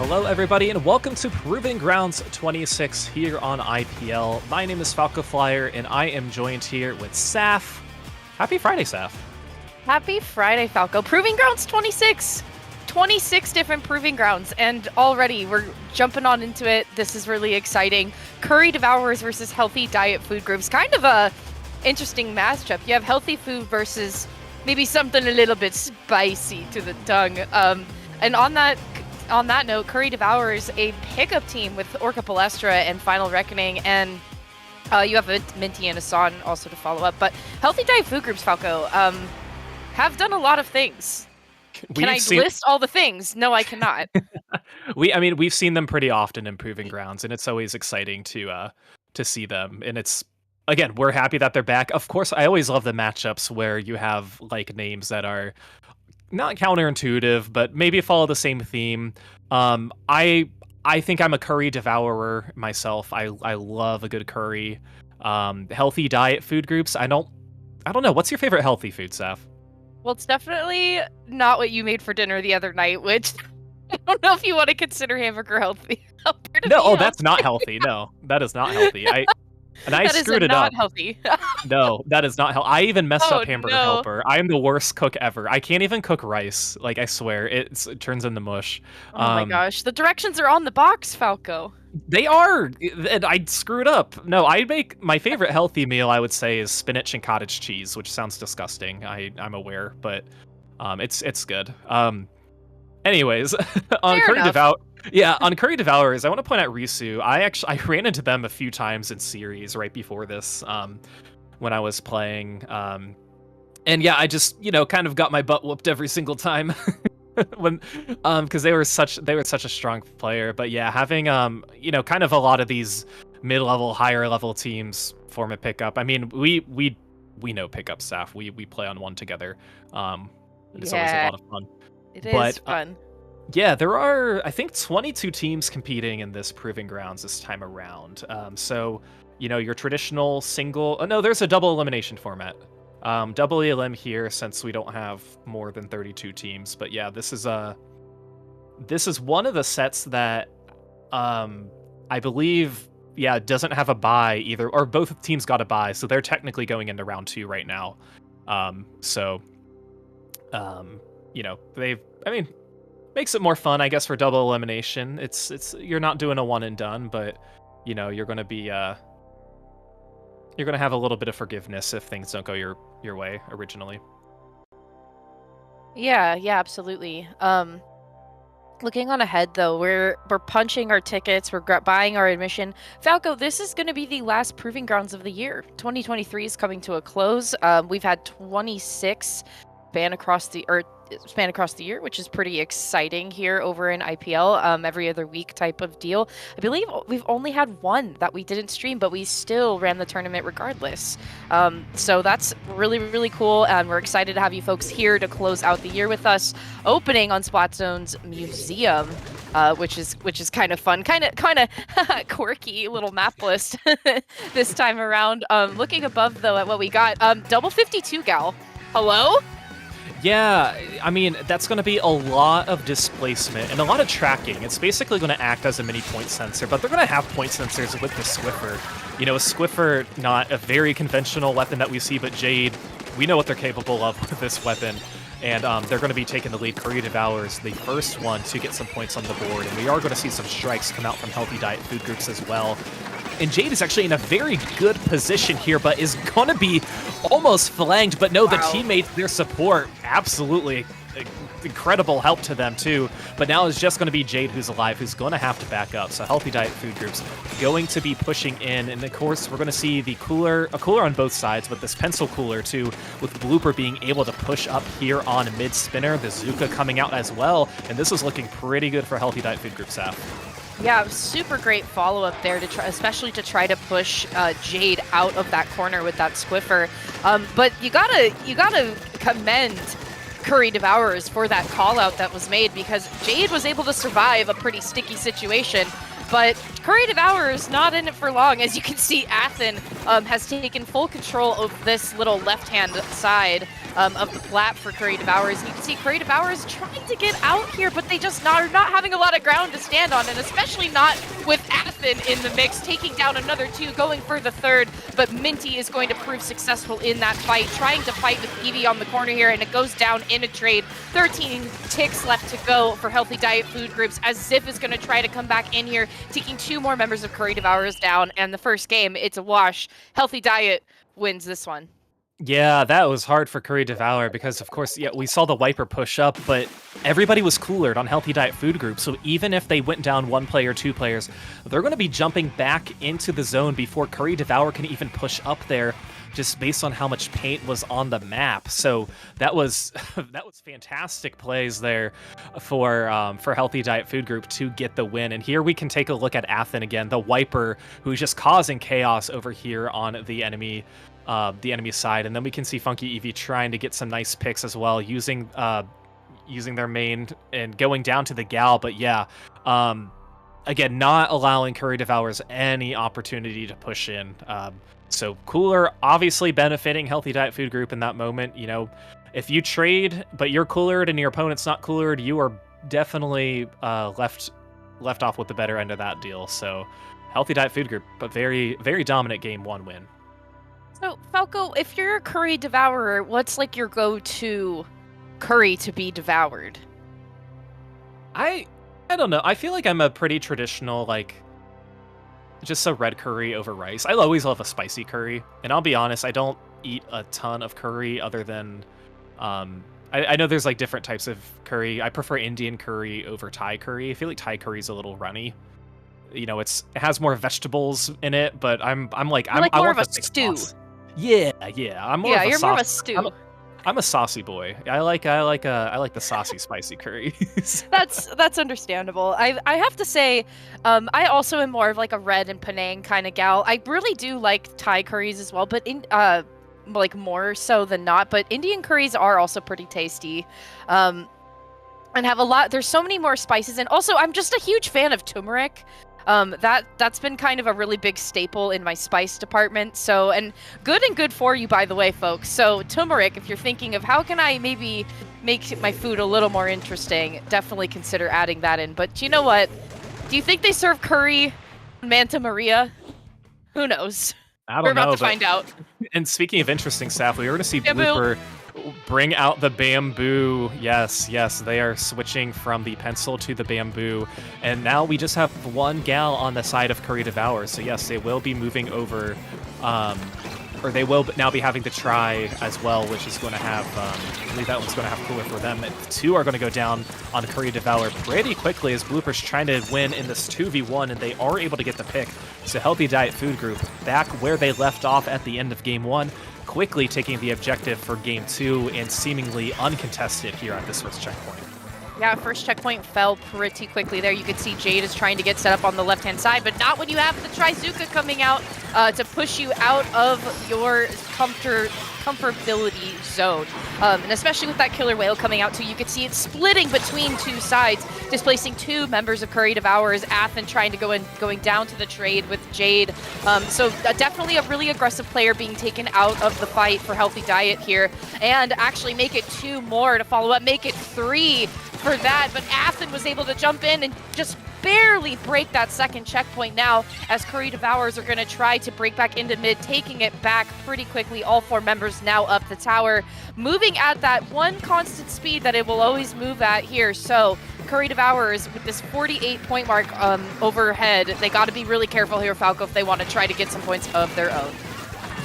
Hello, everybody, and welcome to Proving Grounds 26 here on IPL. My name is Falco Flyer, and I am joined here with Saf. Happy Friday, Saf. Happy Friday, Falco. Proving Grounds 26. 26 different Proving Grounds, and already we're jumping on into it. This is really exciting. Curry Devourers versus Healthy Diet Food Groups. Kind of a interesting matchup. You have healthy food versus maybe something a little bit spicy to the tongue. And on that note, Curry Devourers, a pickup team with Orca Palestra and Final Reckoning, and you have Minty and Asan also to follow up. But Healthy Diet Food Groups, Falco, have done a lot of things. Can I list all the things? No, I cannot. We've seen them pretty often in Proving Grounds, and it's always exciting to see them. And it's, again, we're happy that they're back. Of course, I always love the matchups where you have like names that are not counterintuitive, but maybe follow the same theme. I think I'm a Curry devourer myself. I love a good curry. Healthy diet food groups. I don't know. What's your favorite healthy food, Saf? Well, it's definitely not what you made for dinner the other night, which I don't know if you want to consider hamburger healthy. No, that's not healthy. No, that is not healthy. I screwed it up. Not healthy. No, that is not healthy. I even messed up Hamburger Helper. I am the worst cook ever. I can't even cook rice. Like, I swear, it turns into mush. Oh my gosh, the directions are on the box, Falco. They are, and I screwed up. No, I make my favorite healthy meal, I would say, is spinach and cottage cheese, which sounds disgusting. I'm aware, but it's good. Anyways, on Curry Devourers, I want to point out Risu. I ran into them a few times in series right before this, when I was playing. And yeah, I just, kind of got my butt whooped every single time. When because they were such a strong player. But yeah, having kind of a lot of these mid-level, higher level teams form a pickup. I mean, we know pickup staff. We play on one together. It's always a lot of fun. It is fun. Yeah, there are, I think, 22 teams competing in this Proving Grounds this time around. So, your traditional single... Oh, no, there's a double elimination format. Double elim here since we don't have more than 32 teams. But yeah, this is one of the sets that I believe, doesn't have a bye either, or both teams got a bye, so they're technically going into round 2 right now. Makes it more fun, I guess, for double elimination. It's you're not doing a one and done, but you're going to be you're going to have a little bit of forgiveness if things don't go your way originally. Yeah, absolutely. Looking on ahead, though, we're punching our tickets, we're buying our admission. Falco, this is going to be the last Proving Grounds of the year. 2023 is coming to a close. We've had 26 span across the year, which is pretty exciting here over in IPL, every other week type of deal. I believe we've only had one that we didn't stream, but we still ran the tournament regardless. So that's really, really cool, and we're excited to have you folks here to close out the year with us, opening on Splatzone's museum, which is kind of fun, kind of quirky little map list this time around. Looking above though at what we got, double 52 gal. Hello? Yeah, I mean, that's going to be a lot of displacement and a lot of tracking. It's basically going to act as a mini point sensor, but they're going to have point sensors with the Swiffer. A Swiffer, not a very conventional weapon that we see, but Jade, we know what they're capable of with this weapon. And they're going to be taking the lead. Curry Devourers, the first one to get some points on the board. And we are going to see some strikes come out from Healthy Diet Food Groups as well. And Jade is actually in a very good position here, but is going to be almost flanked. But no, the teammates, their support, absolutely incredible help to them too. But now it's just going to be Jade who's alive, who's going to have to back up. So Healthy Diet Food Groups going to be pushing in. And of course, we're going to see a cooler on both sides, but this pencil cooler too, with Blooper being able to push up here on mid spinner. The Zuka coming out as well. And this is looking pretty good for Healthy Diet Food Group, Saf. Yeah, super great follow-up there, especially to try to push Jade out of that corner with that Swiffer. But you gotta commend Curry Devourers for that call-out that was made, because Jade was able to survive a pretty sticky situation. But Curry Devourers not in it for long. As you can see, Athen has taken full control of this little left-hand side. of the plat for Curry Devourers. And you can see Curry Devourers trying to get out here, but they just are not having a lot of ground to stand on, and especially not with Athen in the mix, taking down another 2, going for the 3rd, but Minty is going to prove successful in that fight, trying to fight with Eevee on the corner here, and it goes down in a trade. 13 ticks left to go for Healthy Diet Food Groups, as Ziff is going to try to come back in here, taking 2 more members of Curry Devourers down, and the first game, it's a wash. Healthy Diet wins this one. Yeah, that was hard for Curry Devour because, of course, yeah, we saw the Wiper push up, but everybody was coolered on Healthy Diet Food Group, so even if they went down 1 player, 2 players, they're going to be jumping back into the zone before Curry Devour can even push up there, just based on how much paint was on the map. So that was that was fantastic plays there for Healthy Diet Food Group to get the win. And here we can take a look at Athen again, the Wiper, who's just causing chaos over here on the enemy side, and then we can see Funky Eevee trying to get some nice picks as well, using their main and going down to the Gal. But yeah, again, not allowing Curry Devourers any opportunity to push in. So Cooler obviously benefiting Healthy Diet Food Group in that moment. You know, if you trade but you're coolered and your opponent's not coolered, you are definitely left off with the better end of that deal. So Healthy Diet Food Group, but very, very dominant game 1 win. So, Falco, if you're a Curry Devourer, what's like your go-to curry to be devoured? I don't know. I feel like I'm a pretty traditional, like, just a red curry over rice. I always love a spicy curry, and I'll be honest, I don't eat a ton of curry other than, I know there's like different types of curry. I prefer Indian curry over Thai curry. I feel like Thai curry is a little runny. You know, it has more vegetables in it, but I'm like I want more of a the thick stew. sauce. Yeah. I'm more. Yeah, of a you're more of a stew. I'm a saucy boy. I like the saucy spicy curry. That's understandable. I have to say, I also am more of like a red and Penang kind of gal. I really do like Thai curries as well, but in like more so than not. But Indian curries are also pretty tasty, and have a lot. There's so many more spices, and also I'm just a huge fan of turmeric. That's been kind of a really big staple in my spice department. So, and good for you, by the way, folks. So turmeric, if you're thinking of how can I maybe make my food a little more interesting, definitely consider adding that in. But you know what? Do you think they serve curry in Manta Maria? Who knows? We're about to find out. And speaking of interesting stuff, we were going to see Blooper bring out the bamboo. Yes, they are switching from the pencil to the bamboo. And now we just have 1 gal on the side of Curry Devour. So yes, they will be moving over, or they will now be having to try as well, which is going to have, I believe that one's going to have cooler for them. And 2 are going to go down on Curry Devour pretty quickly as Blooper's trying to win in this 2v1, and they are able to get the pick. So Healthy Diet Food Group back where they left off at the end of game 1. Quickly taking the objective for game 2 and seemingly uncontested here at this first checkpoint. Yeah, first checkpoint fell pretty quickly there. You can see Jade is trying to get set up on the left-hand side, but not when you have the Trizuka coming out to push you out of your comfortability zone. And especially with that Killer Whale coming out too, you can see it splitting between 2 sides, displacing 2 members of Curry Devourers. Athen trying to going down to the trade with Jade. So definitely a really aggressive player being taken out of the fight for Healthy Diet here, and actually make it 2 more to follow up, make it 3 for that. But Athen was able to jump in and just barely break that second checkpoint now, as Curry Devourers are going to try to break back into mid, taking it back pretty quickly. All 4 members now up the tower, moving at that 1 constant speed that it will always move at here. So Curry Devourers with this 48 point mark overhead, they got to be really careful here, Falco, if they want to try to get some points of their own.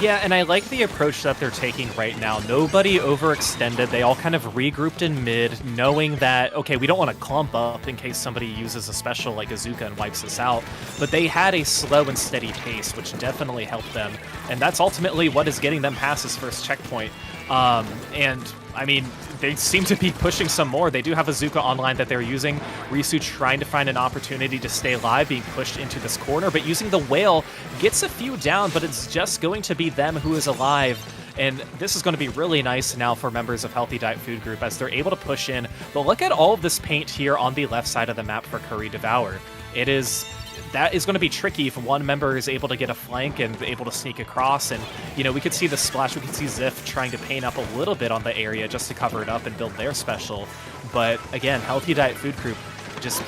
Yeah, and I like the approach that they're taking right now. Nobody overextended. They all kind of regrouped in mid, knowing that, okay, we don't want to clump up in case somebody uses a special like Azuka and wipes us out. But they had a slow and steady pace, which definitely helped them. And that's ultimately what is getting them past this first checkpoint. And, I mean, they seem to be pushing some more. They do have Azuka online that they're using. Risu trying to find an opportunity to stay alive, being pushed into this corner, but using the whale gets a few down, but it's just going to be them who is alive. And this is going to be really nice now for members of Healthy Diet Food Group as they're able to push in. But look at all of this paint here on the left side of the map for Curry Devour. It is that is going to be tricky if one member is able to get a flank and able to sneak across. And, we could see the splash, we could see Ziff trying to paint up a little bit on the area just to cover it up and build their special. But again, Healthy Diet Food Group just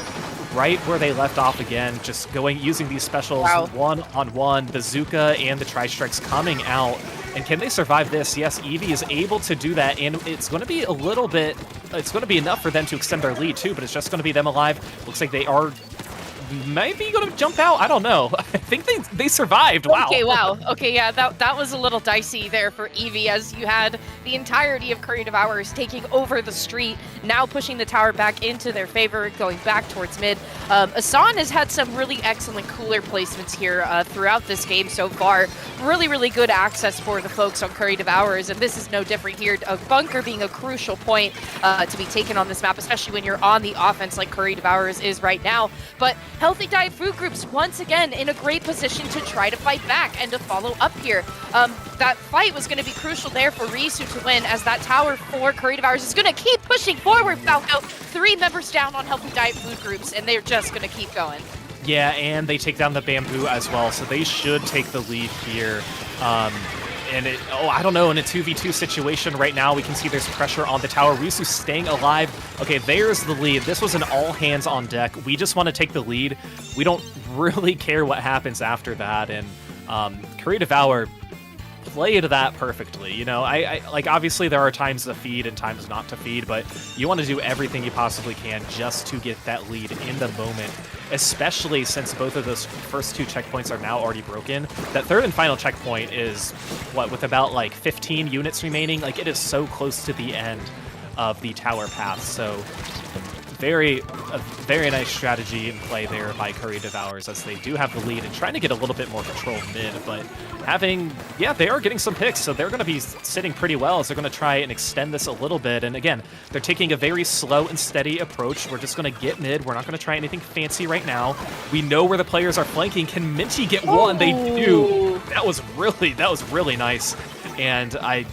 right where they left off again, just using these specials one-on-one, bazooka and the tri-strikes coming out. And can they survive this? Yes, Eevee is able to do that, and it's going to be it's going to be enough for them to extend their lead too, but it's just going to be them alive. Looks like they are maybe going to jump out. I don't know. I think they survived. Wow. Okay, wow. Okay, yeah, that was a little dicey there for Eevee, as you had the entirety of Curry Devourers taking over the street, now pushing the tower back into their favor, going back towards mid. Asan has had some really excellent cooler placements here throughout this game so far. Really, really good access for the folks on Curry Devourers, and this is no different here. A bunker being a crucial point to be taken on this map, especially when you're on the offense like Curry Devourers is right now. But Healthy Diet Food Groups, once again, in a great position to try to fight back and to follow up here. That fight was going to be crucial there for Risu to win, as that tower for Curry Devourers is going to keep pushing forward, Falco. 3 members down on Healthy Diet Food Groups, and they're just going to keep going. Yeah, and they take down the bamboo as well, so they should take the lead here. I don't know, in a 2v2 situation right now, we can see there's pressure on the tower. Risu staying alive. Okay, there's the lead. This was an all hands on deck. We just want to take the lead. We don't really care what happens after that. And Curry Devour played that perfectly. I like, obviously there are times to feed and times not to feed, but you want to do everything you possibly can just to get that lead in the moment, especially since both of those first 2 checkpoints are now already broken. That third and final checkpoint is with about like 15 units remaining. Like, it is so close to the end of the tower path. So a very nice strategy in play there by Curry Devourers, as they do have the lead and trying to get a little bit more control mid, but they are getting some picks, so they're going to be sitting pretty well as they're going to try and extend this a little bit. And again, they're taking a very slow and steady approach. We're just going to get mid. We're not going to try anything fancy right now. We know where the players are flanking. Can Minty get one? They do. That was really nice. And I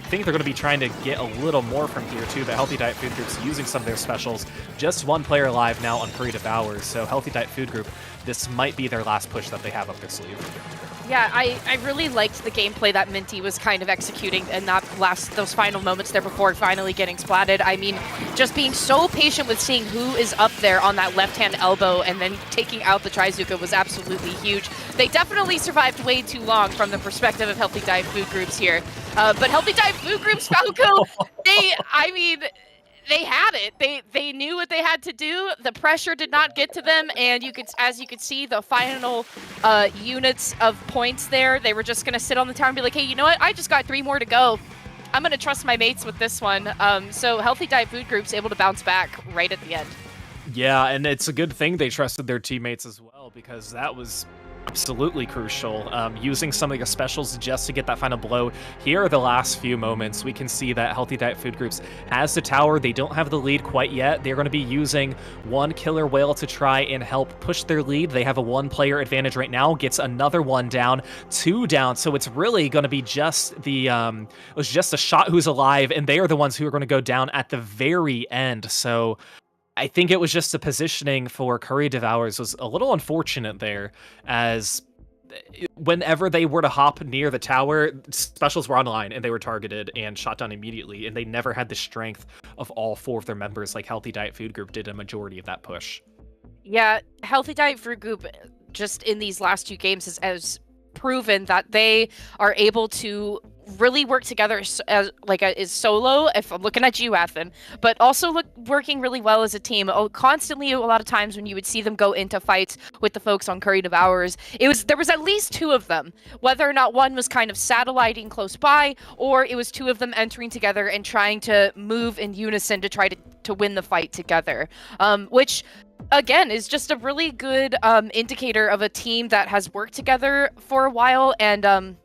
think they're going to be trying to get a little more from here too. The Healthy Diet Food Group's using some of their specials. Just 1 player alive now on Curry Devourers, so Healthy Diet Food Group, this might be their last push that they have up their sleeve. Yeah, I really liked the gameplay that Minty was kind of executing in those final moments there before finally getting splatted. I mean, just being so patient with seeing who is up there on that left-hand elbow and then taking out the Trizuka was absolutely huge. They definitely survived way too long from the perspective of Healthy Diet Food Groups here. But Healthy Diet Food Groups, Falco, they had it. They knew what they had to do. The pressure did not get to them, and as you could see, the final units of points there, they were just gonna sit on the tower and be like, hey, you know what? I just got 3 more to go. I'm gonna trust my mates with this one. So Healthy Diet Food Group's able to bounce back right at the end. Yeah, and it's a good thing they trusted their teammates as well, because that was absolutely crucial. Using some of the specials just to get that final blow. Here are the last few moments. We can see that Healthy Diet Food Groups has the tower. They don't have the lead quite yet. They're going to be using 1 killer whale to try and help push their lead. They have a 1-player advantage right now. Gets another 1 down, 2 down. So it's really going to be just it was just a shot who's alive, and they are the ones who are going to go down at the very end. So I think it was just the positioning for Curry Devourers was a little unfortunate there, as whenever they were to hop near the tower, specials were online and they were targeted and shot down immediately, and they never had the strength of all 4 of their members like Healthy Diet Food Group did a majority of that push. Yeah, Healthy Diet Food Group just in these last 2 games has proven that they are able to really work together as solo, if I'm looking at you, Athen, but also working really well as a team. Constantly, a lot of times when you would see them go into fights with the folks on Curry Devourers, there was at least 2 of them, whether or not one was kind of satelliting close by, or it was 2 of them entering together and trying to move in unison to try to win the fight together, which again is just a really good indicator of a team that has worked together for a while, and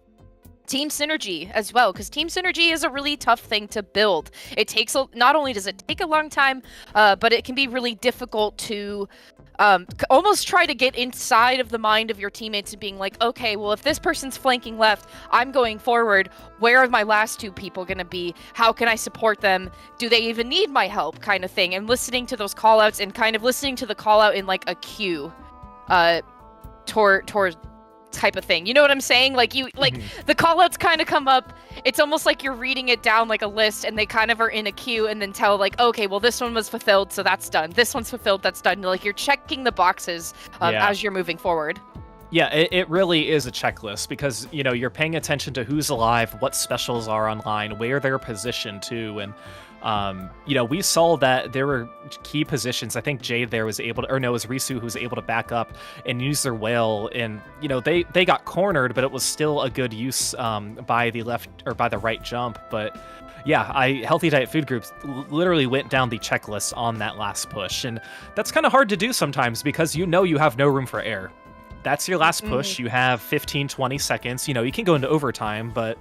team synergy as well, because team synergy is a really tough thing to build. It takes not only does it take a long time, but it can be really difficult to almost try to get inside of the mind of your teammates and being like, okay, well, if this person's flanking left, I'm going forward. Where are my last 2 people going to be? How can I support them? Do they even need my help, kind of thing? And listening to those call outs and kind of listening to the call out in like a queue. toward type of thing. You know what I'm saying? Like the call-outs kind of come up. It's almost like you're reading it down like a list, and they kind of are in a queue, and then tell like, okay, well this one was fulfilled, so that's done. This one's fulfilled, that's done. Like you're checking the boxes as you're moving forward. Yeah, it really is a checklist because, you know, you're paying attention to who's alive, what specials are online, where they're positioned to, and, you know, we saw that there were key positions. I think Jade there was able to, or no, it was Risu who was able to back up and use their whale, and, you know, they got cornered, but it was still a good use by the left, or by the right jump, but... Yeah, Healthy Diet Food Groups literally went down the checklist on that last push, and that's kind of hard to do sometimes because you know you have no room for error. That's your last push. You have 15, 20 seconds. You know, you can go into overtime, but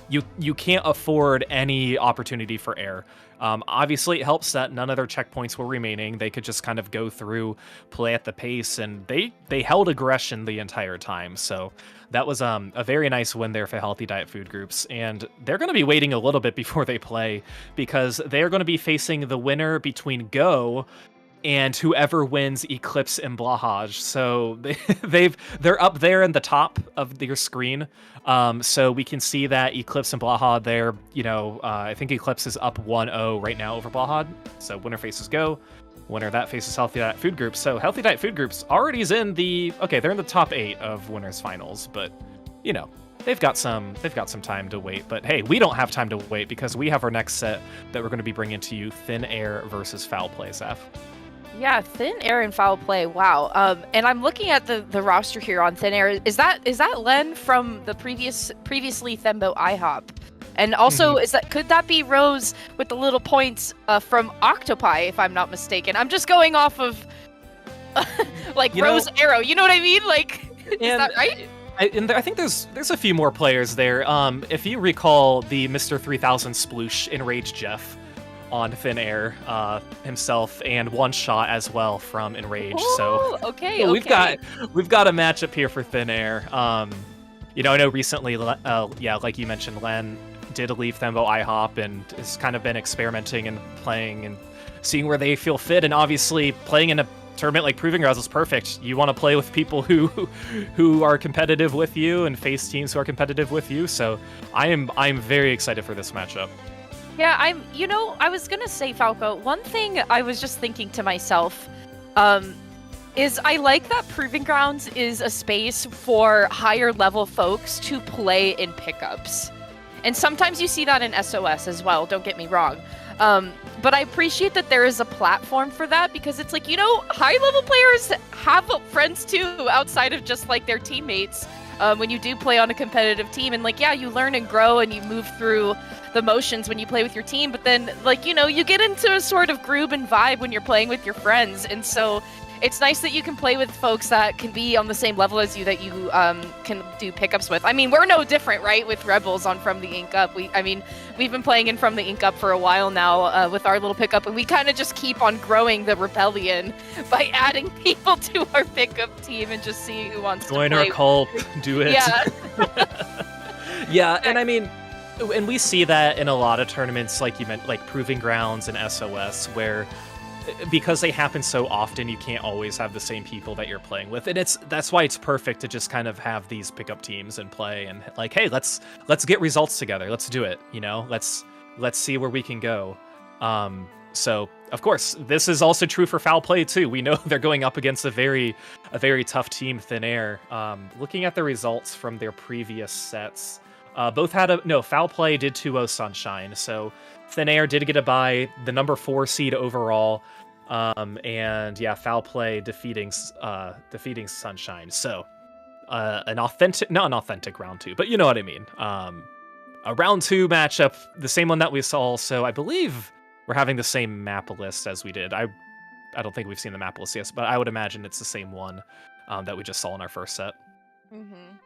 you can't afford any opportunity for error. Obviously, it helps that none of their checkpoints were remaining. They could just kind of go through, play at the pace, and they held aggression the entire time. So that was a very nice win there for Healthy Diet Food Groups. And they're going to be waiting a little bit before they play because they're going to be facing the winner between Go and whoever wins Eclipse and Blahaj. So they're up there in the top of your screen. So we can see that Eclipse and Blahad there, you know, I think Eclipse is up 1-0 right now over Blahad. So winner faces Go. Winner of that faces Healthy Diet Food Groups. So Healthy Diet Food Groups already is in the, okay, they're in the top 8 of winners finals, but you know, they've got some time to wait. But hey, we don't have time to wait because we have our next set that we're going to be bringing to you, Thin Air versus Foul Play, Zeph. Yeah, Thin Air and Foul Play. Wow. And I'm looking at the roster here on Thin Air. Is that Len from the previously Thembo IHOP? And also, could that be Rose with the little points from Octopi, if I'm not mistaken? I'm just going off of like Rose Arrow. You know what I mean? Like, is that right? I think there's a few more players there. If you recall the Mr. 3000 sploosh Enraged Jeff on Thin Air himself, and One Shot as well from Enraged. Ooh, so okay. we've got a matchup here for Thin Air. You know, I know recently, like you mentioned, Len did leave Thembo IHOP and has kind of been experimenting and playing and seeing where they feel fit, and obviously playing in a tournament like Proving Grounds is perfect. You want to play with people who are competitive with you and face teams who are competitive with you. So I'm very excited for this matchup. Yeah, I was gonna say, Falco, one thing I was just thinking to myself, is I like that Proving Grounds is a space for higher level folks to play in pickups. And sometimes you see that in SOS as well, don't get me wrong. But I appreciate that there is a platform for that because it's like, you know, high level players have friends too outside of just like their teammates. When you do play on a competitive team, and like, yeah, you learn and grow and you move through the motions when you play with your team, but then like, you know, you get into a sort of groove and vibe when you're playing with your friends. And so it's nice that you can play with folks that can be on the same level as you, that you can do pickups with. I mean, we're no different, right, with Rebels on From the Ink Up. We've been playing in From the Ink Up for a while now with our little pickup, and we kind of just keep on growing the rebellion by adding people to our pickup team and just seeing who wants to play. Join our cult, do it. Yeah. Yeah, and I mean, and we see that in a lot of tournaments, like you meant, like Proving Grounds and SOS, where because they happen so often, you can't always have the same people that you're playing with, and that's why it's perfect to just kind of have these pickup teams and play and like, hey, let's get results together, let's do it, you know, let's see where we can go. So of course this is also true for Foul Play too. We know they're going up against a very tough team, Thin Air. Looking at the results from their previous sets, both had Foul Play did 2-0 Sunshine, so Thin Air did get a bye, the number 4 seed overall, and yeah, Foul Play defeating Sunshine. So not an authentic round 2, but you know what I mean. A round 2 matchup, the same one that we saw. So I believe we're having the same map list as we did. I don't think we've seen the map list yet, but I would imagine it's the same one that we just saw in our first set. Mm-hmm.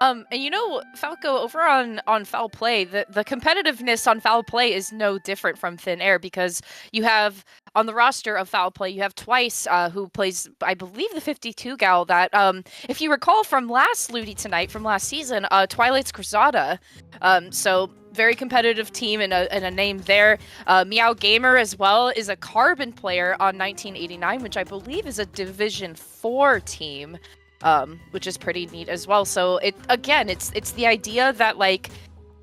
And you know, Falco, over on Foul Play, the competitiveness on Foul Play is no different from Thin Air, because you have, on the roster of Foul Play, you have Twice, who plays, I believe, the 52 gal that, if you recall from last Ludi Tonight, from last season, Twilight's Cruzada. So very competitive team and a name there. Meow Gamer as well is a Carbon player on 1989, which I believe is a Division 4 team. which is pretty neat as well. So it's the idea that like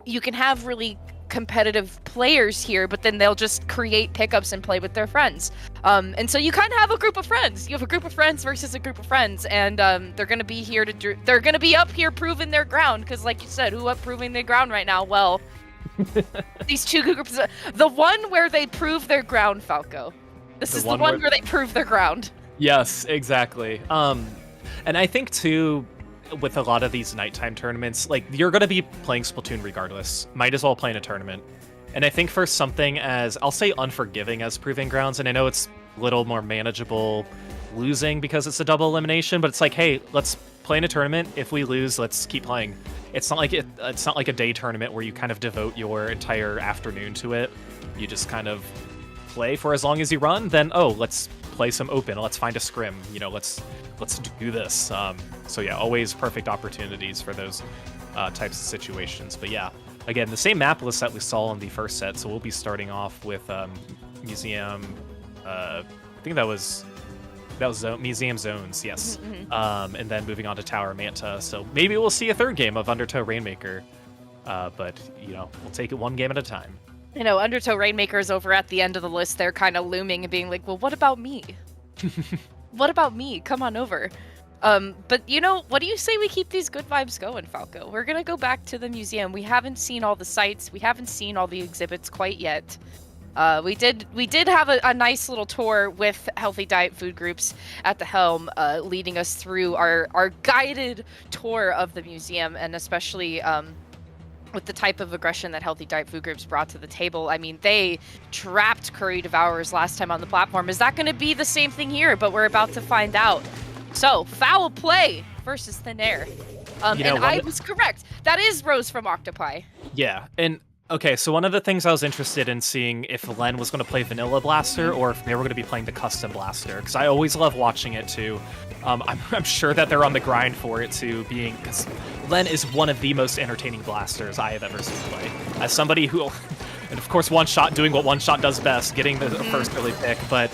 you can have really competitive players here, but then they'll just create pickups and play with their friends. And so you kind of have a group of friends. You have a group of friends versus a group of friends, and they're gonna be here they're gonna be up here proving their ground, because like you said, who up proving their ground right now? Well, these two groups, the one where they prove their ground, Falco. This is the one where they prove their ground. Yes, exactly. And I think too, with a lot of these nighttime tournaments, like you're going to be playing Splatoon regardless. Might as well play in a tournament. And I think for something as, I'll say unforgiving as Proving Grounds, and I know it's a little more manageable losing because it's a double elimination, but it's like, hey, let's play in a tournament. If we lose, let's keep playing. It's not like it's not like a day tournament where you kind of devote your entire afternoon to it. You just kind of play for as long as you run, then let's play some open, let's find a scrim, let's do this. So yeah, always perfect opportunities for those types of situations. But yeah, again, the same map list that we saw in the first set, so we'll be starting off with Museum, I think that was Museum Zones, yes. And then moving on to Tower Manta, so maybe we'll see a third game of Undertow Rainmaker, but we'll take it one game at a time. Undertow Rainmaker's over at the end of the list. They're kind of looming and being like, well, what about me? What about me? Come on over. But what do you say we keep these good vibes going, Falco? We're gonna go back to the museum. We haven't seen all the sites. We haven't seen all the exhibits quite yet. We did have a nice little tour with Healthy Diet Food Groups at the helm, leading us through our guided tour of the museum, and especially with the type of aggression that Healthy Diet Food Groups brought to the table. I mean, they trapped Curry Devourers last time on the platform. Is that going to be the same thing here? But we're about to find out. So, foul play versus Thin Air. I was correct. That is Rose from Octopi. Yeah, and okay, so one of the things I was interested in seeing if Len was going to play Vanilla Blaster or if they were going to be playing the Custom Blaster, because I always love watching it too. I'm sure that they're on the grind for it too, because Len is one of the most entertaining blasters I have ever seen play. As somebody who, and of course, One Shot doing what One Shot does best, getting the first early pick, but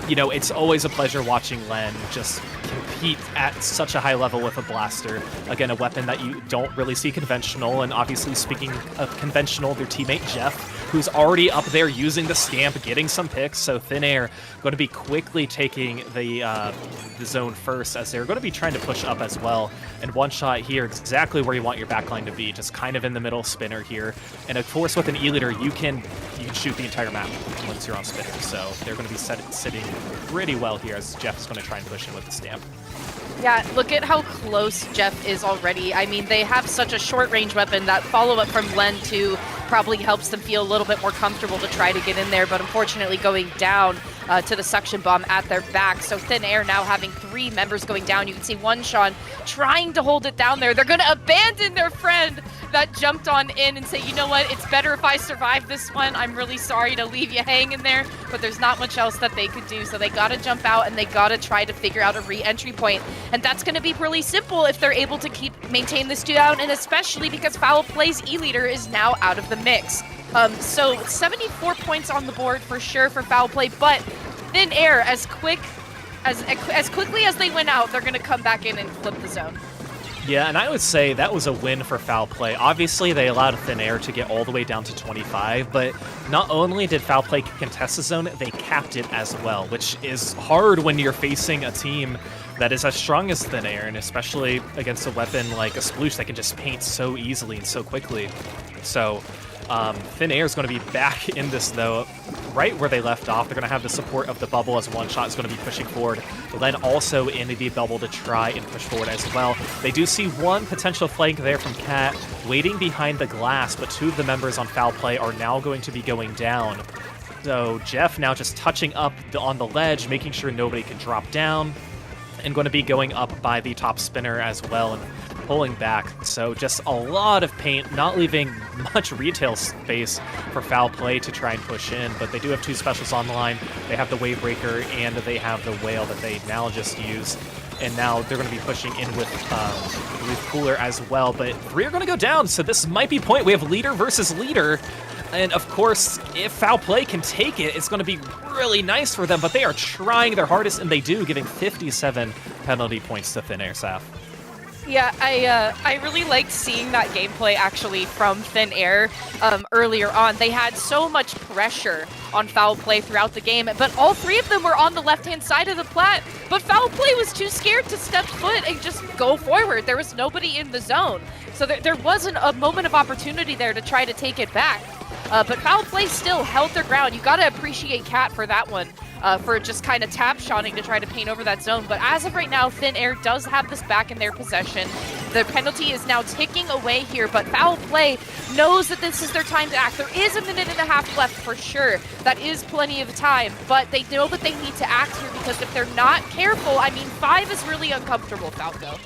it's always a pleasure watching Len just compete at such a high level with a blaster. Again, a weapon that you don't really see conventional, and obviously speaking of conventional, their teammate Jeff, who's already up there using the Scamp, getting some picks, so Thin Air going to be quickly taking the zone first, as they're going to be trying to push up as well. And One Shot here, exactly where you want your backline to be, just kind of in the middle spinner here. And of course, with an E-liter, you can shoot the entire map once you're on spinner, so they're going to be sitting pretty well here, as Jeff is going to try and push in with the Stamp. Yeah, look at how close Jeff is already. I mean, they have such a short-range weapon. That follow-up from Len, too, probably helps them feel a little bit more comfortable to try to get in there, but unfortunately going down to the suction bomb at their back. So Thin Air now having 3 members going down. You can see One Sean trying to hold it down there. They're going to abandon their friend that jumped on in and say, you know what, it's better if I survive this one. I'm really sorry to leave you hanging there, but there's not much else that they could do. So they got to jump out and they got to try to figure out a re-entry point. And that's going to be really simple if they're able to maintain this down, and especially because Foul Play's E-Leader is now out of the mix. So 74 points on the board for sure for Foul Play, but Thin Air, as quickly as they went out, they're going to come back in and flip the zone. Yeah, and I would say that was a win for Foul Play. Obviously, they allowed Thin Air to get all the way down to 25, but not only did Foul Play contest the zone, they capped it as well, which is hard when you're facing a team that is as strong as Thin Air, and especially against a weapon like a Sploosh that can just paint so easily and so quickly. So Thin Air is going to be back in this, though, right where they left off. They're going to have the support of the bubble, as One Shot is going to be pushing forward. Len also in the bubble to try and push forward as well. They do see one potential flank there from Cat waiting behind the glass, but 2 of the members on Foul Play are now going to be going down. So Jeff now just touching up on the ledge, making sure nobody can drop down, and going to be going up by the top spinner as well and pulling back. So just a lot of paint, not leaving much retail space for Foul Play to try and push in, but they do have 2 specials on the line. They have the Wave Breaker and they have the Whale that they now just used. And now they're going to be pushing in with Cooler as well, but 3 are going to go down, so this might be point. We have leader versus leader. And of course, if foul play can take it, it's going to be really nice for them, but they are trying their hardest, and they do, giving 57 penalty points to Thin Air, Saf. Yeah, I really liked seeing that gameplay actually from Thin Air earlier on. They had so much pressure on foul play throughout the game, but all three of them were on the left-hand side of the plat, but foul play was too scared to step foot and just go forward. There was nobody in the zone, so there wasn't a moment of opportunity there to try to take it back. But foul play still held their ground. You gotta appreciate Cat for that one. For just kind of tap-shotting to try to paint over that zone. But as of right now, Thin Air does have this back in their possession. The penalty is now ticking away here, but foul play knows that this is their time to act. There is a minute and a half left for sure. That is plenty of time, but they know that they need to act here because if they're not careful, I mean, 5 is really uncomfortable, Falco.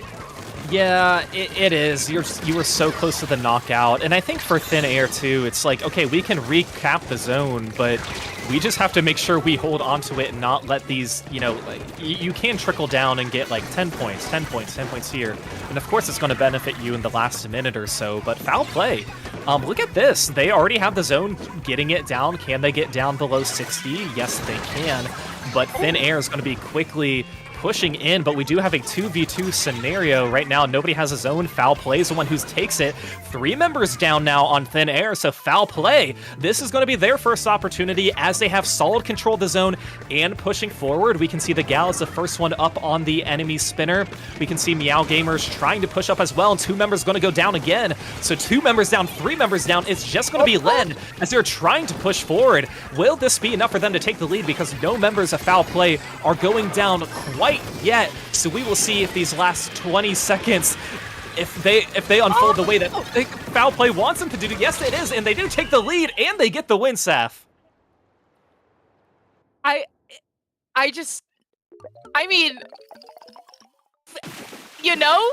Yeah, it is. You were so close to the knockout, and I think for Thin Air too, it's like, okay, we can recap the zone, but we just have to make sure we hold onto it and not let these, you know, like, you can trickle down and get like 10 points, 10 points, 10 points here, and of course it's going to benefit you in the last minute or so. But foul play, look at this. They already have the zone getting it down. Can they get down below 60? Yes, they can. But Thin Air is going to be quickly pushing in, but we do have a 2v2 scenario right now. Nobody has a zone. Foul play is the one who takes it. 3 members down now on Thin Air, so foul play. This is going to be their first opportunity as they have solid control of the zone and pushing forward. We can see the Gal is the first one up on the enemy spinner. We can see Meow Gamers trying to push up as well, and 2 members going to go down again. So 2 members down, 3 members down. It's just going to be Len as they're trying to push forward. Will this be enough for them to take the lead? Because no members of foul play are going down quite yet, so we will see if these last 20 seconds, if they unfold the way that foul play wants them to do. Yes, it is, and they do take the lead, and they get the win, Saf. I mean, you know,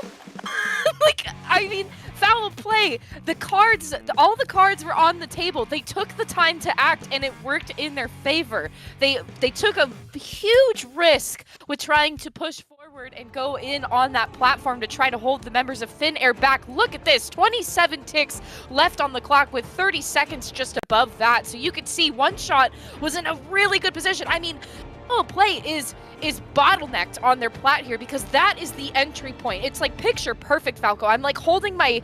like, I mean, foul play. The cards, all the cards were on the table. They took the time to act, and it worked in their favor. They took a huge risk with trying to push forward and go in on that platform to try to hold the members of Thin Air back. Look at this, 27 ticks left on the clock with 30 seconds just above that. So you could see One Shot was in a really good position. I mean, foul play is bottlenecked on their plat here because that is the entry point. It's like picture perfect, Falco. I'm like holding my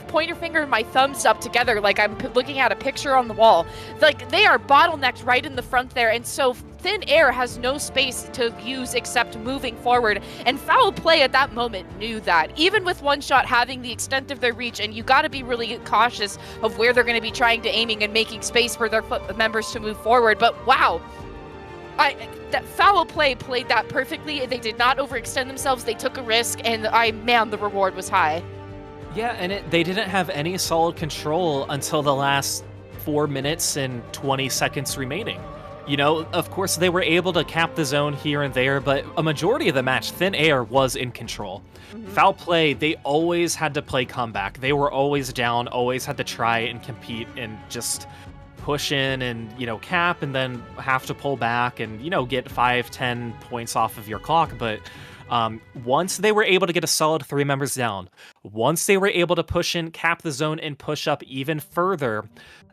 pointer finger and my thumbs up together like I'm looking at a picture on the wall. Like, they are bottlenecked right in the front there, and so Thin Air has no space to use except moving forward, and foul play at that moment knew that. Even with One Shot having the extent of their reach, and you got to be really cautious of where they're going to be trying to aiming and making space for their members to move forward, but wow. That foul play played that perfectly. They did not overextend themselves. They took a risk, and man, the reward was high. Yeah, and they didn't have any solid control until the last 4 minutes and 20 seconds remaining. You know, of course, they were able to cap the zone here and there, but a majority of the match, Thin Air was in control. Foul play, they always had to play comeback. They were always down, always had to try and compete and just push in and, you know, cap and then have to pull back and, you know, get 5-10 points off of your clock. But once they were able to get a solid 3 members down, once they were able to push in, cap the zone, and push up even further,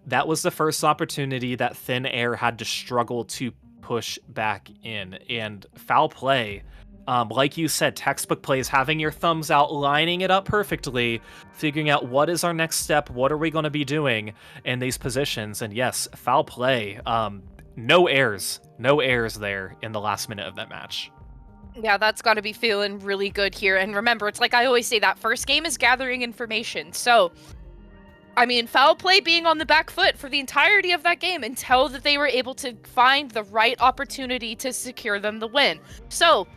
that was the first opportunity that Thin Air had to struggle to push back in. And foul play, like you said, textbook plays, having your thumbs out, lining it up perfectly, figuring out what is our next step, what are we going to be doing in these positions. And yes, foul play, no errors there in the last minute of that match. Yeah, that's got to be feeling really good here. And remember, it's like I always say, that first game is gathering information. So, I mean, foul play being on the back foot for the entirety of that game until that they were able to find the right opportunity to secure them the win. So,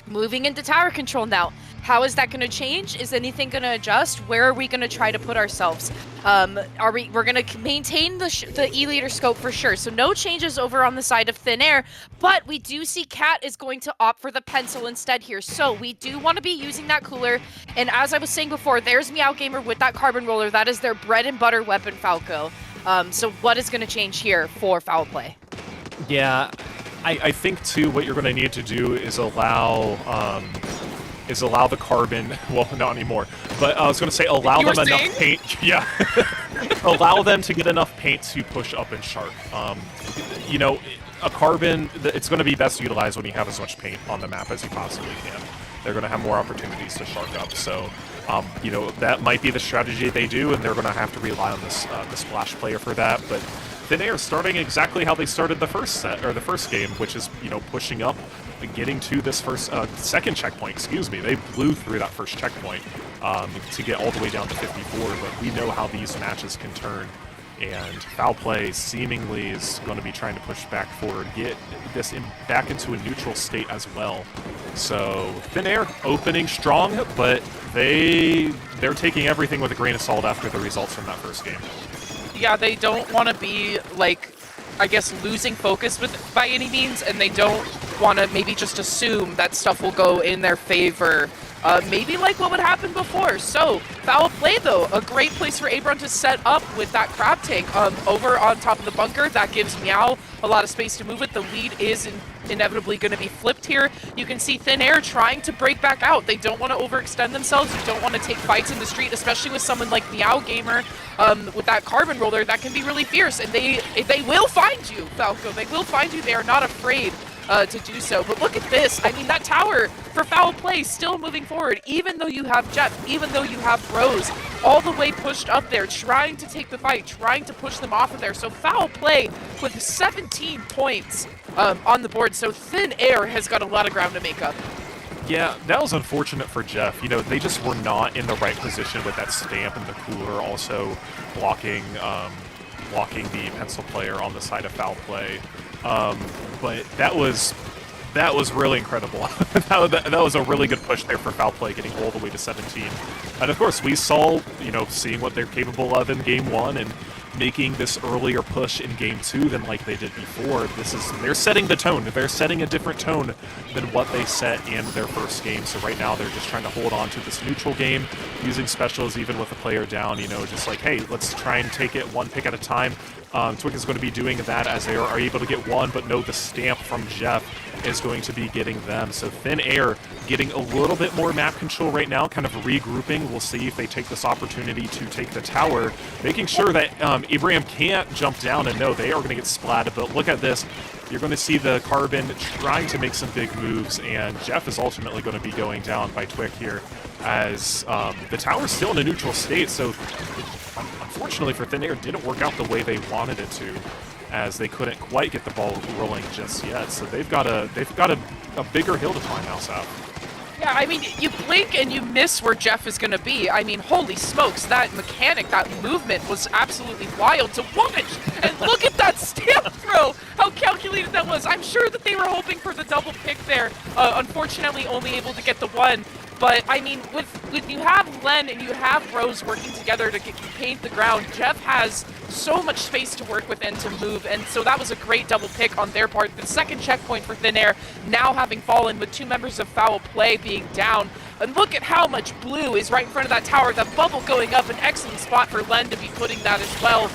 moving into tower control now. How is that going to change? Is anything going to adjust? Where are we going to try to put ourselves? We're going to maintain the E-Leader scope for sure. So no changes over on the side of Thin Air, but we do see Cat is going to opt for the pencil instead here. So we do want to be using that cooler. And as I was saying before, there's Meow Gamer with that carbon roller. That is their bread and butter weapon, Falco. So what is going to change here for foul play? Yeah, I think too what you're going to need to do is allow the carbon, well, not anymore, but I was going to say allow them enough paint. Yeah. allow them to get enough paint to push up and shark. You know, a carbon, it's going to be best utilized when you have as much paint on the map as you possibly can. They're going to have more opportunities to shark up. So, you know, that might be the strategy they do, and they're going to have to rely on this the splash player for that. But Thin Air starting exactly how they started the first set, or the first game, which is, you know, pushing up and getting to this second checkpoint, excuse me. They blew through that first checkpoint to get all the way down to 54, but we know how these matches can turn. And Foul Play seemingly is going to be trying to push back forward, get this back into a neutral state as well. So Thin Air opening strong, but they're taking everything with a grain of salt after the results from that first game. Yeah, they don't want to be, like, I guess, losing focus by any means, and they don't want to maybe just assume that stuff will go in their favor. Maybe like what would happen before. So, Foul Play, though. A great place for Abron to set up with that crab tank over on top of the bunker. That gives Meow a lot of space to move it. The lead is inevitably going to be flipped here. You can see Thin Air trying to break back out. They don't want to overextend themselves. You don't want to take fights in the street, especially with someone like Meow Gamer with that carbon roller. That can be really fierce. And they will find you, Falco. They will find you. They are not afraid to do so. But look at this. I mean, that tower for Foul Play still moving forward, even though you have Jeff, even though you have Rose, all the way pushed up there, trying to take the fight, trying to push them off of there. So Foul Play with 17 points on the board. So Thin Air has got a lot of ground to make up. Yeah, that was unfortunate for Jeff. You know, they just were not in the right position with that stamp and the cooler also blocking the pencil player on the side of Foul Play. But that was really incredible. that was a really good push there for Foul Play, getting all the way to 17. And of course, we saw, you know, seeing what they're capable of in Game 1 and making this earlier push in Game 2 than like they did before. They're setting the tone. They're setting a different tone than what they set in their first game. So right now they're just trying to hold on to this neutral game, using specials even with a player down, you know, just like, hey, let's try and take it one pick at a time. Twick is going to be doing that as they are able to get one, but no, the stamp from Jeff is going to be getting them. So Thin Air getting a little bit more map control right now, kind of regrouping. We'll see if they take this opportunity to take the tower, making sure that Abraham can't jump down, and no, they are going to get splatted. But look at this. You're going to see the Carbon trying to make some big moves, and Jeff is ultimately going to be going down by Twick here as the tower's still in a neutral state, so unfortunately for Thin Air, it didn't work out the way they wanted it to, as they couldn't quite get the ball rolling just yet. So they've got a bigger hill to climb now, Sap. Yeah, I mean, you blink and you miss where Jeff is going to be. I mean, holy smokes, that mechanic, that movement was absolutely wild to watch. And look at that stamp throw, how calculated that was. I'm sure that they were hoping for the double pick there. Unfortunately, only able to get the one. But, I mean, with you have Len and you have Rose working together to paint the ground, Jeff has so much space to work with and to move, and so that was a great double pick on their part. The second checkpoint for Thin Air now having fallen with two members of Foul Play being down. And look at how much blue is right in front of that tower. That bubble going up, an excellent spot for Len to be putting that as well.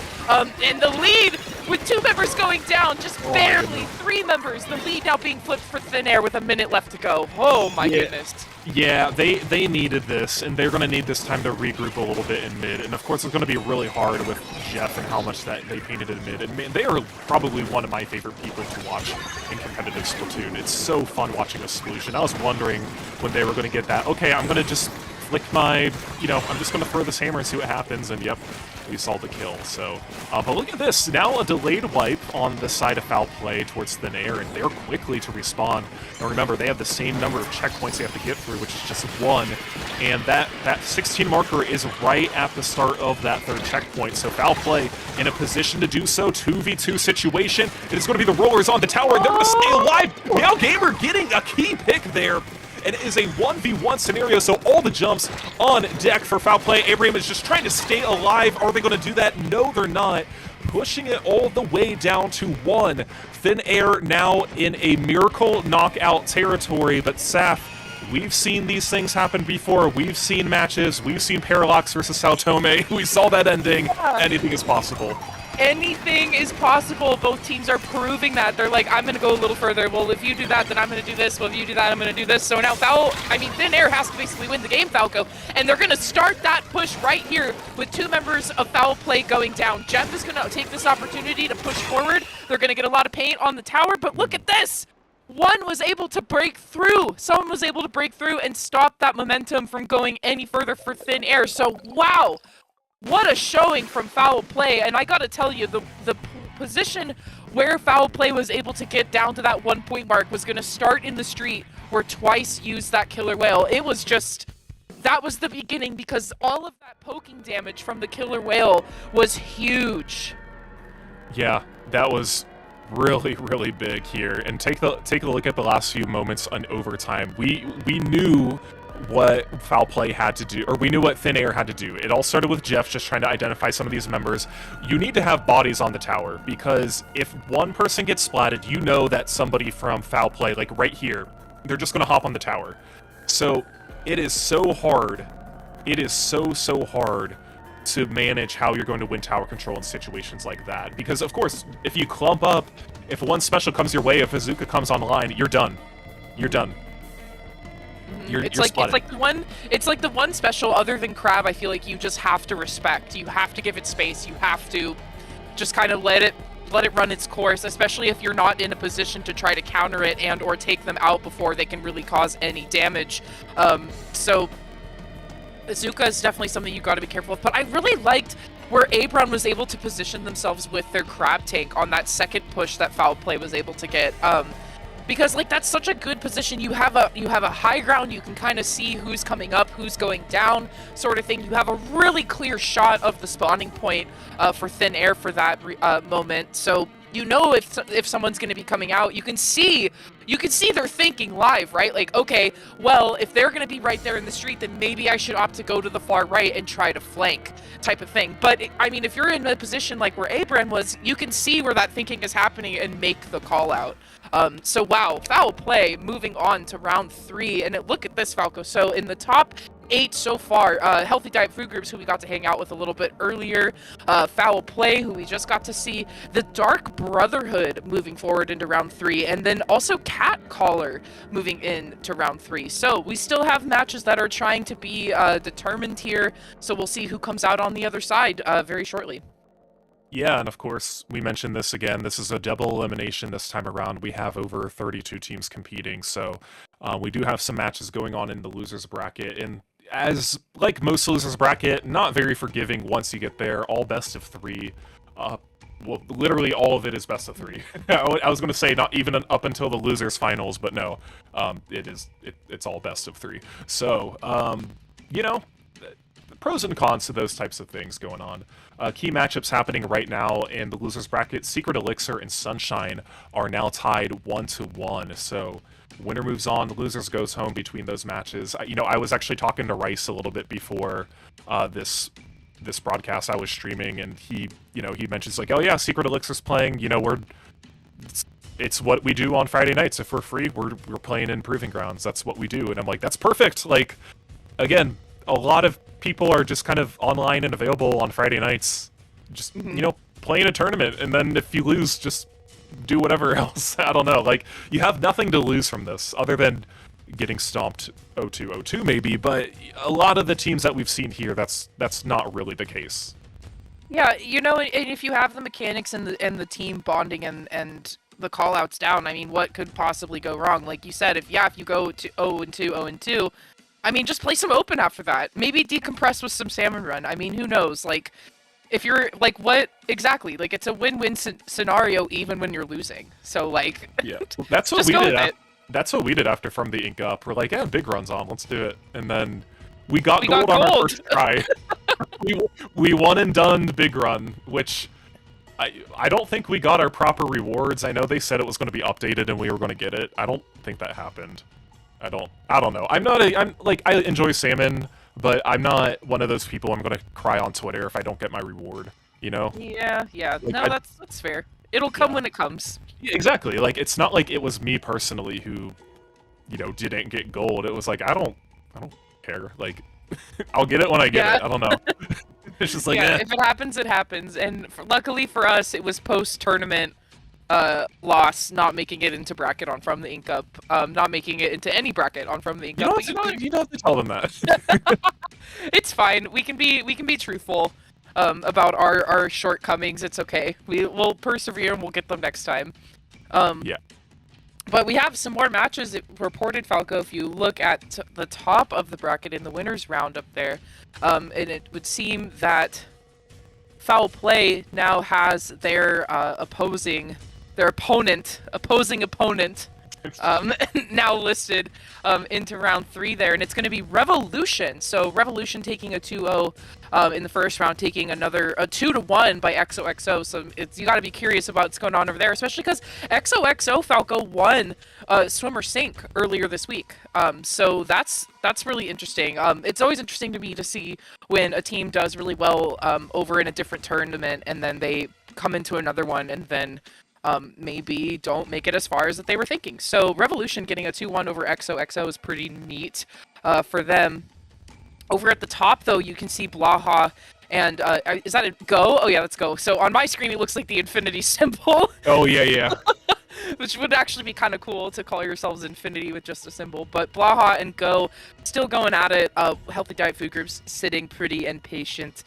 And the lead with two members going down, just barely, three members. The lead now being flipped for Thin Air with a minute left to go. Oh my goodness. Yeah, they needed this, and they're going to need this time to regroup a little bit in mid. And of course, it's going to be really hard with Jeff and how much that they painted in mid. And man, they are probably one of my favorite people to watch in competitive Splatoon. It's so fun watching a solution. I was wondering when they were going to get that. Okay, I'm going to just flick my, I'm just going to throw this hammer and see what happens. And yep, we saw the kill. So, but look at this. Now a delayed wipe on the side of Foul Play towards Thin Air, and they're quickly to respawn. Now remember, they have the same number of checkpoints they have to get through, which is just one. And that 16 marker is right at the start of that third checkpoint. So Foul Play in a position to do so. 2v2 situation. It is going to be the rollers on the tower, and they're going to stay alive. Now Gamer getting a key pick there. And it is a 1v1 scenario, so all the jumps on deck for Foul Play. Abraham is just trying to stay alive. Are they going to do that? No, they're not. Pushing it all the way down to one. Thin Air now in a miracle knockout territory, but Saf, we've seen these things happen before. We've seen matches. We've seen Parallax versus Sao Tome. We saw that ending. Anything is possible. anything is possible. Both teams are proving that. They're like, I'm going to go a little further. Well, if you do that, then I'm going to do this. Well, if you do that, I'm going to do this. So now Thin Air has to basically win the game, Falco. And they're going to start that push right here with 2 members of Foul Play going down. Jeff is going to take this opportunity to push forward. They're going to get a lot of paint on the tower, but look at this. One was able to break through. Someone was able to break through and stop that momentum from going any further for Thin Air. So, wow. What a showing from Foul Play. And I gotta tell you, the position where Foul Play was able to get down to that 1 point mark was gonna start in the street where Twice used that killer whale. It was just... That was the beginning because all of that poking damage from the killer whale was huge. Yeah, that was really, really big here. And take a look at the last few moments on overtime. We knew what Foul Play had to do, or we knew what Thin Air had to do. It all started with Jeff just trying to identify some of these members. You need to have bodies on the tower, because if one person gets splatted, you know that somebody from Foul Play, like right here, they're just going to hop on the tower. So it is so hard. It is so hard to manage how you're going to win tower control in situations like that. Because, of course, if you clump up, if one special comes your way, if Azuka comes online, you're done. You're done. It's like the one special other than Crab. I feel like you just have to respect. You have to give it space. You have to just kind of let it run its course, especially if you're not in a position to try to counter it and or take them out before they can really cause any damage. So Azuka is definitely something you got to be careful of. But I really liked where Abron was able to position themselves with their Crab tank on that second push that Foul Play was able to get. Because like that's such a good position. You have a high ground. You can kind of see who's coming up, who's going down, sort of thing. You have a really clear shot of the spawning point for Thin Air for that moment. So you know if someone's going to be coming out. You can see they're thinking live, right? Like, okay, well, if they're going to be right there in the street, then maybe I should opt to go to the far right and try to flank, type of thing. But I mean, if you're in a position like where Abran was, you can see where that thinking is happening and make the call out. So wow, Foul Play moving on to round 3, and look at this, Falco. So in the top 8 so far, Healthy Diet Food Groups, who we got to hang out with a little bit earlier, Foul Play, who we just got to see, the Dark Brotherhood moving forward into round 3, and then also Cat Caller moving into round 3. So we still have matches that are trying to be determined here, so we'll see who comes out on the other side very shortly. Yeah, and of course, we mentioned this again. This is a double elimination this time around. We have over 32 teams competing, so we do have some matches going on in the losers bracket. And as like most losers bracket, not very forgiving once you get there. All best of 3. Well, literally all of it is best of 3. I was going to say not even up until the losers finals, but no, it's all best of 3. So, you know, pros and cons to those types of things going on. Key matchups happening right now in the losers bracket. Secret Elixir and Sunshine are now tied 1-1. So winner moves on, the losers goes home between those matches. You know, I was actually talking to Rice a little bit before this broadcast I was streaming, and he mentions like, oh yeah, Secret Elixir's playing. You know, it's what we do on Friday nights. If we're free, we're playing in Proving Grounds. That's what we do. And I'm like, that's perfect. Like, again, a lot of people are just kind of online and available on Friday nights, just, you know, playing a tournament, and then if you lose, just do whatever else. I don't know, like, you have nothing to lose from this, other than getting stomped 0-2 maybe, but a lot of the teams that we've seen here, that's not really the case. Yeah, you know, and if you have the mechanics and the team bonding and the call-outs down, I mean, what could possibly go wrong? Like you said, if you go to 0-2, I mean, just play some open after that. Maybe decompress with some salmon run. I mean, who knows? Like, if you're, like, what exactly? Like, it's a win-win scenario even when you're losing. So, like, yeah, that's what we did. That's what we did after From the Ink Up. We're like, yeah, big run's on, let's do it. And then we got gold on our first try. we won and done the big run, which I don't think we got our proper rewards. I know they said it was going to be updated and we were going to get it. I don't think that happened. I don't know. I enjoy salmon, but I'm not one of those people I'm gonna cry on Twitter if I don't get my reward, you know? Yeah. Like, no, that's fair. It'll come when it comes. Yeah, exactly. Like, it's not like it was me personally who, you know, didn't get gold. It was like, I don't care. Like, I'll get it when I get it. I don't know. It's just like, yeah, eh. if it happens, it happens. And luckily for us, it was post-tournament loss, not making it into bracket on From the Ink Up, not making it into any bracket on From the Ink Up. You don't have to tell them that. It's fine. We can be truthful about our shortcomings. It's okay. We'll persevere and we'll get them next time. Yeah. But we have some more matches reported, Falco. If you look at the top of the bracket in the winners round up there, and it would seem that Foul Play now has their opposing opponent now listed into round 3 there, and it's going to be Revolution. So Revolution taking a 2-0 in the first round, taking another a 2-1 by XOXO. So you got to be curious about what's going on over there, especially because XOXO Falco won Swimmer Sink earlier this week. So that's really interesting. It's always interesting to me to see when a team does really well over in a different tournament, and then they come into another one and then maybe don't make it as far as that they were thinking. So Revolution getting a 2-1 over XOXO is pretty neat for them. Over at the top, though, you can see Blaha and is that a Go? Oh yeah, let's Go. So on my screen, it looks like the infinity symbol. Oh yeah. Which would actually be kind of cool to call yourselves Infinity with just a symbol. But Blaha and Go still going at it. Healthy Diet Food Groups sitting pretty and patient,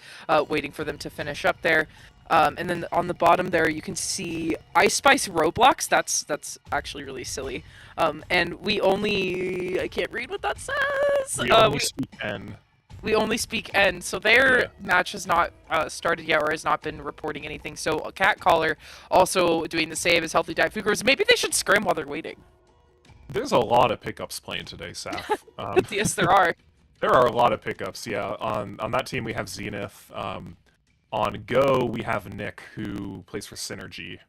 waiting for them to finish up there. And then on the bottom there, you can see Ice Spice Roblox. That's actually really silly. And I can't read what that says. We only speak N. We only speak N. So their match has not started yet, or has not been reporting anything. So Cat Caller also doing the same as Healthy Diet Food Groups. Maybe they should scrim while they're waiting. There's a lot of pickups playing today, Saf. Yes, there are. There are a lot of pickups, yeah. On that team, we have Zenith. On Go, we have Nick, who plays for Synergy.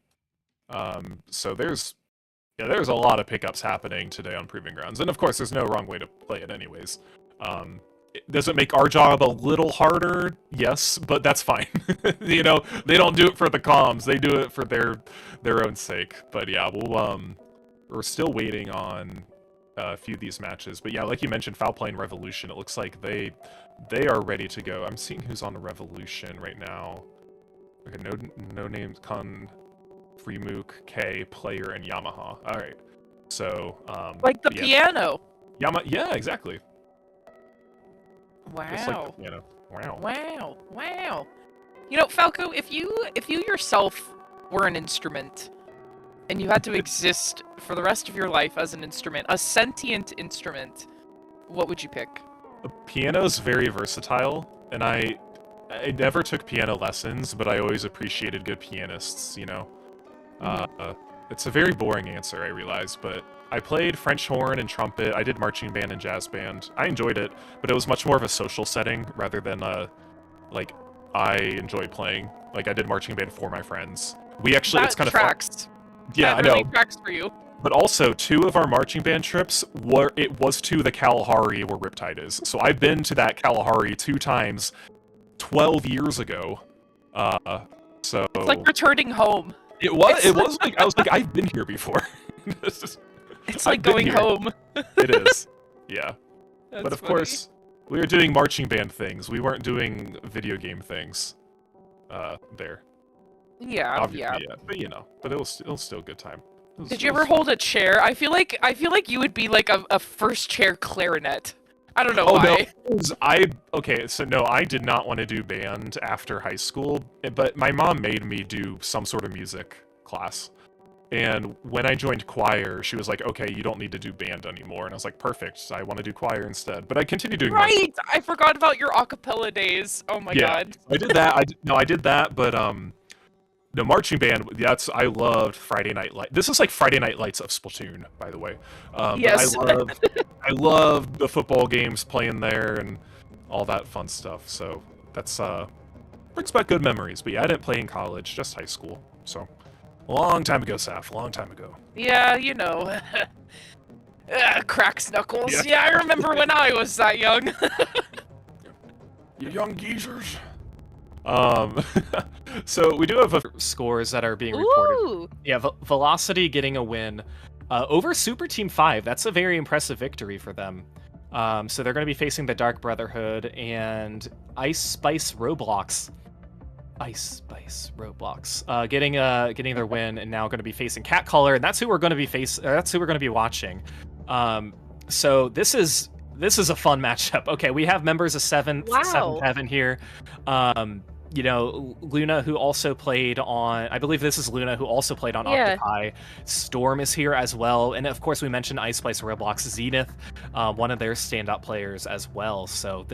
So there's a lot of pickups happening today on Proving Grounds. And of course, there's no wrong way to play it anyways. Does it make our job a little harder? Yes, but that's fine. They don't do it for the comms. They do it for their own sake. But yeah, we're still waiting on a few of these matches. But yeah, like you mentioned, Foul Play and Revolution, it looks like they are ready to go. I'm seeing who's on the Revolution right now. Okay, no names. Freemook, K, Player, and Yamaha. All right. So like the piano. Yeah, exactly. Wow. Just like the piano. Wow. Falco, if you yourself were an instrument and you had to exist for the rest of your life as an instrument, a sentient instrument, what would you pick? A piano's very versatile, and I never took piano lessons, but I always appreciated good pianists, It's a very boring answer, I realize, but I played French horn and trumpet. I did marching band and jazz band. I enjoyed it, but it was much more of a social setting rather than I enjoy playing. Like, I did marching band for my friends. It's kind of tracks. Yeah, that I know. Really tracks for you. But also, 2 of our marching band trips was to the Kalahari where Riptide is. So I've been to that Kalahari 2 times 12 years ago. So it's like returning home. It was like I was like, I've been here before. It's like going home. It is. Yeah. That's but of funny. course, we were doing marching band things. We weren't doing video game things there. Yeah. Obviously, yeah. But it was still a good time. Did you ever hold a chair? I feel like you would be like a first chair clarinet. I don't know why. No, I did not want to do band after high school, but my mom made me do some sort of music class. And when I joined choir, she was like, okay, you don't need to do band anymore. And I was like, perfect, I want to do choir instead. But I continued doing Right! I forgot about your a cappella days. Oh my god. I did that. I did that, but no, marching band, I loved Friday Night Lights. This is like Friday Night Lights of Splatoon, by the way. Yes. But I loved the football games playing there and all that fun stuff. So that's brings back good memories. But yeah, I didn't play in college, just high school. So a long time ago, Saf, a long time ago. Yeah, cracks knuckles. Yeah, I remember when I was that young. You young geezers. So we do have scores that are being reported. Ooh. Yeah, Velocity getting a win over Super Team 5. That's a very impressive victory for them. So they're going to be facing the Dark Brotherhood and Ice Spice Roblox. Getting their win, and now going to be facing Cat Caller, and that's who we're going to be that's who we're going to be watching. So this is a fun matchup. Okay, we have members of seventh Heaven here. You know, Luna, who also played on, I believe this is Luna, who also played on Octopi. Storm is here as well. And of course, we mentioned Ice Spice Roblox, Zenith, one of their standout players as well. So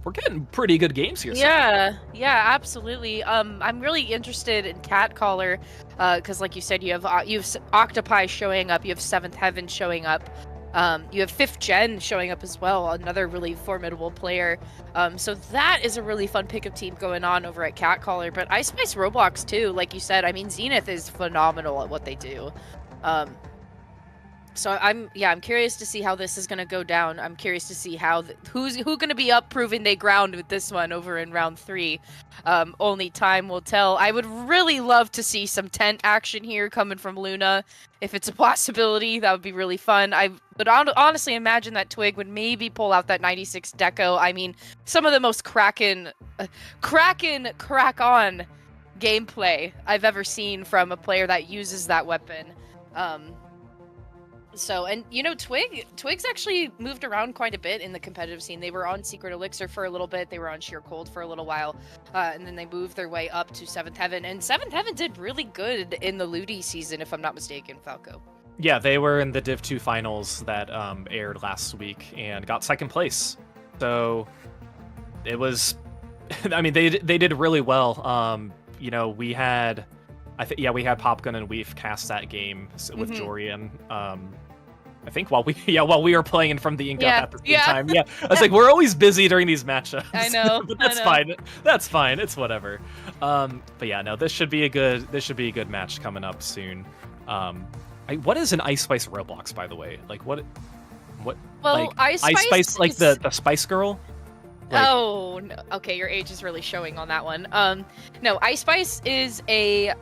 we're getting pretty good games here. Yeah, absolutely. I'm really interested in Cat Caller, because like you said, you have Octopi showing up, you have Seventh Heaven showing up. You have 5th Gen showing up as well, another really formidable player. So that is a really fun pickup team going on over at Cat Caller. But Ice Spice Roblox too, like you said. I mean, Zenith is phenomenal at what they do. So I'm curious to see how this is going to go down. I'm curious to see who's going to be up proving they ground with this one over in round 3. Only time will tell. I would really love to see some tent action here coming from Luna. If it's a possibility, that would be really fun. I would honestly imagine that Twig would maybe pull out that 96 deco. I mean, some of the most crack-on gameplay I've ever seen from a player that uses that weapon. So, and you know, Twig's actually moved around quite a bit in the competitive scene. They were on Secret Elixir for a little bit, they were on Sheer Cold for a little while, and then they moved their way up to 7th Heaven. And 7th Heaven did really good in the Ludi season, if I'm not mistaken, Falco. Yeah, they were in the Div 2 finals that aired last week and got 2nd place. So it was, I mean, they did really well. You know, we had Popgun and Weef cast that game with Jorian. I think while we were playing from the Ink Up at the same time. Yeah, I was like, we're always busy during these matchups. I know, but that's fine. That's fine. It's whatever. But yeah, no, this should be a good match coming up soon. What is an Ice Spice Roblox, by the way? Like what? Well, like, Ice Spice like the Spice Girl. Like, oh, no. Okay, your age is really showing on that one. No, Ice Spice is a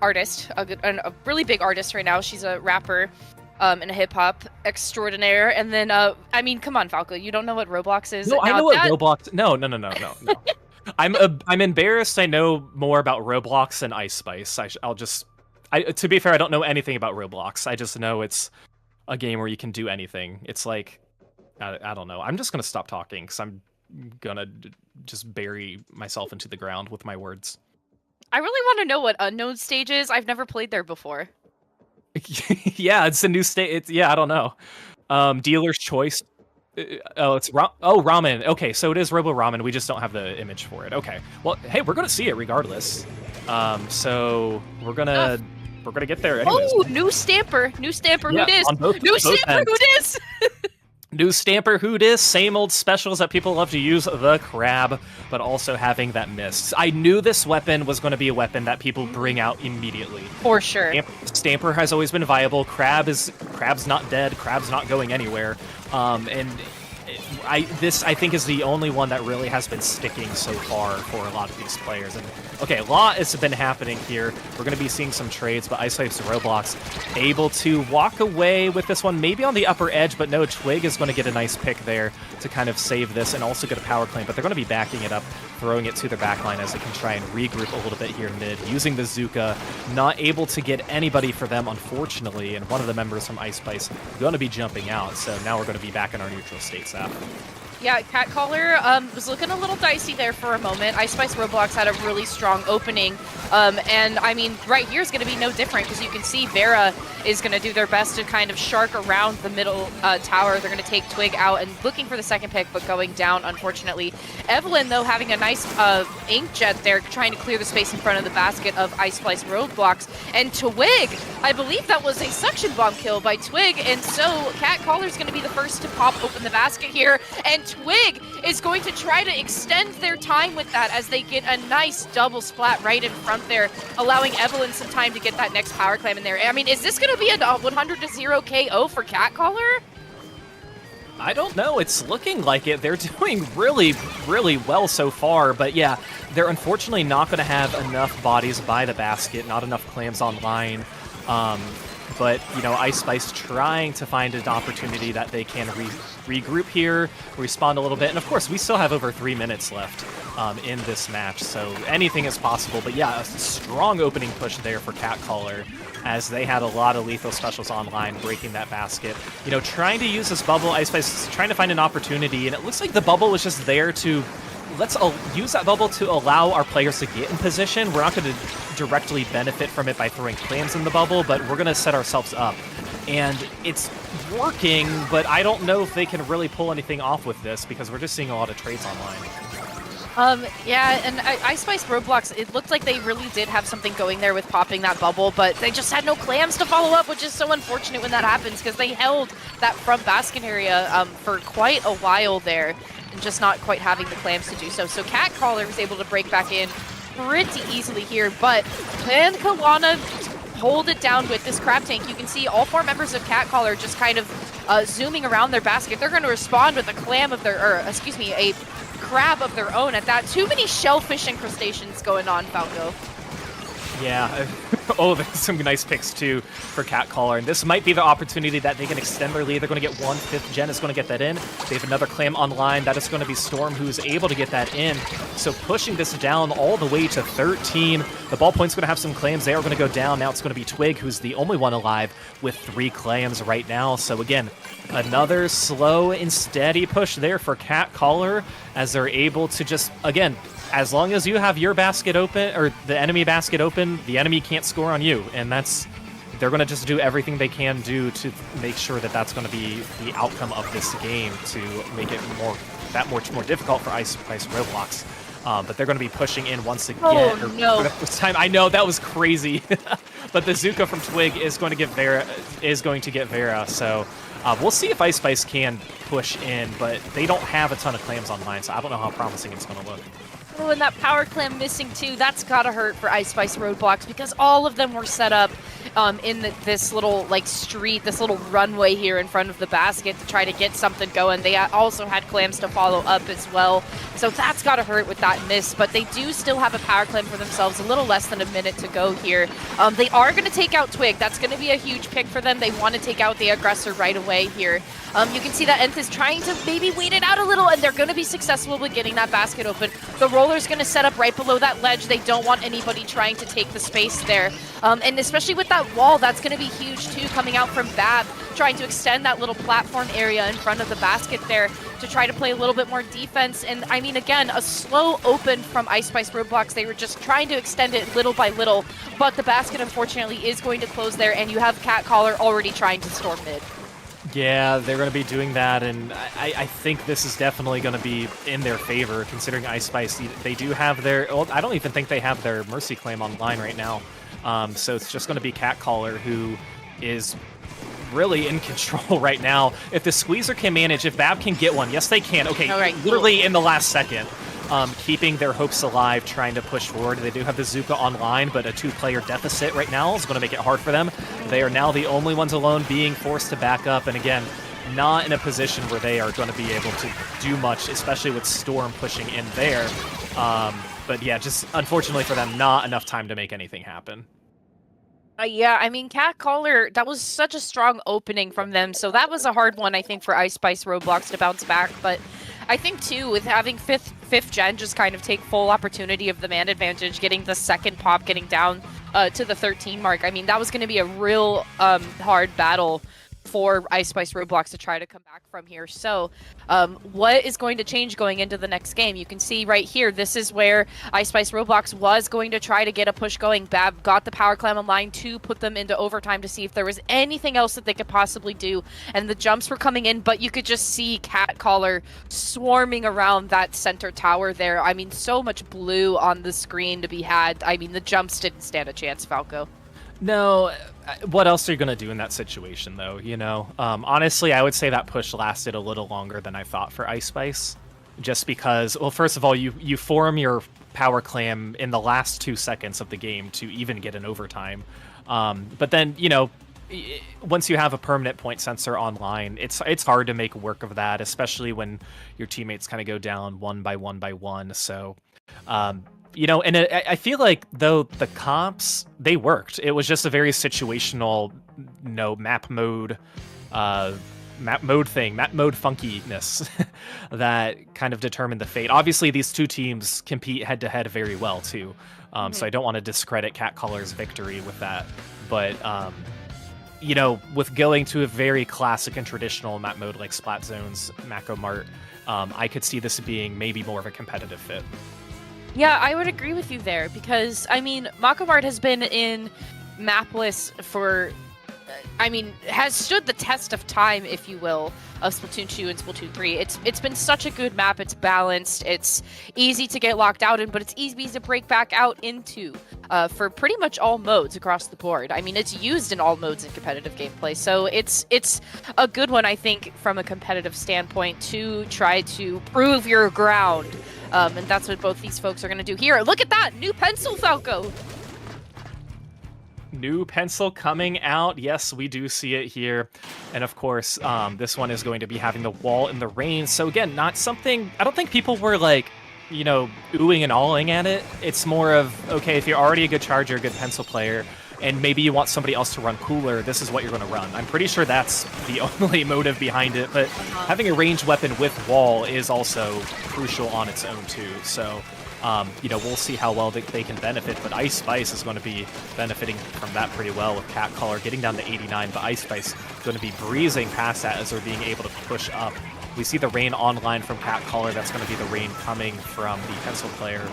artist, a really big artist right now. She's a rapper, and a hip hop extraordinaire. And then, I mean, come on, Falco, you don't know what Roblox is? No, I know what Roblox. No. I'm embarrassed. I know more about Roblox than Ice Spice. To be fair, I don't know anything about Roblox. I just know it's a game where you can do anything. It's like, I don't know. I'm just gonna stop talking because I'm gonna just bury myself into the ground with my words. I really want to know what Unknown Stage is. I've never played there before. Yeah, it's a new state. I don't know. Dealer's Choice. It's ramen. Okay, so it is Robo Ramen. We just don't have the image for it. Okay. Well, hey, we're gonna see it regardless. So we're gonna get there anyways. Oh, new stamper. Who dis? New stamper. Who dis? New stamper, who dis? Same old specials that people love to use, the crab, but also having that mist. I knew this weapon was going to be a weapon that people bring out immediately. For sure. Stamper has always been viable. Crab's not dead. Crab's not going anywhere. And I think is the only one that really has been sticking so far for a lot of these players. And okay, a lot has been happening here. We're going to be seeing some trades, but Ice Spice Roblox able to walk away with this one, maybe on the upper edge, but no, Twig is going to get a nice pick there to kind of save this and also get a power claim, but they're going to be backing it up, throwing it to their backline as they can try and regroup a little bit here mid, using the Zuka, not able to get anybody for them, unfortunately, and one of the members from Ice Spice going to be jumping out, so now we're going to be back in our neutral state sap. Yeah, Cat Caller was looking a little dicey there for a moment. Ice Spice Roblox had a really strong opening, and I mean, right here is going to be no different because you can see Vera is going to do their best to kind of shark around the middle tower. They're going to take Twig out and looking for the second pick, but going down, unfortunately. Evelyn, though, having a nice inkjet there, trying to clear the space in front of the basket of Ice Spice Roblox. And Twig, I believe that was a suction bomb kill by Twig, and so Cat Caller's going to be the first to pop open the basket here, and Twig is going to try to extend their time with that as they get a nice double splat right in front there, allowing Evelyn some time to get that next power claim in there. I mean, is this going to be a 100-0 KO for Cat Caller? I don't know. It's looking like it. They're doing really, really well so far, but yeah, they're unfortunately not going to have enough bodies by the basket, not enough clams online. but, you know, Ice Spice trying to find an opportunity that they can regroup here, respawn a little bit, and of course, we still have over 3 minutes left in this match, so anything is possible. But yeah, a strong opening push there for Catcaller, as they had a lot of lethal specials online, breaking that basket. You know, trying to use this bubble, Ice Spice is trying to find an opportunity, and it looks like the bubble was just there to let's use that bubble to allow our players to get in position. We're not going to directly benefit from it by throwing clams in the bubble, but we're going to set ourselves up. And it's working, but I don't know if they can really pull anything off with this, because we're just seeing a lot of trades online. Yeah, and Ice Spice Roblox, it looked like they really did have something going there with popping that bubble, but they just had no clams to follow up, which is so unfortunate when that happens, because they held that front basket area for quite a while there, and just not quite having the clams to do so. So Catcaller was able to break back in pretty easily here, but can Kawana hold it down with this crab tank? You can see all 4 members of Catcaller just kind of zooming around their basket. They're going to respond with a clam of their, or excuse me, a crab of their own at that. Too many shellfish incrustations going on, Falco. Yeah. Oh, there's some nice picks, too, for Catcaller. And this might be the opportunity that they can extend their lead. They're going to get one. 5th Gen is going to get that in. They have another clam online. That is going to be Storm, who's able to get that in. So pushing this down all the way to 13. The ballpoint's going to have some clams. They are going to go down. Now it's going to be Twig, who's the only one alive with 3 clams right now. So again, another slow and steady push there for Catcaller, as they're able to just, again, as long as you have your basket open, or the enemy basket open, the enemy can't score on you. And they're going to just do everything they can do to make sure that that's going to be the outcome of this game, to make it more difficult for Ice Spice Roblox. But they're going to be pushing in once again. Oh, no. For the first time. I know, that was crazy. But the Zuka from Twig is going to get Vera, so we'll see if Ice Spice can push in, but they don't have a ton of clams online, so I don't know how promising it's going to look. Oh, and that power clam missing too, that's gotta hurt for Ice Spice Roadblocks, because all of them were set up in this little street, this little runway here in front of the basket to try to get something going. They also had clams to follow up as well, so that's gotta hurt with that miss, but they do still have a power clam for themselves, a little less than a minute to go here. They are gonna take out Twig. That's gonna be a huge pick for them. They want to take out the aggressor right away here. You can see that Nth is trying to maybe wait it out a little, and they're gonna be successful with getting that basket open. The roller's gonna set up right below that ledge. They don't want anybody trying to take the space there. And especially with that wall, that's going to be huge too, coming out from Bab, trying to extend that little platform area in front of the basket there to try to play a little bit more defense. And I mean, again, a slow open from Ice Spice Roblox. They were just trying to extend it little by little, but the basket unfortunately is going to close there, and you have Catcaller already trying to storm mid. Yeah, they're going to be doing that, and I think this is definitely going to be in their favor, considering Ice Spice, they do have their, well, I don't even think they have their Mercy Claim online right now, so it's just going to be Catcaller who is really in control right now. If the Squeezer can manage, if Bab can get one, yes they can, okay, right, literally in the last second. Keeping their hopes alive, trying to push forward. They do have the Zuka online, but a 2-player deficit right now is going to make it hard for them. They are now the only ones alone, being forced to back up, and again, not in a position where they are going to be able to do much, especially with Storm pushing in there. But yeah, just unfortunately for them, not enough time to make anything happen. Yeah, I mean, Catcaller, that was such a strong opening from them, so that was a hard one, I think, for Ice Spice Roblox to bounce back, but I think, too, with having 5th Gen just kind of take full opportunity of the man advantage, getting the second pop, getting down to the 13 mark, I mean, that was going to be a real hard battle for Ice Spice Roblox to try to come back from here. So what is going to change going into the next game? You can see right here, this is where Ice Spice Roblox was going to try to get a push going. Bab got the power clam online to put them into overtime to see if there was anything else that they could possibly do. And the jumps were coming in, but you could just see Catcaller swarming around that center tower there. I mean, so much blue on the screen to be had. I mean, the jumps didn't stand a chance, Falco. No, what else are you going to do in that situation, though, you know? Honestly, I would say that push lasted a little longer than I thought for Ice Spice. Just because, well, first of all, you form your power clam in the last 2 seconds of the game to even get an overtime. But then, you know, once you have a permanent point sensor online, it's hard to make work of that, especially when your teammates kind of go down one by one. So, you know, and I feel like though the comps, they worked. It was just a very situational, map mode funkiness that kind of determined the fate. Obviously, these two teams compete head to head very well too. So I don't want to discredit Cat Caller's victory with that, but you know, with going to a very classic and traditional map mode like Splat Zone's Mako Mart, I could see this being maybe more of a competitive fit. Yeah, I would agree with you there because, I mean, Mako Mart has been in mapless for, has stood the test of time, if you will, of Splatoon 2 and Splatoon 3. It's been such a good map. It's balanced. It's easy to get locked out in, but it's easy to break back out into for pretty much all modes across the board. I mean, it's used in all modes in competitive gameplay, so it's a good one, I think, from a competitive standpoint to try to prove your ground. And that's what both these folks are going to do here. Look at that! New pencil, Falco! New pencil coming out. Yes, we do see it here. And of course, this one is going to be having the wall in the rain. So again, not something... I don't think people were like, you know, oohing and awing at it. It's more of, okay, if you're already a good charger, a good pencil player, and maybe you want somebody else to run cooler, this is what you're going to run. I'm pretty sure that's the only motive behind it, but having a ranged weapon with wall is also crucial on its own too. So, you know, we'll see how well they can benefit, but Ice Spice is going to be benefiting from that pretty well with Cat Caller getting down to 89, but Ice Spice going to be breezing past that as they're being able to push up. We see the rain online from Cat Caller. That's going to be the rain coming from the pencil player.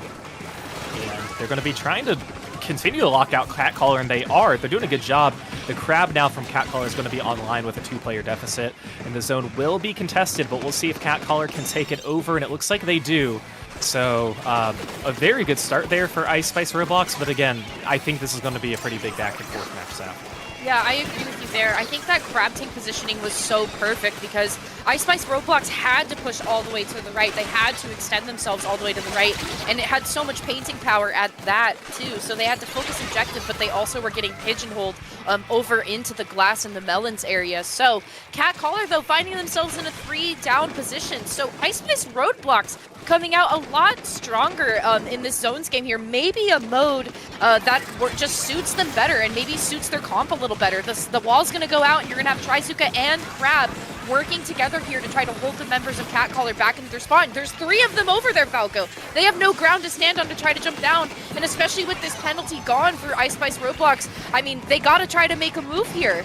And they're going to be trying to continue to lock out Cat Caller, and they are. They're doing a good job. The Crab now from Cat Caller is going to be online with a 2-player deficit, and the zone will be contested, but we'll see if Cat Caller can take it over, and it looks like they do. So, a very good start there for Ice Spice Roblox, but again, I think this is going to be a pretty big back and forth match, Saf. Yeah, I agree with you there. I think that Crab Tank positioning was so perfect because Ice Spice Roblox had to push all the way to the right. They had to extend themselves all the way to the right, and it had so much painting power at that, too. So they had to focus objective, but they also were getting pigeonholed over into the glass and the melons area. So Cat Caller, though, finding themselves in a 3-down position. So Ice Spice Roblox coming out a lot stronger in this zones game here. Maybe a mode that just suits them better and maybe suits their comp a little better. The wall's going to go out and you're going to have Trizuka and Crab working together here to try to hold the members of Cat Caller back into their spot. There's 3 of them over there, Falco. They have no ground to stand on to try to jump down, and especially with this penalty gone for Ice Spice Roblox, I mean, they got to try to make a move here.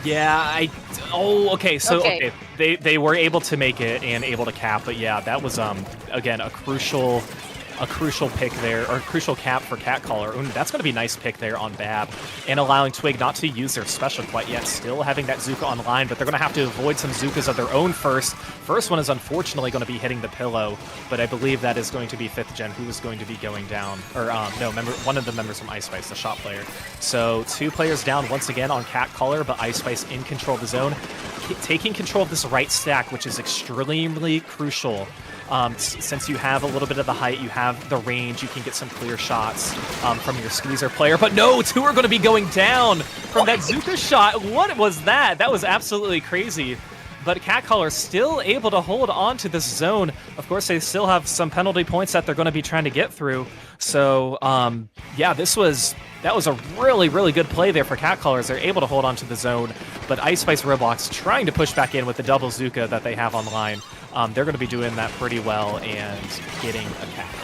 Yeah, okay, so, okay. They were able to make it and able to cap, but yeah, that was, again, a crucial pick there, or a crucial cap for Cat Caller. Ooh, that's going to be a nice pick there on Bab, and allowing Twig not to use their special quite yet, still having that Zuka online, but they're going to have to avoid some Zukas of their own first. First one is unfortunately going to be hitting the pillow, but I believe that is going to be 5th Gen who is going to be going down, or one of the members from Ice Spice, the shot player. So 2 players down once again on Cat Caller, but Ice Spice in control of the zone, taking control of this right stack, which is extremely crucial. Since you have a little bit of the height, you have the range, you can get some clear shots from your squeezer player. But no, 2 are going to be going down from that Zuka shot. What was that? That was absolutely crazy. But Cat Caller still able to hold on to this zone. Of course, they still have some penalty points that they're going to be trying to get through. So, yeah, that was a really, really good play there for Cat Callers. They're able to hold on to the zone. But Ice Spice Roblox trying to push back in with the double Zuka that they have online. They're going to be doing that pretty well and getting a cap.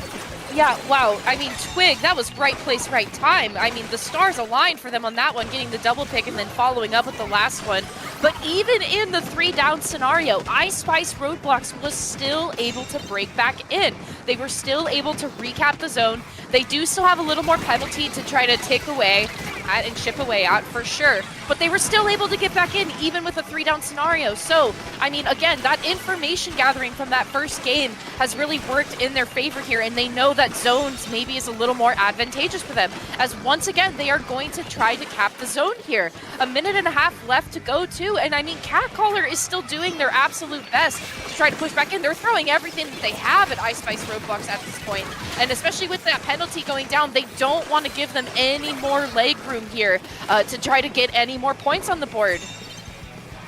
Yeah, wow. I mean, Twig, that was right place, right time. I mean, the stars aligned for them on that one, getting the double pick and then following up with the last one. But even in the 3-down scenario, Ice Spice Roblox was still able to break back in. They were still able to recap the zone. They do still have a little more penalty to try to take away at and chip away at for sure, but they were still able to get back in even with a 3-down scenario. So, I mean, again, that information gathering from that first game has really worked in their favor here, and they know that zones maybe is a little more advantageous for them, as once again, they are going to try to cap the zone here. A minute and a half left to go too, and I mean, Catcaller is still doing their absolute best to try to push back in. They're throwing everything that they have at Ice Spice Roblox at this point, and especially with that penalty going down, they don't want to give them any more leg room here to try to get any more points on the board.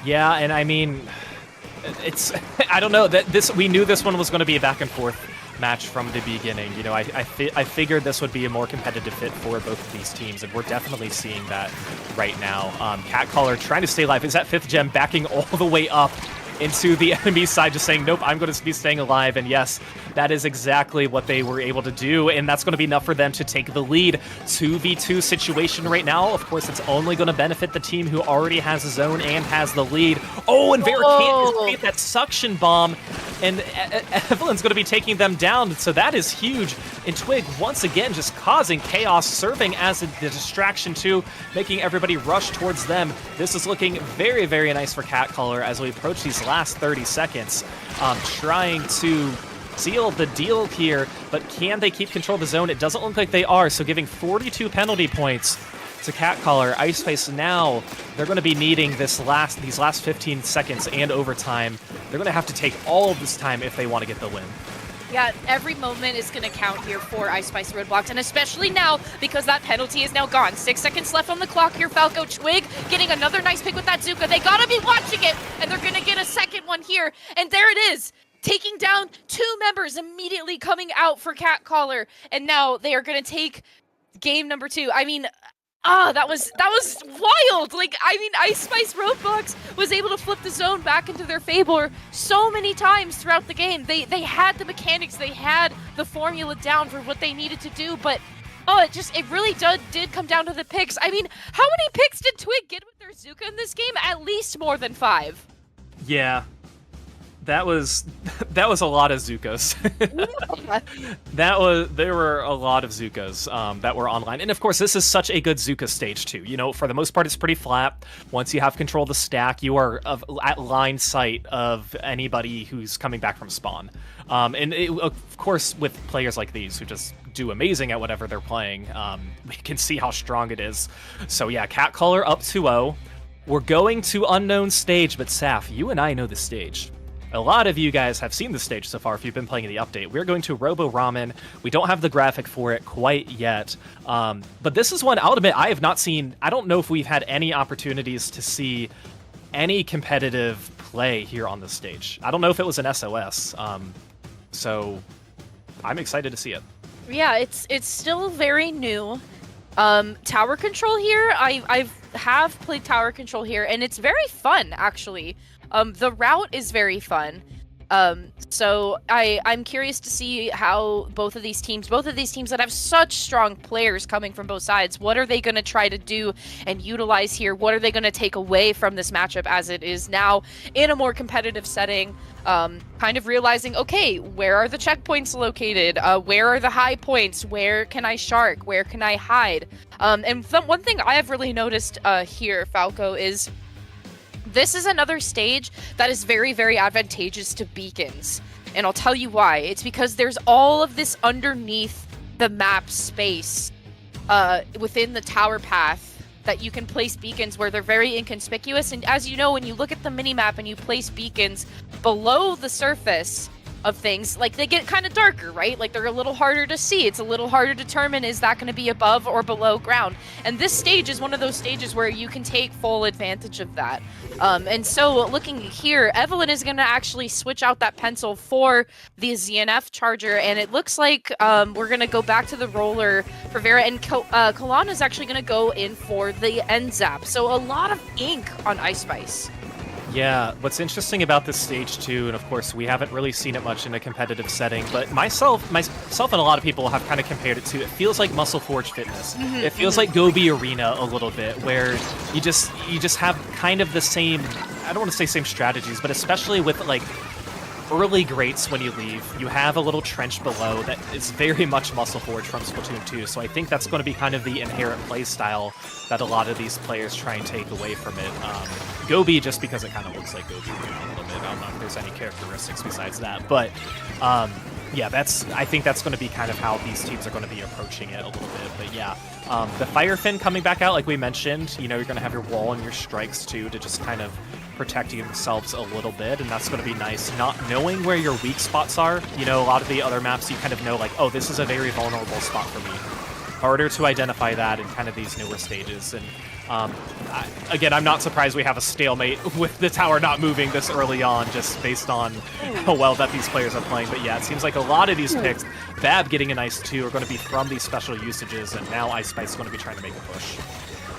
Yeah, and I mean, it's I don't know that we knew this one was going to be a back and forth match from the beginning. You know, I figured this would be a more competitive fit for both of these teams, and we're definitely seeing that right now. Catcaller trying to stay alive. Is that 5th gem backing all the way up into the enemy side, just saying, nope, I'm going to be staying alive. And yes, that is exactly what they were able to do, and that's going to be enough for them to take the lead. 2v2 situation right now. Of course, it's only going to benefit the team who already has a zone and has the lead. Oh, and Vera can't escape that suction bomb, and Evelyn's going to be taking them down, so that is huge. And Twig, once again, just causing chaos, serving as the distraction too, making everybody rush towards them. This is looking very, very nice for Catcaller as we approach these last 30 seconds, trying to seal the deal here, but can they keep control of the zone? It doesn't look like they are, so giving 42 penalty points to Catcaller. Ice Spice now, they're going to be needing these last 15 seconds and overtime. They're going to have to take all of this time if they want to get the win. Yeah, every moment is going to count here for Ice Spice Roadblocks, and especially now because that penalty is now gone. 6 seconds left on the clock here. Falco Twig getting another nice pick with that Zuka. They got to be watching it, and they're going to get a second one here. And there it is, taking down 2 members immediately coming out for Catcaller. And now they are going to take game number 2. I mean, that was wild. Like, I mean, Ice Spice Roblox was able to flip the zone back into their favor so many times throughout the game. They had the mechanics, they had the formula down for what they needed to do, but it really did come down to the picks. I mean, how many picks did Twig get with their Zuka in this game? At least more than 5. Yeah. That was a lot of Zukas. There were a lot of Zukas that were online, and of course this is such a good Zuka stage too. You know, for the most part it's pretty flat. Once you have control of the stack, you are at line sight of anybody who's coming back from spawn. Of course, with players like these who just do amazing at whatever they're playing, we can see how strong it is. So yeah, Catcaller up 2-0. We're going to unknown stage, but Saf, you and I know the stage. A lot of you guys have seen the stage so far if you've been playing the update. We're going to Robo Ramen. We don't have the graphic for it quite yet. But this is one, I'll admit, I have not seen. I don't know if we've had any opportunities to see any competitive play here on this stage. I don't know if it was an SOS. So I'm excited to see it. Yeah, it's still very new. Tower control here, I have played tower control here, and it's very fun, actually. The route is very fun. So I'm curious to see how both of these teams that have such strong players coming from both sides, what are they going to try to do and utilize here? What are they going to take away from this matchup as it is now in a more competitive setting? Kind of realizing, okay, where are the checkpoints located? Where are the high points? Where can I shark? Where can I hide? And one thing I have really noticed here, Falco, is this is another stage that is very, very advantageous to beacons. And I'll tell you why. It's because there's all of this underneath the map space within the tower path that you can place beacons where they're very inconspicuous. And as you know, when you look at the minimap and you place beacons below the surface of things, like, they get kind of darker, right? Like, they're a little harder to see. It's a little harder to determine, is that going to be above or below ground? And this stage is one of those stages where you can take full advantage of that. And so looking here, Evelyn is going to actually switch out that pencil for the ZNF charger, and it looks like we're going to go back to the roller for Vera, and Kalana is actually going to go in for the end zap. So a lot of ink on Ice Spice. Yeah, what's interesting about this stage too, and of course we haven't really seen it much in a competitive setting, but myself and a lot of people have kind of compared it to, it feels like Muscle Forge Fitness. It feels like Gobi Arena a little bit, where you just have kind of the same, I don't want to say same strategies, but especially with like early grates when you leave, you have a little trench below that is very much Muscle Forge from Splatoon 2, so I think that's going to be kind of the inherent play style that a lot of these players try and take away from it. Gobi, just because it kind of looks like Gobi a little bit. I don't know if there's any characteristics besides that, but Yeah, I think that's going to be kind of how these teams are going to be approaching it a little bit. But yeah, the Fire Fin coming back out, like we mentioned, you know, you're going to have your wall and your strikes too to just kind of protect yourselves a little bit, and that's going to be nice. Not knowing where your weak spots are, you know, a lot of the other maps you kind of know, like, oh, this is a very vulnerable spot for me. Harder to identify that in kind of these newer stages. And again, I'm not surprised we have a stalemate with the tower not moving this early on, just based on how well that these players are playing. But yeah, it seems like a lot of these picks, Bab getting a nice 2, are going to be from these special usages, and now Ice Spice is going to be trying to make a push.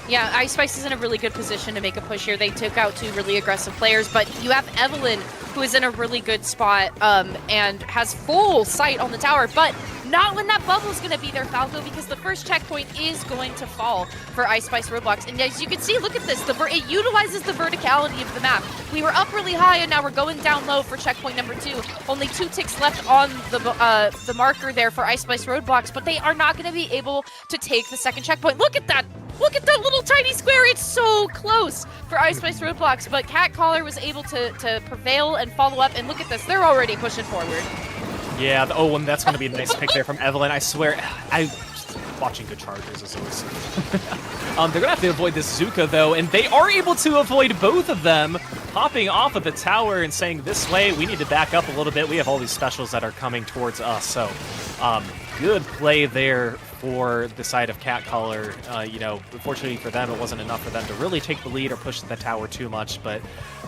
Yeah, Ice Spice is in a really good position to make a push here. They took out 2 really aggressive players, but you have Evelyn, who is in a really good spot and has full sight on the tower, but not when that bubble is going to be there, Falco, because the first checkpoint is going to fall for Ice Spice Roblox. And as you can see, look at this. It utilizes the verticality of the map. We were up really high, and now we're going down low for checkpoint number 2. Only 2 ticks left on the marker there for Ice Spice Roblox, but they are not going to be able to take the second checkpoint. Look at that! Look at that little tiny square! It's so close for Ice Spice Roblox, but Catcaller was able to prevail and follow up, and look at this. They're already pushing forward. Yeah, and that's going to be a nice pick there from Evelyn. I swear, watching good chargers is always they're going to have to avoid this Zuka, though, and they are able to avoid both of them, popping off of the tower and saying, this way, we need to back up a little bit. We have all these specials that are coming towards us, so good play there for the side of Catcaller. You know, unfortunately for them, it wasn't enough for them to really take the lead or push the tower too much, but,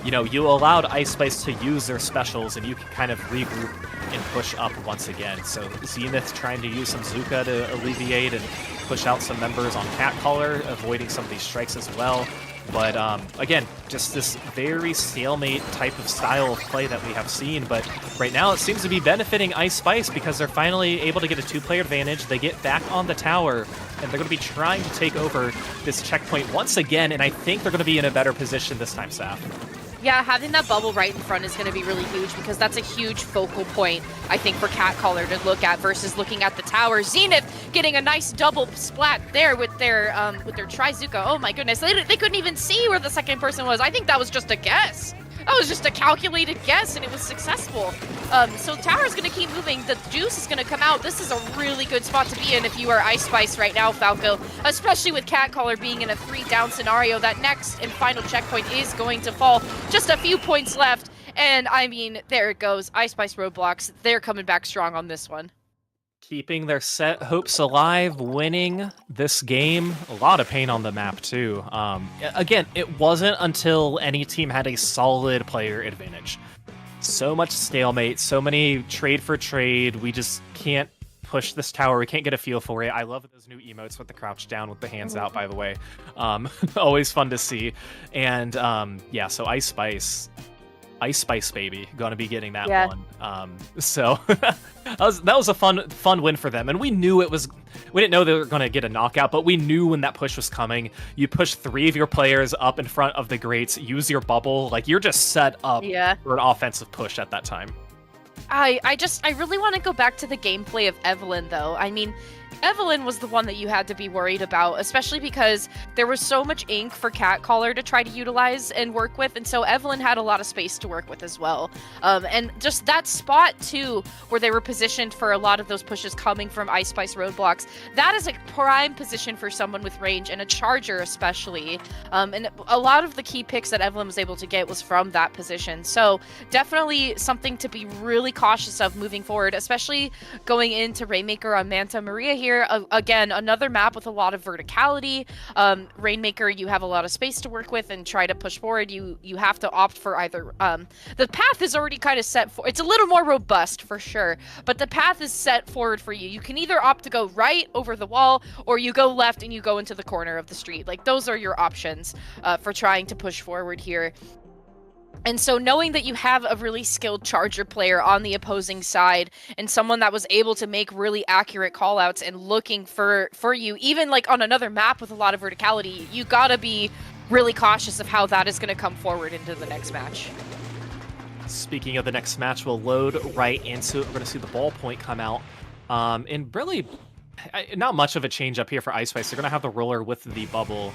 you know, you allowed Ice Spice to use their specials, and you can kind of regroup and push up once again. So Zenith trying to use some Zuka to alleviate and push out some members on Catcaller, avoiding some of these strikes as well. But again, just this very stalemate type of style of play that we have seen. But right now it seems to be benefiting Ice Spice because they're finally able to get a 2-player advantage. They get back on the tower, and they're going to be trying to take over this checkpoint once again. And I think they're going to be in a better position this time, Saf. Yeah, having that bubble right in front is going to be really huge because that's a huge focal point, I think, for Catcaller to look at versus looking at the tower. Zenith getting a nice double splat there with their Trizuka. Oh my goodness, they couldn't even see where the second person was. I think that was just a guess. That was just a calculated guess, and it was successful. So tower's going to keep moving. The juice is going to come out. This is a really good spot to be in if you are Ice Spice right now, Falco, especially with Catcaller being in a 3-down scenario. That next and final checkpoint is going to fall. Just a few points left, and I mean, there it goes. Ice Spice Roblox, they're coming back strong on this one. Keeping their set hopes alive, winning this game. A lot of pain on the map, too. Again, it wasn't until any team had a solid player advantage. So much stalemate, so many trade for trade. We just can't push this tower. We can't get a feel for it. I love those new emotes with the crouch down with the hands out, by the way. Always fun to see. And yeah, so Ice Spice baby, gonna be getting that one. So that was a fun win for them, and we knew we didn't know they were gonna get a knockout, but we knew when that push was coming. You push 3 of your players up in front of the grates, use your bubble, like you're just set up for an offensive push at that time. I really want to go back to the gameplay of Evelyn, though. I mean, Evelyn was the one that you had to be worried about, especially because there was so much ink for Catcaller to try to utilize and work with, and so Evelyn had a lot of space to work with as well. And just that spot, too, where they were positioned for a lot of those pushes coming from Ice Spice Roadblocks, that is a prime position for someone with range, and a charger especially. And a lot of the key picks that Evelyn was able to get was from that position. So definitely something to be really cautious of moving forward, especially going into Rainmaker on Manta Maria here. Again, another map with a lot of verticality. Rainmaker, you have a lot of space to work with and try to push forward. You have to opt for either... the path is already kind of set for... It's a little more robust, for sure, but the path is set forward for you. You can either opt to go right over the wall, or you go left and you go into the corner of the street. Like, those are your options for trying to push forward here. And so knowing that you have a really skilled charger player on the opposing side and someone that was able to make really accurate callouts and looking for you, even like on another map with a lot of verticality, you gotta be really cautious of how that is going to come forward into the next match. Speaking of the next match, we'll load right into it. We're going to see the ballpoint come out. And really, not much of a change up here for Ice Spice. They're going to have the roller with the bubble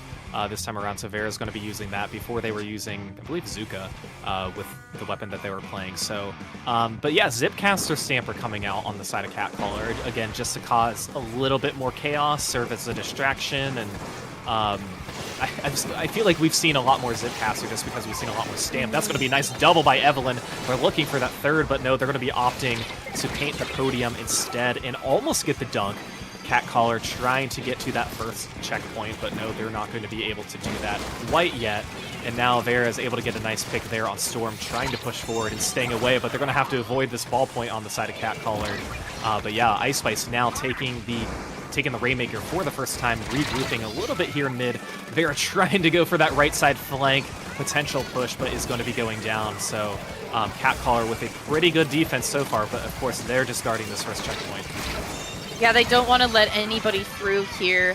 this time around. So Vera's going to be using that. Before they were using, I believe, Zuka with the weapon that they were playing. So, but yeah, Zipcaster Stamper coming out on the side of Catcaller. Again, just to cause a little bit more chaos, serve as a distraction. And I feel like we've seen a lot more Zipcaster just because we've seen a lot more Stamp. That's going to be a nice double by Evelyn. They're looking for that third, but no, they're going to be opting to paint the podium instead and almost get the dunk. Catcaller trying to get to that first checkpoint, but no, they're not going to be able to do that quite yet. And now Vera is able to get a nice pick there on Storm, trying to push forward and staying away, but they're going to have to avoid this ball point on the side of Catcaller. But yeah, Ice Spice now taking the Rainmaker for the first time, regrouping a little bit here in mid. Vera trying to go for that right side flank potential push, but is going to be going down. So Catcaller with a pretty good defense so far, but of course they're just guarding this first checkpoint. Yeah, they don't want to let anybody through here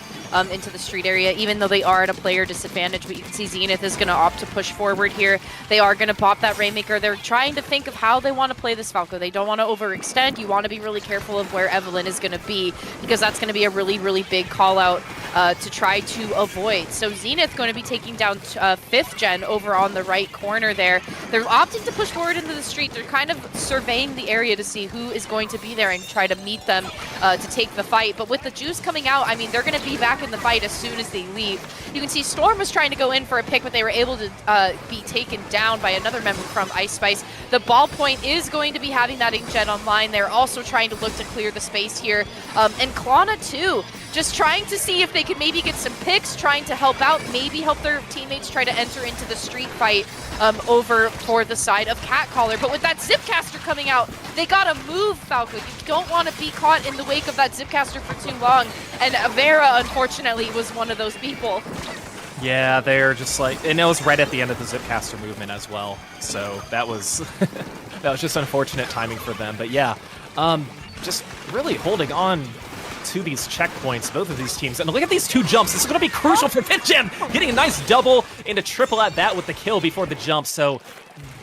into the street area, even though they are at a player disadvantage. But you can see Zenith is going to opt to push forward here. They are going to pop that Rainmaker. They're trying to think of how they want to play this Falco. They don't want to overextend. You want to be really careful of where Evelyn is going to be, because that's going to be a really, really big call out to try to avoid. So Zenith going to be taking down 5th Gen over on the right corner there. They're opting to push forward into the street. They're kind of surveying the area to see who is going to be there and try to meet them to take the fight. But with the juice coming out, I mean, they're going to be back in the fight as soon as they leave. You can see Storm was trying to go in for a pick, but they were able to be taken down by another member from Ice Spice. The ball point is going to be having that Inkjet online. They're also trying to look to clear the space here. And Klana too, just trying to see if they could maybe get some picks, trying to help out, maybe help their teammates try to enter into the street fight over for the side of Catcaller. But with that Zipcaster coming out, they gotta move, Falco. You don't want to be caught in the wake of that Zipcaster for too long. And Vera, unfortunately, was one of those people. Yeah, they're just like, and it was right at the end of the Zipcaster movement as well. So that was that was just unfortunate timing for them. But yeah, just really holding on to these checkpoints, both of these teams. And look at these 2 jumps. This is going to be crucial for 5th Gen. Getting a nice double and a triple at that with the kill before the jump. So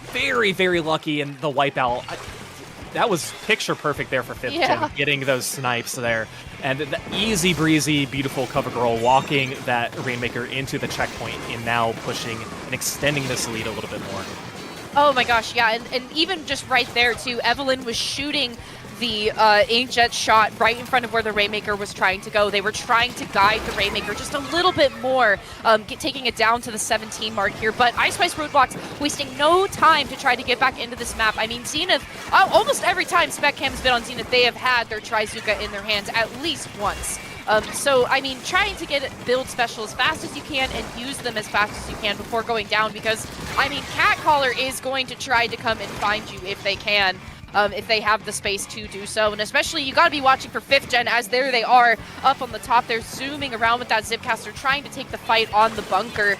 very, very lucky in the wipeout. That was picture perfect there for 5th Gen, getting those snipes there. And the easy breezy, beautiful cover girl walking that Rainmaker into the checkpoint and now pushing and extending this lead a little bit more. Oh my gosh, yeah, and even just right there too, Evelyn was shooting the Inkjet shot right in front of where the Rainmaker was trying to go. They were trying to guide the Rainmaker just a little bit more, taking it down to the 17 mark here. But Ice Spice Roadblocks wasting no time to try to get back into this map. I mean, Zenith, almost every time Spec Cam's been on Zenith, they have had their Trizuka in their hands at least once. So, I mean, trying to get build special as fast as you can and use them as fast as you can before going down, because, I mean, Catcaller is going to try to come and find you if they can. If they have the space to do so. And especially, you got to be watching for 5th Gen, as there they are up on the top. They're zooming around with that Zipcaster, trying to take the fight on the bunker,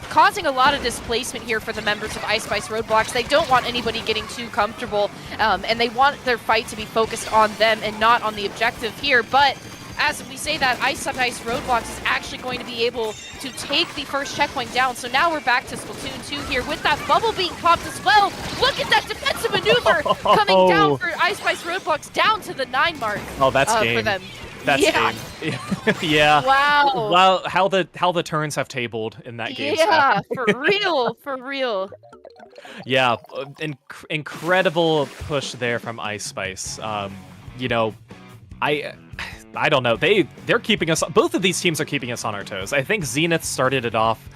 causing a lot of displacement here for the members of Ice Spice Roadblocks. They don't want anybody getting too comfortable, and they want their fight to be focused on them and not on the objective here. But as we say that, Ice Spice Roadblocks is actually going to be able to take the first checkpoint down. So now we're back to Splatoon 2 here with that bubble being popped as well. Look at that defensive maneuver coming down for Ice Spice Roadblocks down to the 9 mark. Oh, that's game. For them. That's game. Yeah. Wow. Wow, how the turns have tabled in that game. Yeah, for real, for real. Yeah, incredible push there from Ice Spice. You know, I don't know. They're keeping us. Both of these teams are keeping us on our toes. I think Zenith started it off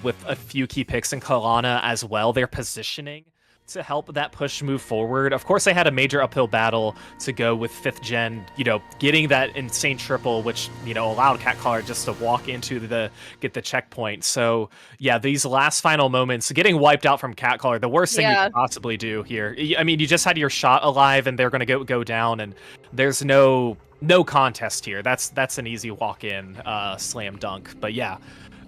with a few key picks, and Kalana as well. Their positioning to help that push move forward. Of course, they had a major uphill battle to go with 5th Gen, you know, getting that insane triple, which, you know, allowed Catcaller just to walk into get the checkpoint. So, yeah, these last final moments, getting wiped out from Catcaller, the worst thing you could possibly do here. I mean, you just had your shot alive, and they're going to go down, and there's no contest here. That's an easy walk-in slam dunk. But yeah,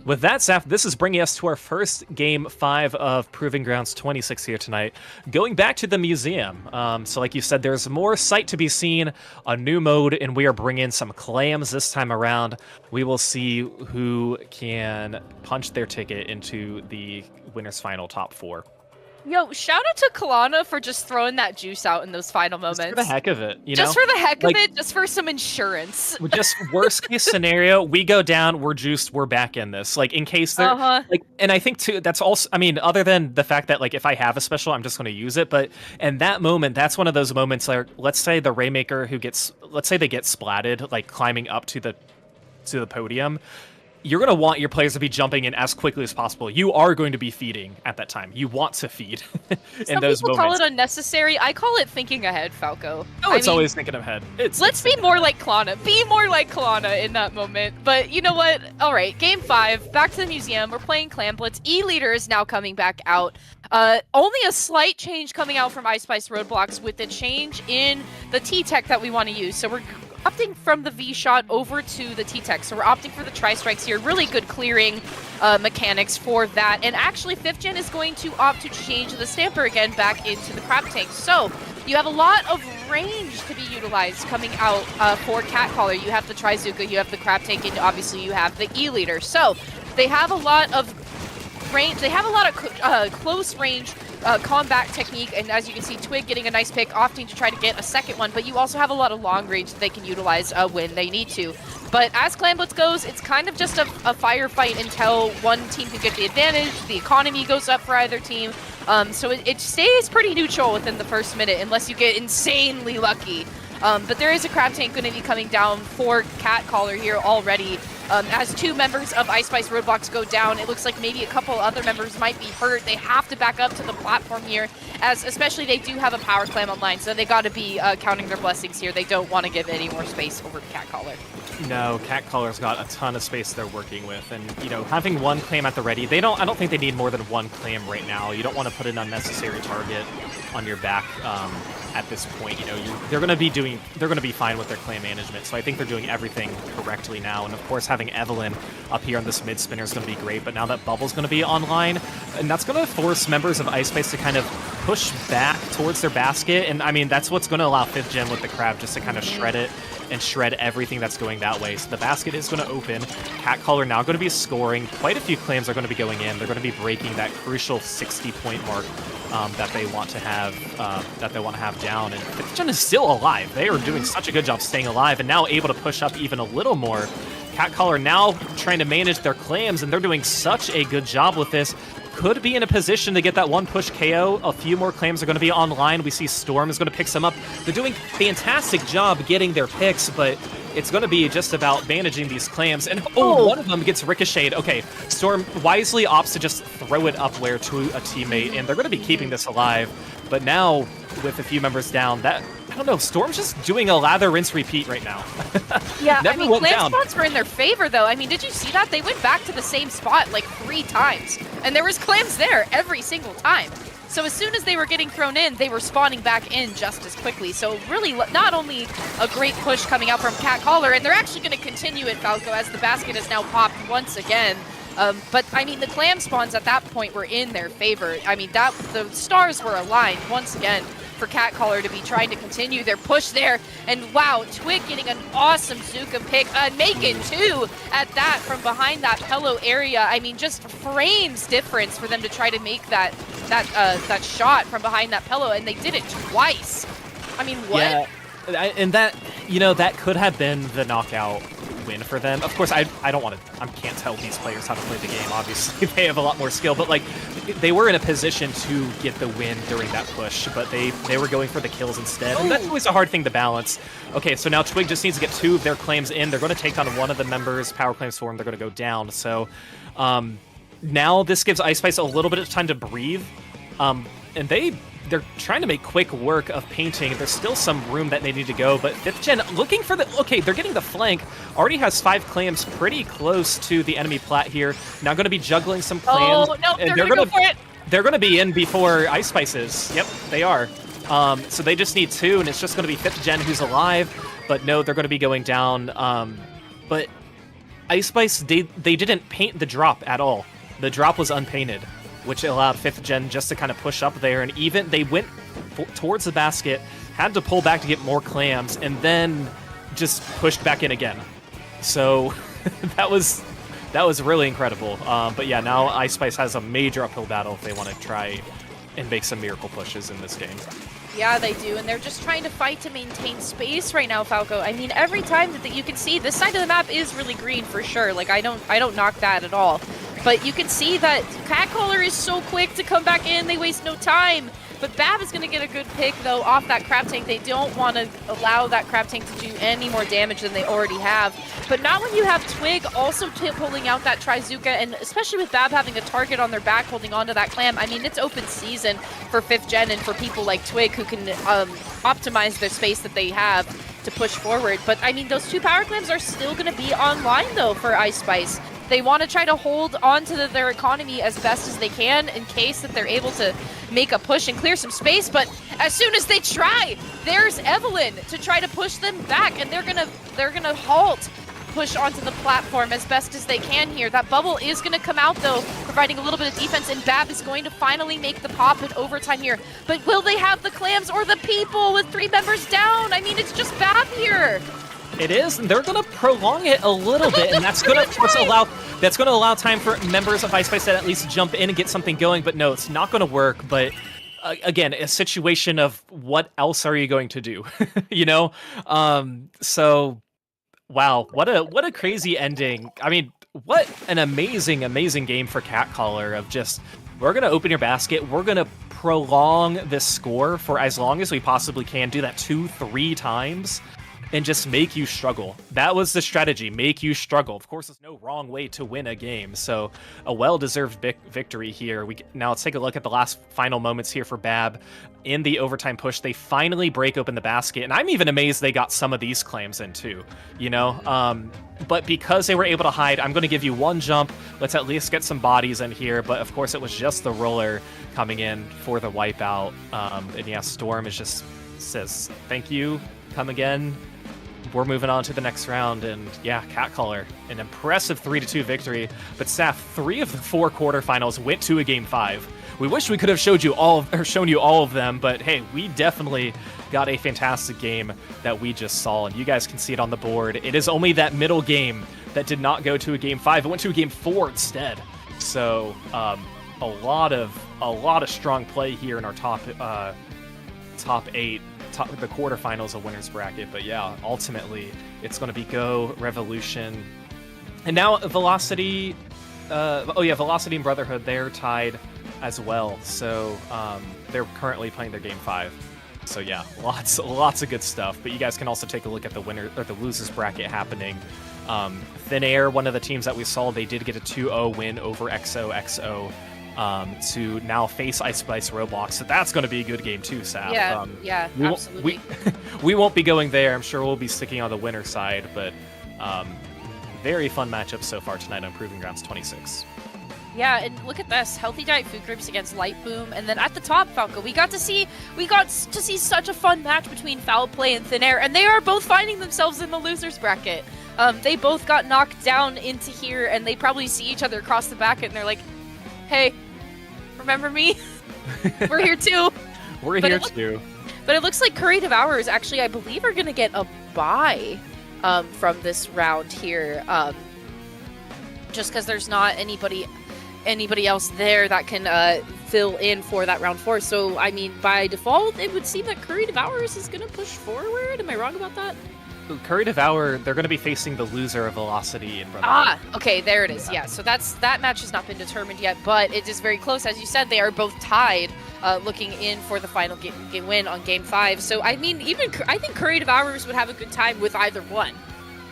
with that, Saf, this is bringing us to our first Game 5 of Proving Grounds 26 here tonight. Going back to the museum. So like you said, there's more sight to be seen, a new mode, and we are bringing some clams this time around. We will see who can punch their ticket into the winner's final top 4. Yo, shout out to Kalana for just throwing that juice out in those final moments. Just for the heck of it, you know? Just for the heck Like- of it, just for some insurance. Just worst case scenario, we go down, we're juiced, we're back in this. Like in case there, like, and I think too, that's also, I mean, other than the fact that like if I have a special, I'm just going to use it. But in that moment, that's one of those moments like, let's say the Rainmaker who gets, let's say they get splatted, like climbing up to the podium. You're going to want your players to be jumping in as quickly as possible. You are going to be feeding at that time. You want to feed in those Some people moments. call it unnecessary. I call it thinking ahead, Falco. Oh, it's always thinking ahead. Let's be more like Kalana. Be more like Kalana in that moment. But you know what? All right, Game 5, back to the museum. We're playing Clan Blitz. E-Leader is now coming back out. Only a slight change coming out from Ice Spice Roadblocks with the change in the T-Tech that we want to use. So we're opting from the V-Shot over to the T-Tech. So we're opting for the Tri-Strikes here. Really good clearing mechanics for that. And actually, 5th Gen is going to opt to change the Stamper again back into the Crab Tank. So you have a lot of range to be utilized coming out for Catcaller. You have the Trizuka, you have the Crab Tank, and obviously you have the E-Leader. So they have a lot of range. They have a lot of close range combat technique, and as you can see, Twig getting a nice pick, opting to try to get a second one, but you also have a lot of long range that they can utilize when they need to. But as Clan Blitz goes, it's kind of just a firefight until one team can get the advantage, the economy goes up for either team, so it stays pretty neutral within the first minute, unless you get insanely lucky. But there is a Crab Tank going to be coming down for Catcaller here already. As 2 members of Ice Spice Roadblocks go down, it looks like maybe a couple other members might be hurt. They have to back up to the platform here, as especially they do have a Power Clam online, so they got to be counting their blessings here. They don't want to give any more space over to Catcaller. No, Catcaller's got a ton of space they're working with, and you know, having one claim at the ready, I don't think they need more than one claim right now. You don't want to put an unnecessary target on your back at this point. You know, they're going to be fine with their claim management. So I think they're doing everything correctly now. And of course, having Evelyn up here on this mid spinner is going to be great. But now that Bubble's going to be online, and that's going to force members of Ice Spice to kind of push back towards their basket. And I mean, that's what's going to allow 5th Gen with the Crab just to kind of shred it and shred everything that's going that way. So the basket is going to open. Catcaller now going to be scoring. Quite a few claims are going to be going in. They're going to be breaking that crucial 60-point mark that they want to have down. And 5th Gen is still alive. They are doing such a good job staying alive and now able to push up even a little more. Catcaller now trying to manage their claims, and they're doing such a good job with this. Could be in a position to get that one push KO. A few more claims are going to be online. We see Storm is going to pick some up. They're doing fantastic job getting their picks, but it's going to be just about managing these claims. And one of them gets ricocheted. Okay, Storm wisely opts to just throw it upware to a teammate, and they're going to be keeping this alive. But now, with a few members down, I don't know, Storm's just doing a lather, rinse, repeat right now. Yeah, Never I mean, went clan down. spots were in their favor, though. I mean, did you see that? They went back to the same spot like 3 times, and there was clams there every single time. So as soon as they were getting thrown in, they were spawning back in just as quickly. So really, not only a great push coming out from Catcaller, and they're actually going to continue it, Falco, as the basket is now popped once again. But, I mean, the clam spawns at that point were in their favor. I mean, the stars were aligned once again for Catcaller to be trying to continue their push there. And wow, Twig getting an awesome Zuka pick, making 2 at that from behind that pillow area. I mean, just frames difference for them to try to make that shot from behind that pillow, and they did it twice. I mean, what? Yeah, and that, you know, that could have been the knockout win for them. Of course, I can't tell these players how to play the game. Obviously, they have a lot more skill, but like, they were in a position to get the win during that push, but they were going for the kills instead, and that's always a hard thing to balance. Okay, so now Twig just needs to get 2 of their claims in. They're going to take on one of the members' power claims for him. They're going to go down. So now this gives Ice Spice a little bit of time to breathe, and they're trying to make quick work of painting. There's still some room that they need to go, but 5th Gen looking for okay, they're getting the flank. Already has 5 claims pretty close to the enemy plat here. Now going to be juggling some claims. Oh, no, they're going to go for it. They're going to be in before Ice Spice is. Yep, they are. So they just need 2, and it's just going to be 5th Gen who's alive. But no, they're going to be going down. But Ice Spice, they didn't paint the drop at all. The drop was unpainted, which allowed 5th Gen just to kind of push up there, and even they went towards the basket, had to pull back to get more clams, and then just pushed back in again. So that was really incredible. But yeah, now Ice Spice has a major uphill battle if they want to try and make some miracle pushes in this game. Yeah, they do, and they're just trying to fight to maintain space right now, Falco. I mean, every time that you can see, this side of the map is really green for sure. Like, I don't knock that at all. But you can see that Catcaller is so quick to come back in, they waste no time. But Bab is going to get a good pick, though, off that crab tank. They don't want to allow that crab tank to do any more damage than they already have. But not when you have Twig also pulling out that Trizuka, and especially with Bab having a target on their back holding onto that clam. I mean, it's open season for 5th gen and for people like Twig who can optimize the space that they have to push forward. But, I mean, those 2 power clams are still going to be online, though, for Ice Spice. They want to try to hold on to their economy as best as they can in case that they're able to make a push and clear some space, but as soon as they try, there's Evelyn to try to push them back, and they're gonna halt push onto the platform as best as they can here. That bubble is gonna come out though, providing a little bit of defense, and Bab is going to finally make the pop in overtime here. But will they have the clams or the people with 3 members down? I mean, it's just Bab here. It is, and they're going to prolong it a little bit, and that's going to allow time for members of Ice Spice to at least jump in and get something going. But no, it's not going to work. But again, a situation of what else are you going to do, you know? So, wow, what a crazy ending. I mean, what an amazing game for Catcaller of just, we're going to open your basket, we're going to prolong this score for as long as we possibly can, do that 2-3 times. And just make you struggle. That was the strategy, make you struggle. Of course, there's no wrong way to win a game, so a well-deserved victory here. Now let's take a look at the last final moments here for Bab. In the overtime push, they finally break open the basket, and I'm even amazed they got some of these claims in too, you know? But because they were able to hide, I'm going to give you 1 jump. Let's at least get some bodies in here, but of course it was just the roller coming in for the wipeout. And yeah, Storm is just says, thank you, come again. We're moving on to the next round, and yeah, Catcaller, an impressive 3-2 victory. But Saf, 3 of the 4 quarterfinals went to a Game 5. We wish we could have shown you all of them, but hey, we definitely got a fantastic game that we just saw, and you guys can see it on the board. It is only that middle game that did not go to a Game 5. It went to a Game 4 instead. So a lot of strong play here in our top 8. The quarterfinals of winners bracket, but yeah, ultimately it's going to be Go, Revolution, and now Velocity. Velocity and Brotherhood, they're tied as well, so they're currently playing their Game 5. So yeah, lots of good stuff. But you guys can also take a look at the winner or the losers bracket happening. Thin Air, one of the teams that we saw, they did get a 2-0 win over XOXO. To now face Ice Spice Roblox. So that's going to be a good game too, Saf. Yeah, absolutely. We won't be going there. I'm sure we'll be sticking on the winner side, but very fun matchup so far tonight on Proving Grounds 26. Yeah, and look at this. Healthy Diet Food Groups against Light Boom. And then at the top, Falco, we got to see such a fun match between Foul Play and Thin Air, and they are both finding themselves in the losers bracket. They both got knocked down into here, and they probably see each other across the bracket, and they're like, hey, remember me? We're here too. We're here too. But it looks like Curry Devourers actually, I believe, are going to get a bye from this round here. Just because there's not anybody else there that can fill in for that round 4. So, I mean, by default, it would seem that Curry Devourers is going to push forward. Am I wrong about that? Curry Devour, they're going to be facing the loser of Velocity and Brotherhood. Okay, there it is. Yeah, so that match has not been determined yet, but it is very close. As you said, they are both tied, looking in for the final game win on Game 5. So, I mean, I think Curry Devourers would have a good time with either one.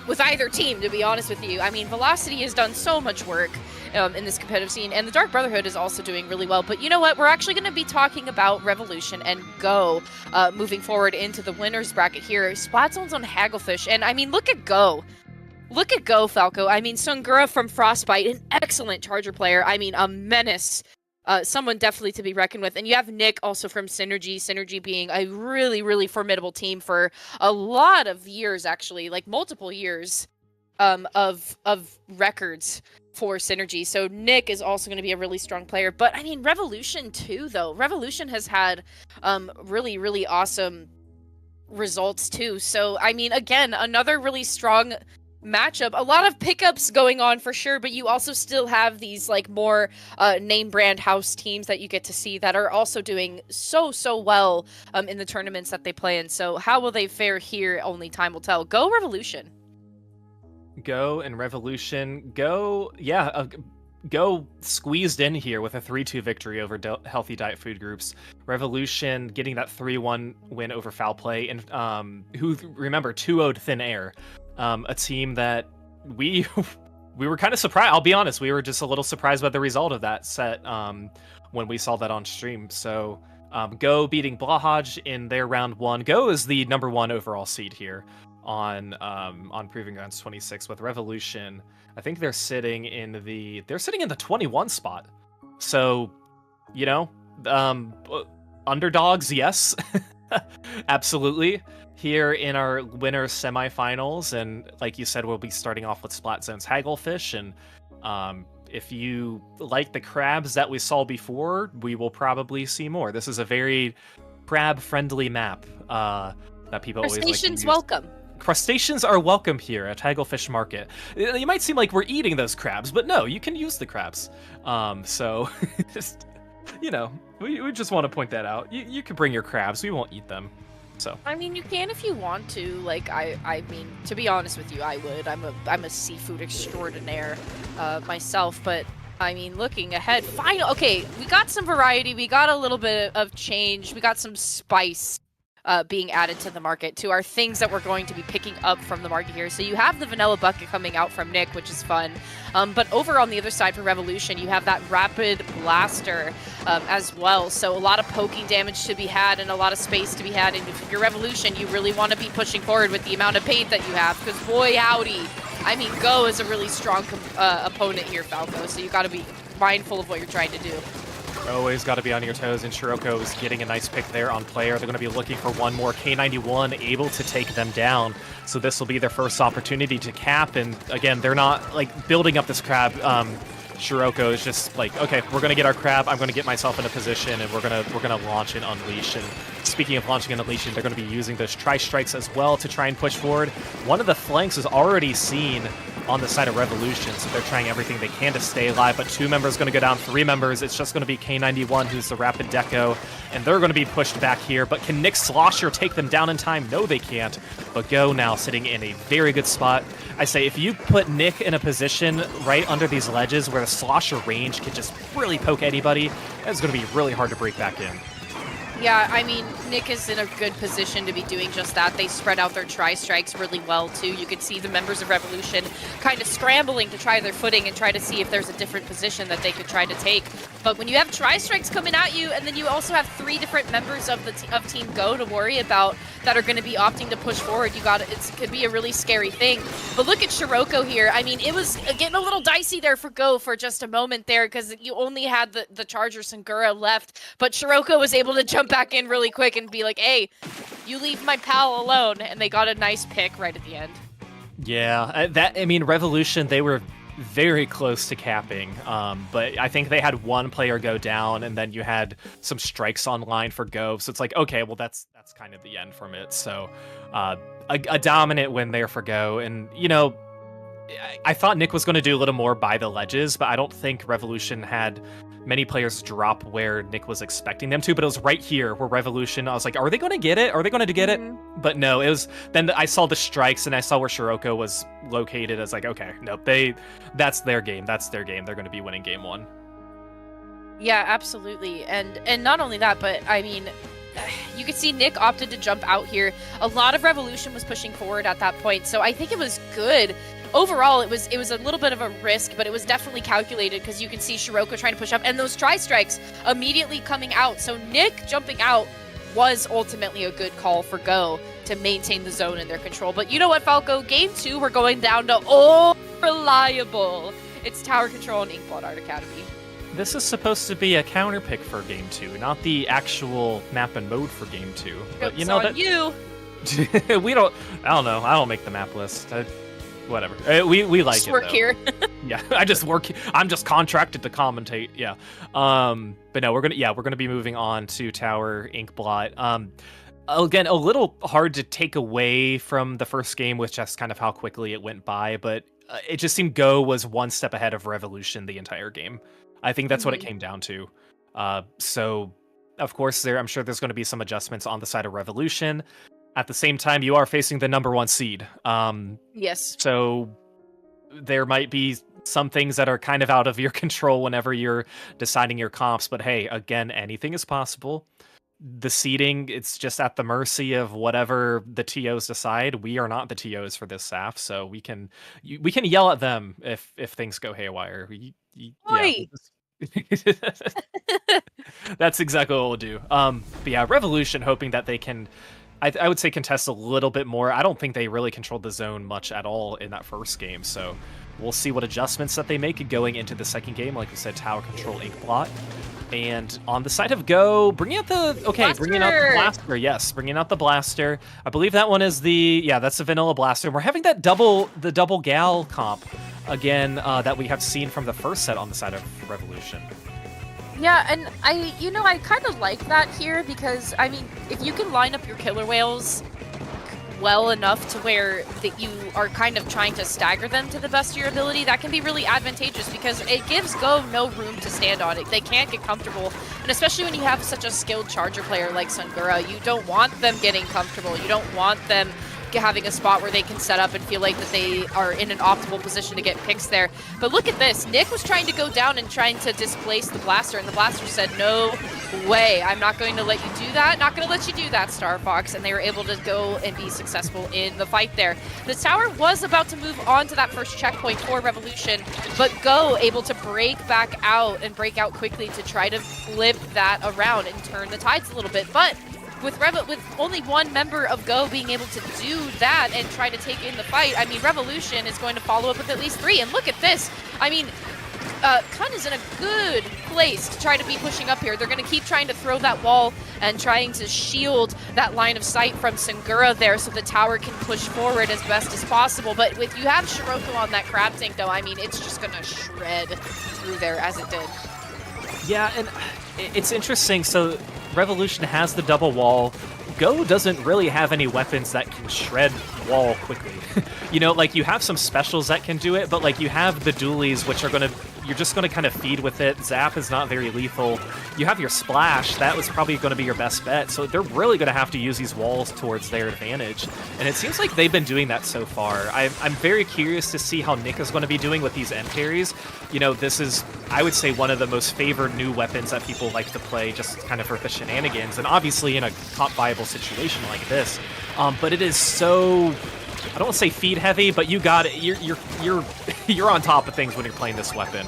With either team, to be honest with you. I mean, Velocity has done so much work in this competitive scene, and the Dark Brotherhood is also doing really well. But you know what? We're actually going to be talking about Revolution and Go moving forward into the winners bracket here. Splatzone's on Hagglefish, and I mean, look at Go. Look at Go, Falco. I mean, Sungura from Frostbite, an excellent Charger player. I mean, a menace. Someone definitely to be reckoned with. And you have Nick also from Synergy. Synergy being a really, really formidable team for a lot of years, actually, like multiple years of records for Synergy. So Nick is also going to be a really strong player. But I mean, Revolution too, though. Revolution has had really, really awesome results too. So I mean, again, another really strong matchup. A lot of pickups going on for sure, but you also still have these like more name brand house teams that you get to see that are also doing so well in the tournaments that they play in. So how will they fare here? Only time will tell. Go Revolution. Go and Revolution. Go, yeah. Go squeezed in here with a 3-2 victory over Healthy Diet Food Groups. Revolution getting that 3-1 win over Foul Play, and who, remember, 2-0'd Thin Air. A team that we were kind of surprised. I'll be honest, we were just a little surprised by the result of that set when we saw that on stream. So Go beating Blahaj in their round 1. Go is the number 1 overall seed here on Proving Grounds 26 with Revolution. I think they're sitting in the 21 spot. So, you know, underdogs, yes. Absolutely. Here in our winner semifinals, and like you said, we'll be starting off with Splat Zone's Hagglefish, and if you like the crabs that we saw before, we will probably see more. This is a very crab-friendly map that people always like to use. Crustaceans welcome. Crustaceans are welcome here at Hagglefish Market. You might seem like we're eating those crabs, but no, you can use the crabs. So, just, you know, we just want to point that out. You can bring your crabs. We won't eat them. So I mean, you can if you want to. Like, I mean, to be honest with you, I would. I'm a seafood extraordinaire myself, but I mean, looking ahead, okay, we got some variety, we got a little bit of change, we got some spice being added to the market, to our things that we're going to be picking up from the market here. So you have the Vanilla Bucket coming out from Nick, which is fun. But over on the other side for Revolution, you have that Rapid Blaster as well. So a lot of poking damage to be had and a lot of space to be had. And if you're Revolution, you really want to be pushing forward with the amount of paint that you have, because boy howdy, I mean, Go is a really strong opponent here, Falco. So you got to be mindful of what you're trying to do. Always got to be on your toes, and Shiroko is getting a nice pick there on player. They're going to be looking for one more. K91 able to take them down, so this will be their first opportunity to cap, and again, they're not, like, building up this crab. Shiroko is just like, okay, we're going to get our crab, I'm going to get myself in a position, and we're gonna launch and unleash. And speaking of launching and unleashing, they're going to be using those tri-strikes as well to try and push forward. One of the flanks is already seen on the side of Revolution, so they're trying everything they can to stay alive, but 2 members going to go down, 3 members, it's just going to be K91 who's the Rapid Deco, and they're going to be pushed back here, but can Nick Slosher take them down in time? No, they can't, but Go now sitting in a very good spot. I say, if you put Nick in a position right under these ledges where the Slosher range can just really poke anybody, it's going to be really hard to break back in. Yeah, I mean, Nick is in a good position to be doing just that. They spread out their tri-strikes really well, too. You can see the members of Revolution kind of scrambling to try their footing and try to see if there's a different position that they could try to take. But when you have tri-strikes coming at you, and then you also have 3 different members of Team Go to worry about that are going to be opting to push forward, it could be a really scary thing. But look at Shiroko here. I mean, it was getting a little dicey there for Go for just a moment there, because you only had the Charger Sangura left, but Shiroko was able to jump back in really quick and be like, hey, you leave my pal alone, and they got a nice pick right at the end. Yeah, I mean, Revolution, they were very close to capping, but I think they had 1 player go down, and then you had some strikes online for Go, so it's like, okay, well, that's kind of the end from it. So a dominant win there for Go, and, you know, I thought Nick was going to do a little more by the ledges, but I don't think Revolution had many players drop where Nick was expecting them to, but it was right here where Revolution, I was like, are they going to get it? Are they going to get it? But no, it was, then I saw the strikes and I saw where Shiroko was located. I was like, okay, nope, that's their game. That's their game. They're going to be winning game 1. Yeah, absolutely. And not only that, but I mean, you could see Nick opted to jump out here. A lot of Revolution was pushing forward at that point, so I think it was good. Overall, it was a little bit of a risk, but it was definitely calculated, because you can see Shiroko trying to push up, and those tri-strikes immediately coming out. So Nick jumping out was ultimately a good call for Go to maintain the zone in their control. But you know what, Falco? Game 2, we're going down to all reliable. It's Tower Control and Inkblood Art Academy. This is supposed to be a counter pick for game 2, not the actual map and mode for game 2. But you know that we don't. I don't know. I don't make the map list. Whatever. We like just it. Work though. here. Yeah, I just work. I'm just contracted to commentate. Yeah. But no, we're gonna be moving on to Tower Inkblot. Again, a little hard to take away from the first game with just kind of how quickly it went by, but it just seemed Go was one step ahead of Revolution the entire game. I think that's what it came down to. So, of course, I'm sure there's going to be some adjustments on the side of Revolution. At the same time, you are facing the #1 seed. Yes. So there might be some things that are kind of out of your control whenever you're deciding your comps. But hey, again, anything is possible. The seeding, it's just at the mercy of whatever the TOs decide. We are not the TOs for this SAF, so we can yell at them if things go haywire. Oi! That's exactly what we'll do. But yeah, Revolution hoping that they can, I would say, contest a little bit more. I don't think they really controlled the zone much at all in that first game, so we'll see what adjustments that they make going into the second game. Like we said, tower control, ink blot. And on the side of Go, bringing out the blaster. Yes, bringing out the blaster. I believe that one is that's the vanilla blaster. And we're having that the double gal comp again that we have seen from the first set on the side of Revolution. Yeah, and I kind of like that here because, I mean, if you can line up your killer whales well enough to where that you are kind of trying to stagger them to the best of your ability, that can be really advantageous because it gives Go no room to stand on it. They can't get comfortable, and especially when you have such a skilled charger player like Sungura, you don't want them getting comfortable. You don't want them having a spot where they can set up and feel like that they are in an optimal position to get picks there. But look at this. Nick was trying to go down and trying to displace the blaster, and the blaster said, no way, I'm not going to let you do that. Not going to let you do that, Star Fox. And they were able to go and be successful in the fight there. The tower was about to move on to that first checkpoint for Revolution, but Go able to break back out and break out quickly to try to flip that around and turn the tides a little bit. But with only one member of Go being able to do that and try to take in the fight, I mean, Revolution is going to follow up with at least 3. And look at this. I mean, Kun is in a good place to try to be pushing up here. They're going to keep trying to throw that wall and trying to shield that line of sight from Sungura there so the tower can push forward as best as possible. But if you have Shiroko on that crab tank, though, I mean, it's just going to shred through there as it did. Yeah, and it's interesting. So Revolution has the double wall. Go doesn't really have any weapons that can shred wall quickly. Like you have some specials that can do it, but like you have the dualies, which are you're just gonna kind of feed with it. Zap is not very lethal. You have your splash, that was probably gonna be your best bet. So they're really gonna have to use these walls towards their advantage. And it seems like they've been doing that so far. I'm very curious to see how Nick is gonna be doing with these end parries. This is, I would say, one of the most favored new weapons that people like to play just kind of for the shenanigans, and obviously in a top viable situation like this. But it is so, I don't want to say feed heavy, but you got it. You're on top of things when you're playing this weapon,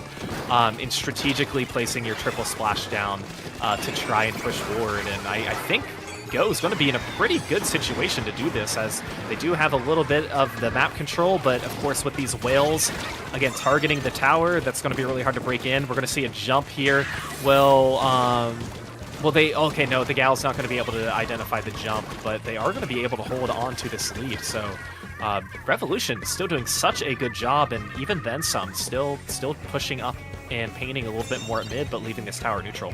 in strategically placing your triple splash down to try and push forward. And I think Go is going to be in a pretty good situation to do this, as they do have a little bit of the map control, but of course with these whales, again, targeting the tower, that's going to be really hard to break in. We're going to see a jump here. The gal's not going to be able to identify the jump, but they are going to be able to hold on to this lead. So Revolution still doing such a good job, and even then some, still pushing up and painting a little bit more at mid, but leaving this tower neutral.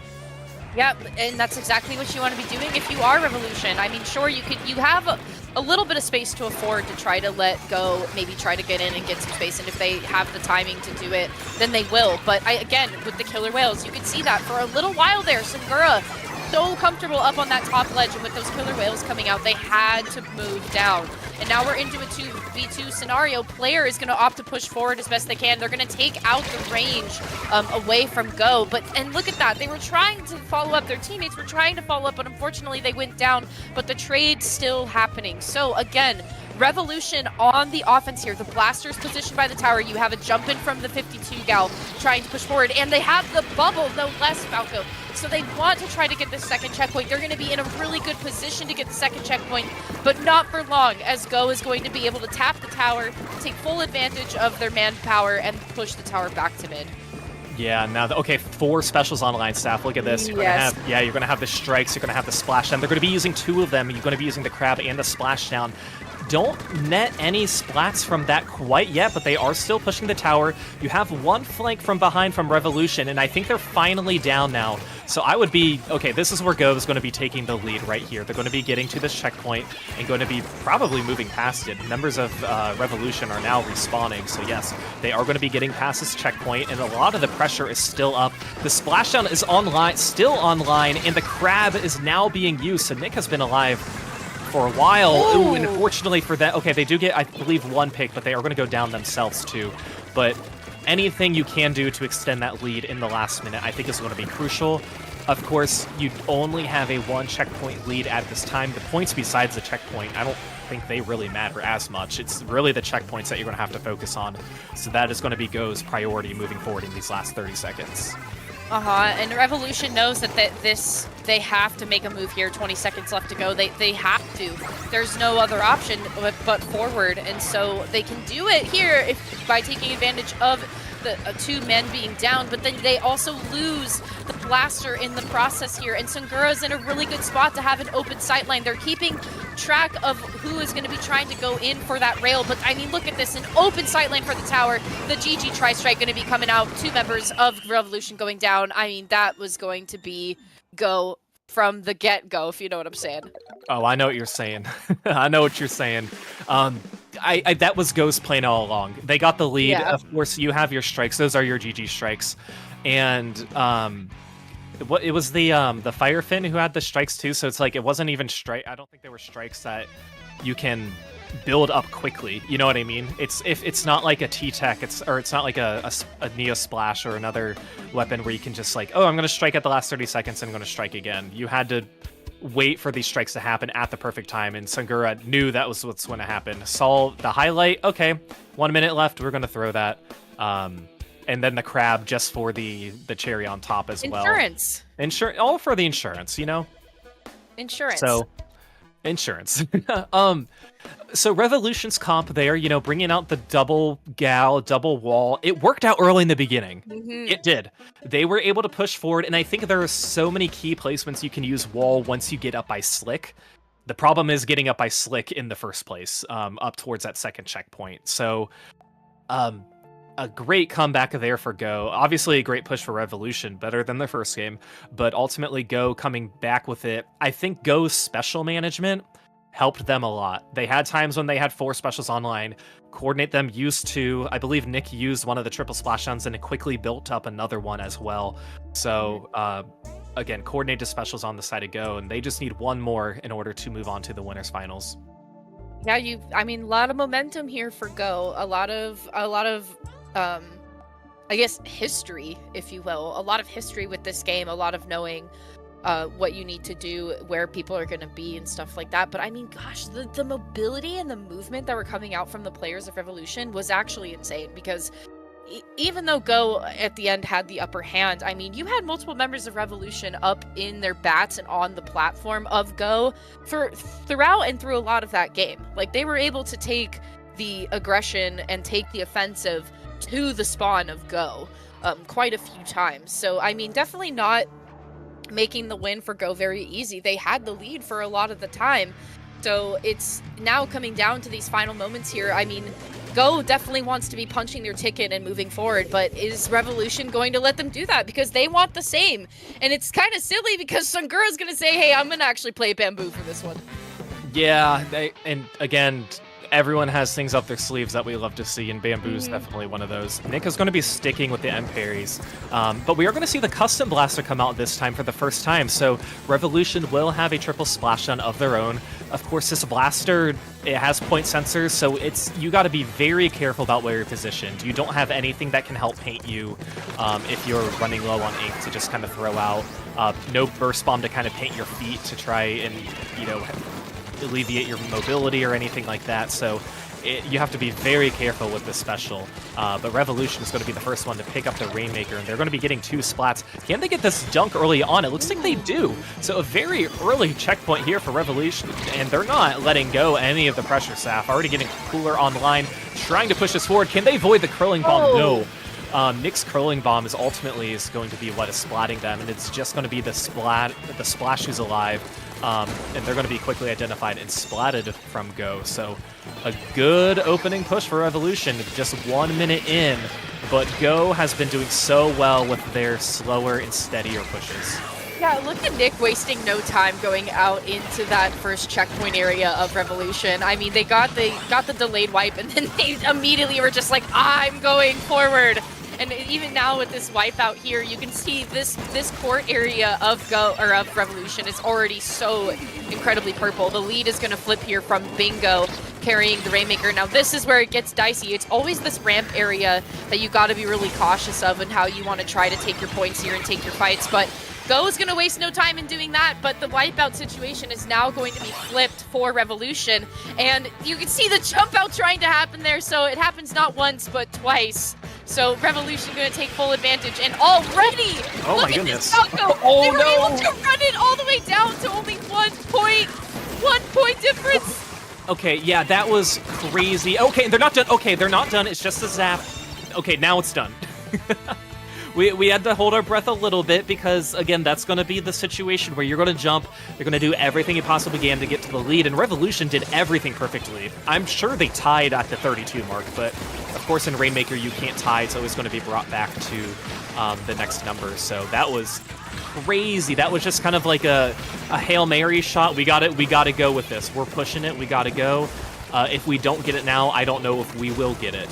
Yeah, and that's exactly what you want to be doing if you are Revolution. I mean, sure, you have a little bit of space to afford to try to let Go, maybe try to get in and get some space, and if they have the timing to do it, then they will. But again, with the killer whales, you can see that for a little while there, Sungura so comfortable up on that top ledge, and with those killer whales coming out, they had to move down. And now we're into a 2v2 scenario. Player is going to opt to push forward as best they can. They're going to take out the range away from Go. And look at that. They were trying to follow up. Their teammates were trying to follow up, but unfortunately they went down. But the trade's still happening. So again, Revolution on the offense here. The blaster's positioned by the tower. You have a jump in from the 52 gal trying to push forward. And they have the bubble, no less, Falco. So they want to try to get the second checkpoint. They're going to be in a really good position to get the second checkpoint, but not for long, as Go is going to be able to tap the tower, take full advantage of their manpower, and push the tower back to mid. Yeah, now, 4 specials online, staff. Look at this. You're gonna have the strikes, you're gonna have the splashdown. They're gonna be using 2 of them. You're gonna be using the crab and the splashdown. don't net any splats from that quite yet, but they are still pushing the tower. You have one flank from behind from Revolution, and I think they're finally down now. So I would be, okay, this is where Go is going to be taking the lead right here. They're going to be getting to this checkpoint and going to be probably moving past it. Members of Revolution are now respawning, so yes, they are going to be getting past this checkpoint, and a lot of the pressure is still up. The splashdown is online, still online, and the crab is now being used, so Nick has been alive for a while. Ooh, and unfortunately for that, okay, they do get, I believe, one pick, but they are going to go down themselves too. But anything you can do to extend that lead in the last minute, I think is going to be crucial. Of course, you only have a one checkpoint lead at this time. The points besides the checkpoint, I don't think they really matter as much. It's really the checkpoints that you're going to have to focus on. So that is going to be Go's priority moving forward in these last 30 seconds. And Revolution knows that they have to make a move here. 20 seconds left to go. They have to. There's no other option but forward, and so they can do it here by taking advantage of the two men being down, but then they also lose the blaster in the process here, and Sungura's in a really good spot to have an open sightline. They're keeping track of who is going to be trying to go in for that rail, but I mean, look at this, an open sightline for the tower. The GG tri-strike going to be coming out, two members of Revolution going down. I mean, that was going to be Go from the get-go, if you know what I'm saying. Oh, I know what you're saying. I know what you're saying. That was Go's plan all along. They got the lead. Yeah. Of course, you have your strikes. Those are your GG strikes. And it was the Firefin who had the strikes too. So it's like it wasn't even strike. I don't think there were strikes that you can build up quickly. You know what I mean? It's not like a T-Tech. It's not like a Neo Splash or another weapon where you can just like, oh, I'm gonna strike at the last 30 seconds and I'm gonna strike again. You had to wait for these strikes to happen at the perfect time, and Sungura knew that was what's going to happen. Saw the highlight, okay, 1 minute left, we're going to throw that. And then the crab just for the cherry on top as well. Insurance. All for the insurance, you know? Insurance. So, insurance. So Revolution's comp there, you know, bringing out the double wall, it worked out early in the beginning. Mm-hmm. It did. They were able to push forward, and I think there are so many key placements you can use wall once you get up by Slick. The problem is getting up by Slick in the first place, up towards that second checkpoint. So, a great comeback there for Go. Obviously, a great push for Revolution, better than the first game, but ultimately Go coming back with it. I think Go's special management helped them a lot. They had times when they had 4 specials online. Coordinate them used to, I believe Nick used one of the triple splashdowns and it quickly built up another one as well. So, again, coordinated specials on the side of Go, and they just need one more in order to move on to the winners finals. Yeah, a lot of momentum here for Go. A lot of I guess history, if you will. A lot of history with this game, a lot of knowing what you need to do, where people are going to be and stuff like that. But I mean, gosh, the mobility and the movement that were coming out from the players of Revolution was actually insane, because even though Go at the end had the upper hand, I mean, you had multiple members of Revolution up in their bats and on the platform of Go throughout and through a lot of that game. Like, they were able to take the aggression and take the offensive to the spawn of Go quite a few times. So, I mean, definitely not making the win for Go very easy. They had the lead for a lot of the time. So it's now coming down to these final moments here. I mean, Go definitely wants to be punching their ticket and moving forward, but is Revolution going to let them do that? Because they want the same. And it's kind of silly because Sungura's going to say, hey, I'm going to actually play Bamboo for this one. Yeah, and again, everyone has things up their sleeves that we love to see, and Bamboo's definitely one of those. Nick is going to be sticking with the M parries, but we are going to see the custom blaster come out this time for the first time, so Revolution will have a triple splashdown of their own. Of course, this blaster, it has point sensors, so you got to be very careful about where you're positioned. You don't have anything that can help paint you if you're running low on ink to just kind of throw out. No burst bomb to kind of paint your feet to try and, you know, alleviate your mobility or anything like that, so you have to be very careful with this special. But Revolution is going to be the first one to pick up the Rainmaker, and they're going to be getting 2 splats. Can they get this dunk early on? It looks like they do. So a very early checkpoint here for Revolution, and they're not letting go any of the pressure. Saf already getting Cooler online, trying to push this forward. Can they avoid the curling bomb? No. Nick's curling bomb is ultimately going to be what is splatting them, and it's just going to be the splash who's alive, and they're going to be quickly identified and splatted from Go. So a good opening push for Revolution, just 1 minute in, but Go has been doing so well with their slower and steadier pushes. Yeah, look at Nick wasting no time going out into that first checkpoint area of Revolution. I mean, they got the delayed wipe, and then they immediately were just like, I'm going forward. And even now with this wipeout here, you can see this court area of Revolution is already so incredibly purple. The lead is going to flip here from Bingo carrying the Rainmaker. Now this is where it gets dicey. It's always this ramp area that you got to be really cautious of and how you want to try to take your points here and take your fights. But Go is going to waste no time in doing that, but the wipeout situation is now going to be flipped for Revolution. And you can see the jump out trying to happen there, so it happens not once, but twice. So Revolution going to take full advantage, and already, oh look my at goodness. this Falco. They were able to run it all the way down to only 1 point difference. Okay, yeah, that was crazy. Okay, they're not done. Okay, they're not done. It's just a zap. Okay, now it's done. We had to hold our breath a little bit because, again, that's going to be the situation where you're going to jump, you're going to do everything you possibly can to get to the lead, and Revolution did everything perfectly. I'm sure they tied at the 32 mark, but of course in Rainmaker you can't tie. It's always going to be brought back to the next number. So that was crazy. That was just kind of like a Hail Mary shot. We got to go with this. We're pushing it. We got to go. If we don't get it now, I don't know if we will get it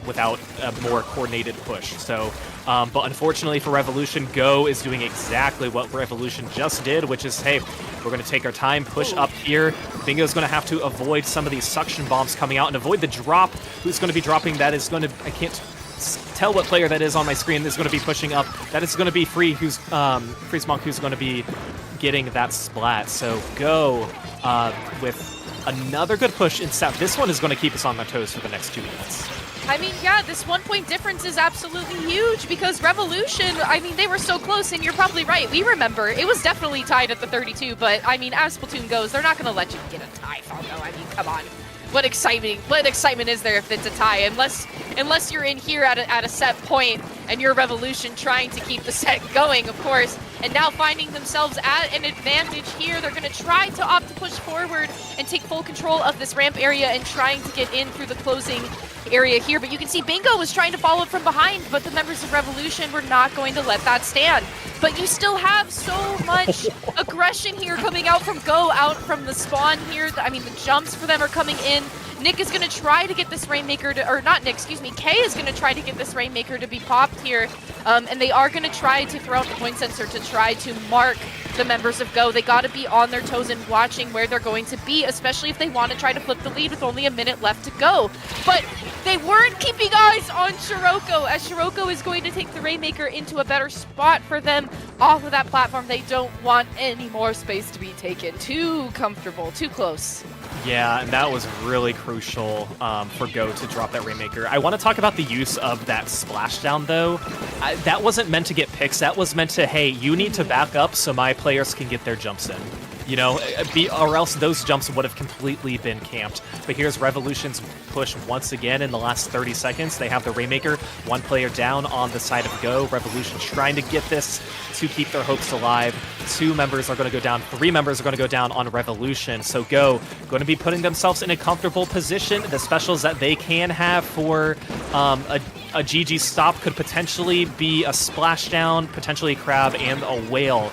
without a more coordinated push. So, but unfortunately for Revolution, Go is doing exactly what Revolution just did, which is, hey, we're going to take our time, push up here. Bingo's going to have to avoid some of these suction bombs coming out and avoid the drop. Who's going to be dropping? That is going to, I can't tell what player that is on my screen, is going to be pushing up. That is going to be Freeze Monk, who's going to be getting that splat. So Go with another good push in South. This one is going to keep us on our toes for the next 2 minutes. I mean, yeah, this 1 point difference is absolutely huge because Revolution, I mean, they were so close, and you're probably right. We remember it was definitely tied at the 32, but I mean, as Splatoon goes, they're not going to let you get a tie, Falco. I mean, come on. What excitement is there if it's a tie? Unless you're in here at a set point and you're Revolution trying to keep the set going, of course. And now finding themselves at an advantage here, they're going to try to opt to push forward and take full control of this ramp area and trying to get in through the closing area here. But you can see Bingo was trying to follow from behind, but the members of Revolution were not going to let that stand. But you still have so much aggression here coming out from Go, out from the spawn here. I mean, the jumps for them are coming in. Nick is going to try to get this Rainmaker to, or not Nick, excuse me, Kay is going to try to get this Rainmaker to be popped here. And they are going to try to throw out the point sensor to try to mark the members of Go. They got to be on their toes and watching where they're going to be, especially if they want to try to flip the lead with only a minute left to go. But they weren't keeping eyes on Shiroko, as Shiroko is going to take the Rainmaker into a better spot for them off of that platform. They don't want any more space to be taken. Too comfortable, too close. Yeah, and that was really crucial for Go to drop that Rainmaker. I want to talk about the use of that splashdown, though. That wasn't meant to get picks. That was meant to, hey, you need to back up so my players can get their jumps in. You know, or else those jumps would have completely been camped. But here's Revolution's push once again in the last 30 seconds. They have the Rainmaker, one player down on the side of Go. Revolution trying to get this to keep their hopes alive. 2 members are going to go down. 3 members are going to go down on Revolution. So Go going to be putting themselves in a comfortable position. The specials that they can have for a GG stop could potentially be a splashdown, potentially a crab, and a whale.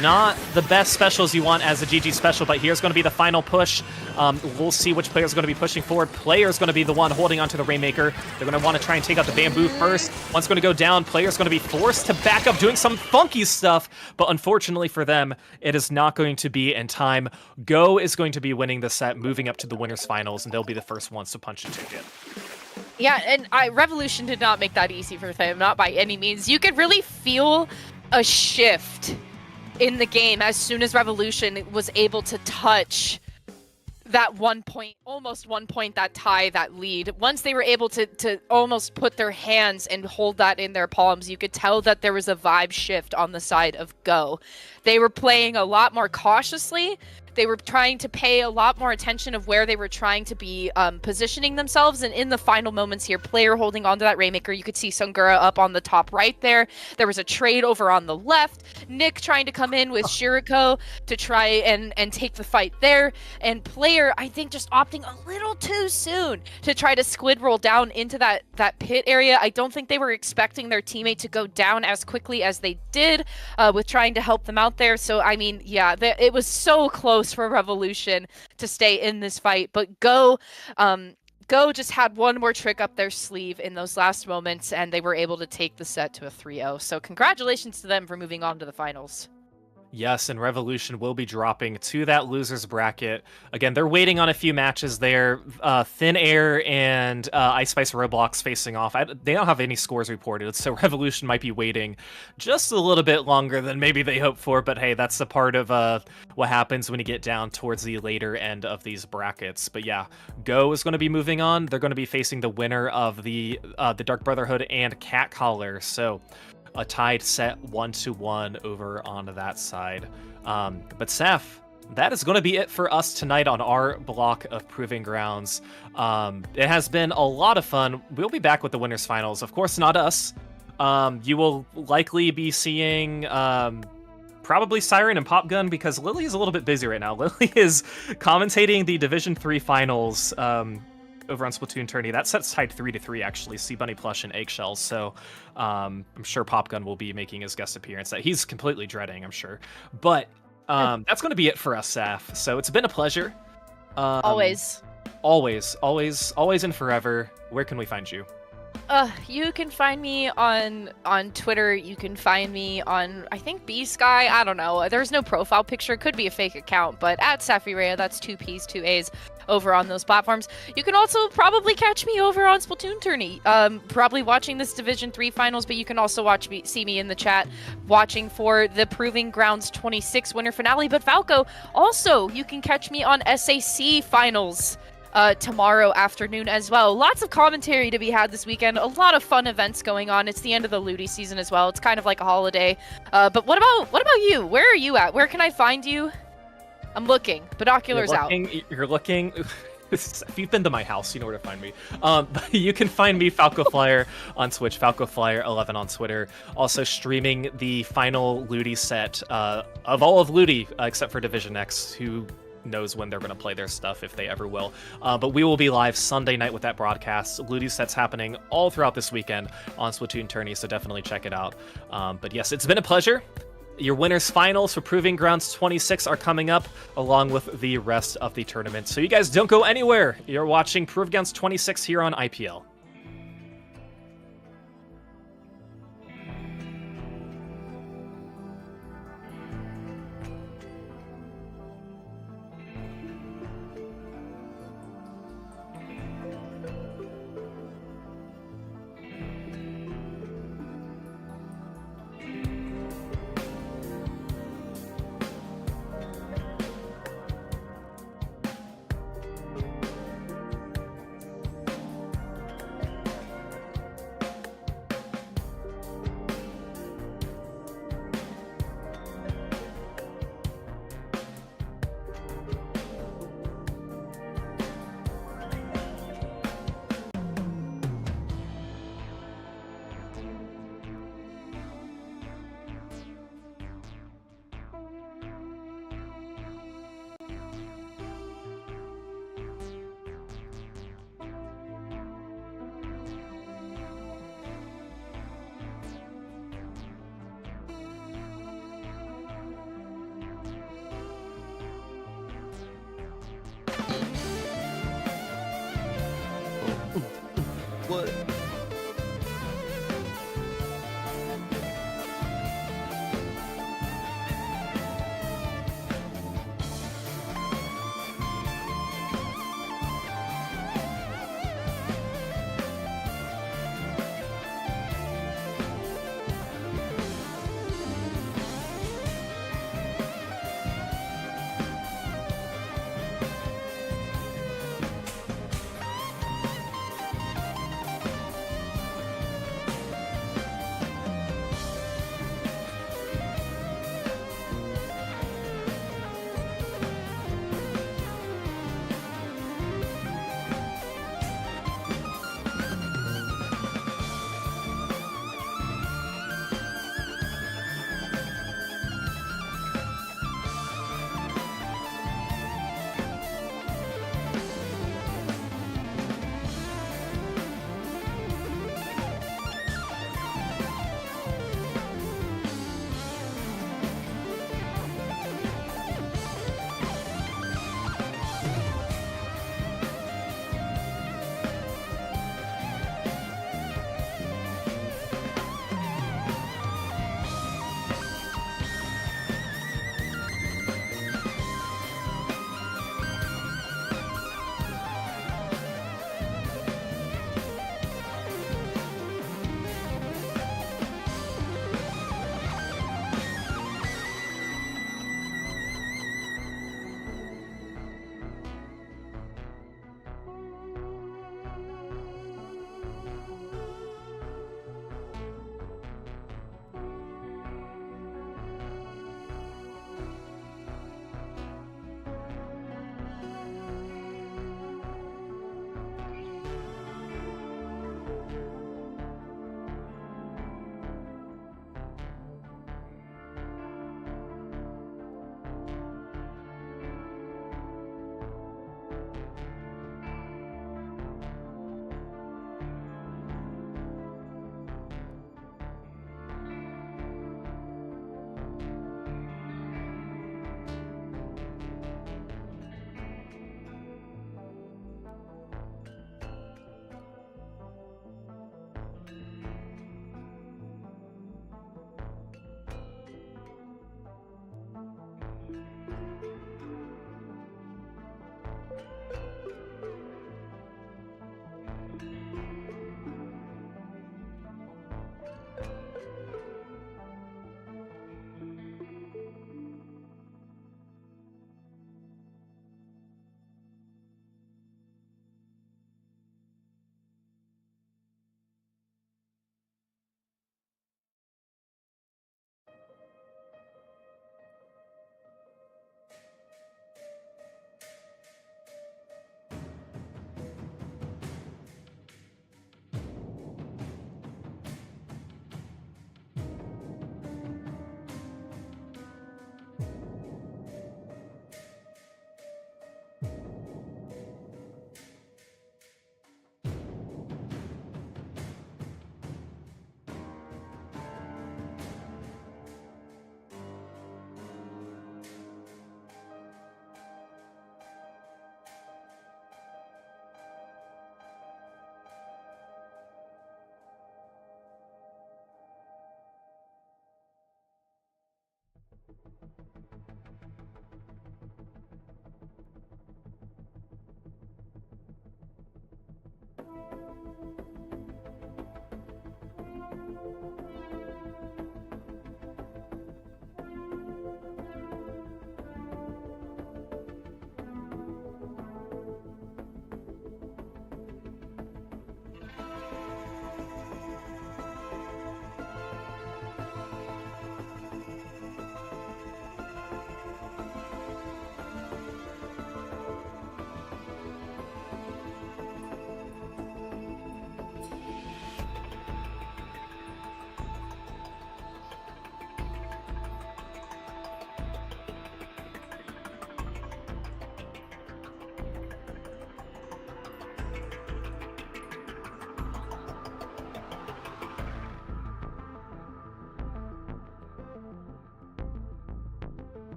Not the best specials you want as a GG special, but here's going to be the final push. We'll see which player is going to be pushing forward. Player is going to be the one holding onto the Rainmaker. They're going to want to try and take out the bamboo first. One's going to go down. Player's going to be forced to back up, doing some funky stuff, but unfortunately for them, it is not going to be in time. Go is going to be winning the set, moving up to the winners finals, and they'll be the first ones to punch a ticket. Yeah, and Revolution did not make that easy for them, not by any means. You could really feel a shift in the game as soon as Revolution was able to touch that 1 point, almost 1 point, that tie, that lead. Once they were able to almost put their hands and hold that in their palms, you could tell that there was a vibe shift on the side of Go. They were playing a lot more cautiously. They were trying to pay a lot more attention of where they were trying to be positioning themselves. And in the final moments here, player holding onto that Rainmaker, you could see Sungura up on the top right there. There was a trade over on the left. Nick trying to come in with Shiriko to try and take the fight there. And player, I think, just opting a little too soon to try to squid roll down into that pit area. I don't think they were expecting their teammate to go down as quickly as they did with trying to help them out there. So, I mean, yeah, it was so close for Revolution to stay in this fight, but Go just had one more trick up their sleeve in those last moments, and they were able to take the set to a 3-0. So congratulations to them for moving on to the finals. Yes, and Revolution will be dropping to that losers bracket. Again, they're waiting on a few matches there. Thin Air and Ice Spice Roblox facing off. They don't have any scores reported, so Revolution might be waiting just a little bit longer than maybe they hoped for. But hey, that's a part of what happens when you get down towards the later end of these brackets. But yeah, Go is going to be moving on. They're going to be facing the winner of the Dark Brotherhood and Catcaller. So a tied set 1-1 over on that side. But Seth, that is going to be it for us tonight on our block of Proving Grounds. It has been a lot of fun. We'll be back with the winners finals. Of course, not us. You will likely be seeing probably Siren and Popgun because Lily is a little bit busy right now. Lily is commentating the Division 3 finals over on Splatoon Tourney. That set's tied 3-3 actually. Sea Bunny Plush and Eggshells. So I'm sure Popgun will be making his guest appearance that he's completely dreading, I'm sure. But that's going to be it for us, Saf. So it's been a pleasure. Always and forever. Where can we find you? You can find me on Twitter. You can find me on, I think, B-Sky. I don't know. There's no profile picture. It could be a fake account, but at Safirea, that's 2 P's, 2 A's over on those platforms. You can also probably catch me over on Splatoon Tourney. Probably watching this Division 3 finals, but you can also see me in the chat watching for the Proving Grounds 26 winter finale. But Falco, also, you can catch me on SAC finals tomorrow afternoon as well. Lots of commentary to be had this weekend. A lot of fun events going on. It's the end of the Ludi season as well. It's kind of like a holiday. But what about you? Where are you at? Where can I find you? I'm looking. Binoculars out. You're looking. If you've been to my house, you know where to find me. You can find me, Falco Flyer, on Twitch, Falco Flyer 11 on Twitter. Also streaming the final Ludi set of all of Ludi, except for Division X, who knows when they're going to play their stuff, if they ever will. But we will be live Sunday night with that broadcast. Ludi set's happening all throughout this weekend on Splatoon Tourney, so definitely check it out. But yes, it's been a pleasure. Your winners finals for Proving Grounds 26 are coming up, along with the rest of the tournament. So you guys don't go anywhere. You're watching Proving Grounds 26 here on IPL.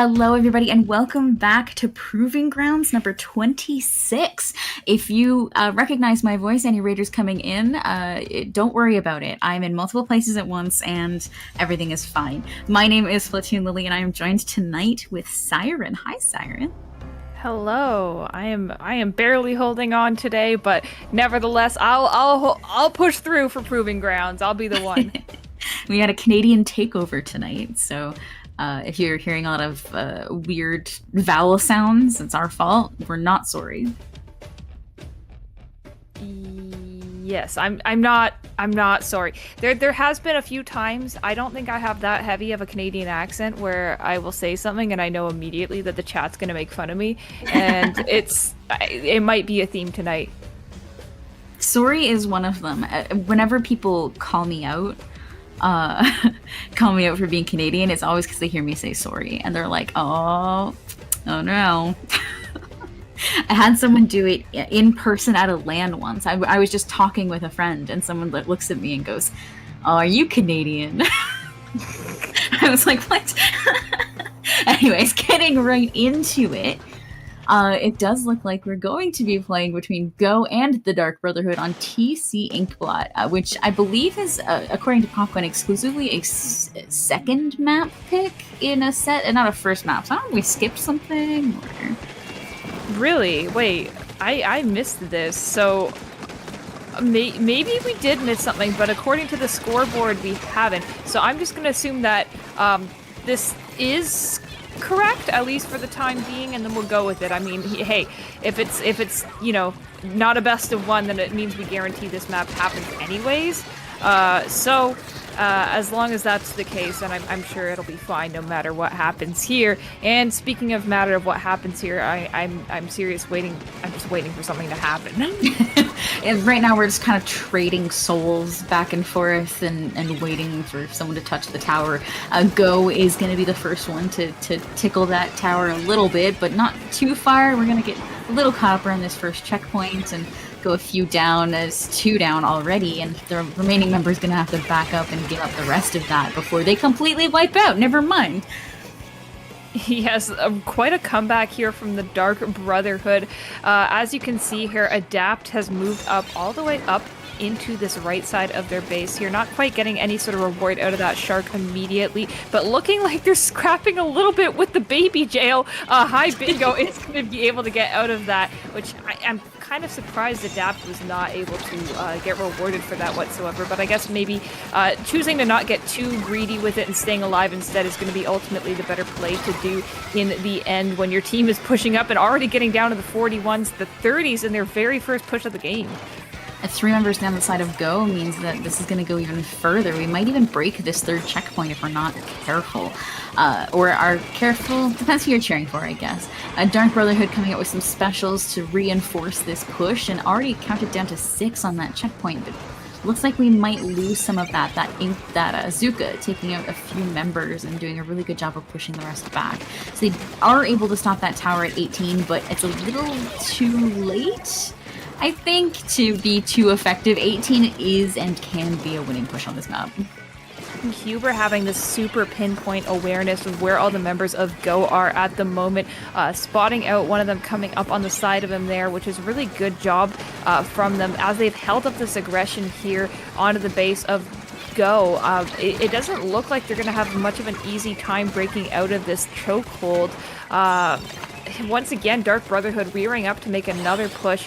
Hello, everybody, and welcome back to Proving Grounds number 26. If you recognize my voice, any raiders coming in, don't worry about it. I'm in multiple places at once, and everything is fine. My name is Splatoon Lily, and I am joined tonight with Siren. Hi, Siren. Hello. I am barely holding on today, but nevertheless, I'll push through for Proving Grounds. I'll be the one. We had a Canadian takeover tonight, so if you're hearing a lot of weird vowel sounds, it's our fault. We're not sorry. Yes, I'm not sorry. There has been a few times. I don't think I have that heavy of a Canadian accent where I will say something and I know immediately that the chat's gonna make fun of me, and it might be a theme tonight. Sorry is one of them. Whenever people call me out for being Canadian, it's always because they hear me say sorry, and they're like, oh no. I had someone do it in person at a LAN once. I was just talking with a friend, and someone looks at me and goes, oh, are you Canadian? I was like, what? Anyways, getting right into it. It does look like we're going to be playing between Go and the Dark Brotherhood on TC Inkblot, which I believe is, according to Popcorn, exclusively a second map pick in a set, and not a first map. So I don't know if we skipped something, or... Really? Wait, I missed this. So maybe we did miss something, but according to the scoreboard, we haven't. So I'm just going to assume that this is correct, at least for the time being, and then we'll go with it. I mean, hey, if it's not a best of one, then it means we guarantee this map happens anyways. So as long as that's the case, then I'm sure it'll be fine no matter what happens here. And speaking of matter of what happens here, I'm serious waiting. I'm just waiting for something to happen. And right now we're just kind of trading souls back and forth and waiting for someone to touch the tower. Go is going to be the first one to tickle that tower a little bit, but not too far. We're going to get a little caught up around this first checkpoint and go a few down, as 2 down already, and the remaining member's going to have to back up and give up the rest of that before they completely wipe out. Never mind. Yes, quite a comeback here from the Dark Brotherhood. As you can see here, Adapt has moved up all the way up into this right side of their base here, not quite getting any sort of reward out of that shark immediately, but looking like they're scrapping a little bit with the baby jail. Hi Bingo is going to be able to get out of that, which I'm kind of surprised Adapt was not able to get rewarded for that whatsoever, but I guess maybe choosing to not get too greedy with it and staying alive instead is going to be ultimately the better play to do in the end when your team is pushing up and already getting down to the 41s, the 30s in their very first push of the game. 3 members down the side of Go means that this is going to go even further. We might even break this third checkpoint if we're not careful. Or are careful, depends who you're cheering for, I guess. Dark Brotherhood coming out with some specials to reinforce this push, and already counted down to 6 on that checkpoint, but looks like we might lose some of that Zuka taking out a few members and doing a really good job of pushing the rest back. So they are able to stop that tower at 18, but it's a little too late, I think, to be too effective. 18 is and can be a winning push on this map. Huber having this super pinpoint awareness of where all the members of Go are at the moment, spotting out one of them coming up on the side of him there, which is a really good job from them as they've held up this aggression here onto the base of Go. It doesn't look like they're going to have much of an easy time breaking out of this chokehold. Once again, Dark Brotherhood rearing up to make another push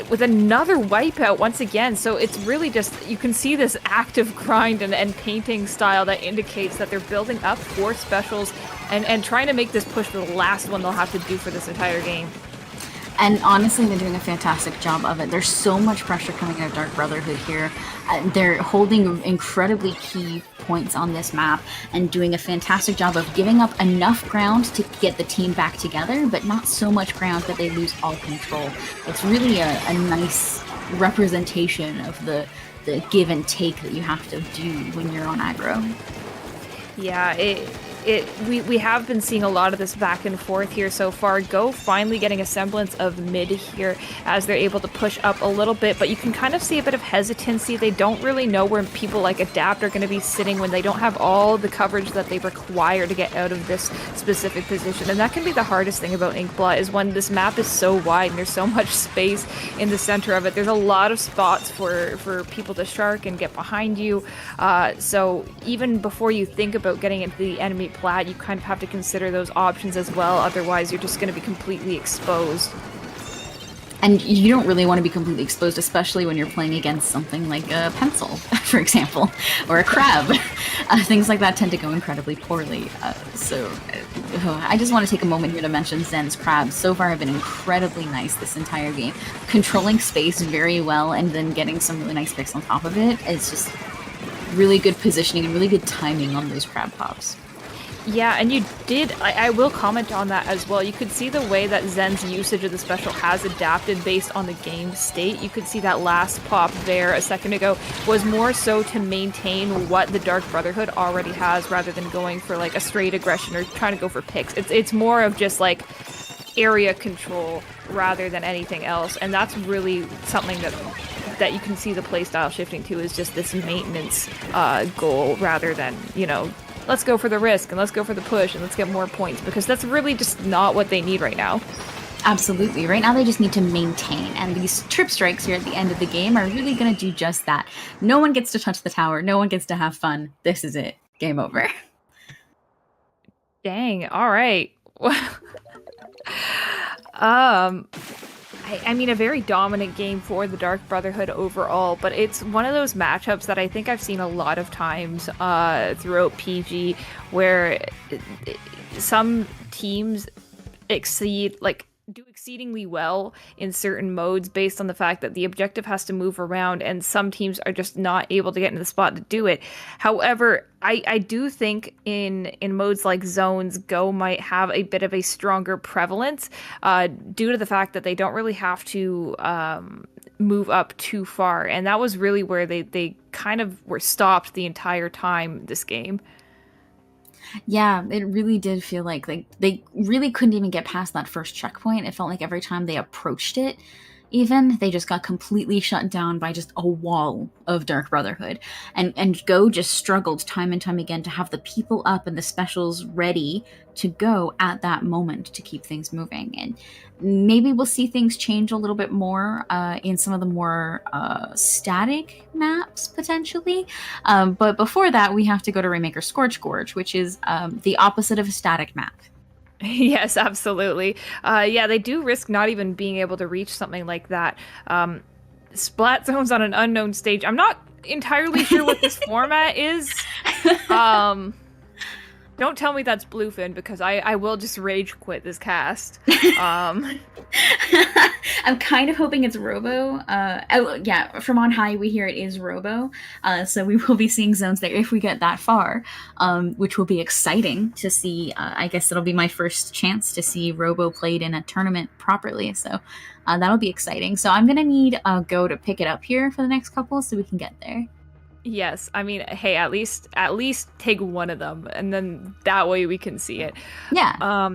with another wipeout once again. So it's really just, you can see this active grind and painting style that indicates that they're building up for specials and trying to make this push the last one they'll have to do for this entire game. And honestly, they're doing a fantastic job of it. There's so much pressure coming out of Dark Brotherhood here. They're holding incredibly key points on this map and doing a fantastic job of giving up enough ground to get the team back together, but not so much ground that they lose all control. It's really a nice representation of the give and take that you have to do when you're on aggro. Yeah, we have been seeing a lot of this back and forth here so far. Go finally getting a semblance of mid here as they're able to push up a little bit, but you can kind of see a bit of hesitancy. They don't really know where people like Adapt are going to be sitting when they don't have all the coverage that they require to get out of this specific position. And that can be the hardest thing about Inkblot, is when this map is so wide and there's so much space in the center of it. There's a lot of spots for people to shark and get behind you. So even before you think about getting into the enemy plat, you kind of have to consider those options as well. Otherwise, you're just going to be completely exposed. And you don't really want to be completely exposed, especially when you're playing against something like a pencil, for example, or a crab. Things like that tend to go incredibly poorly. I just want to take a moment here to mention Zen's crabs. So far have been incredibly nice this entire game. Controlling space very well and then getting some really nice picks on top of it. It's just really good positioning and really good timing on those crab pops. Yeah, and you did, I will comment on that as well. You could see the way that Zen's usage of the special has adapted based on the game state. You could see that last pop there a second ago was more so to maintain what the Dark Brotherhood already has, rather than going for like a straight aggression or trying to go for picks. It's more of just like area control rather than anything else, and that's really something that you can see the playstyle shifting to, is just this maintenance goal rather than, you know, let's go for the risk and let's go for the push and let's get more points, because that's really just not what they need right now. Absolutely. Right now they just need to maintain, and these trip strikes here at the end of the game are really going to do just that. No one gets to touch the tower. No one gets to have fun. This is it. Game over. Dang. All right. I mean, a very dominant game for the Dark Brotherhood overall, but it's one of those matchups that I think I've seen a lot of times throughout PG, where some teams do exceedingly well in certain modes based on the fact that the objective has to move around, and some teams are just not able to get into the spot to do it. However, I do think in modes like zones, Go might have a bit of a stronger prevalence due to the fact that they don't really have to move up too far, and that was really where they kind of were stopped the entire time this game. Yeah, it really did feel like they really couldn't even get past that first checkpoint. It felt like every time they approached it, even, they just got completely shut down by just a wall of Dark Brotherhood. And Go just struggled time and time again to have the people up and the specials ready to go at that moment to keep things moving. And maybe we'll see things change a little bit more in some of the more static maps, potentially. But before that, we have to go to Rainmaker Scorch Gorge, which is the opposite of a static map. Yes, absolutely. Yeah, they do risk not even being able to reach something like that. Splat zones on an unknown stage. I'm not entirely sure what this format is. Don't tell me that's Bluefin, because I will just rage quit this cast. I'm kind of hoping it's Robo. Yeah, from on high we hear it is Robo. So we will be seeing zones there if we get that far, which will be exciting to see. I guess it'll be my first chance to see Robo played in a tournament properly. So that'll be exciting. So I'm going to need Go to pick it up here for the next couple so we can get there. Yes, I mean, hey, at least take one of them, and then that way we can see it. Yeah.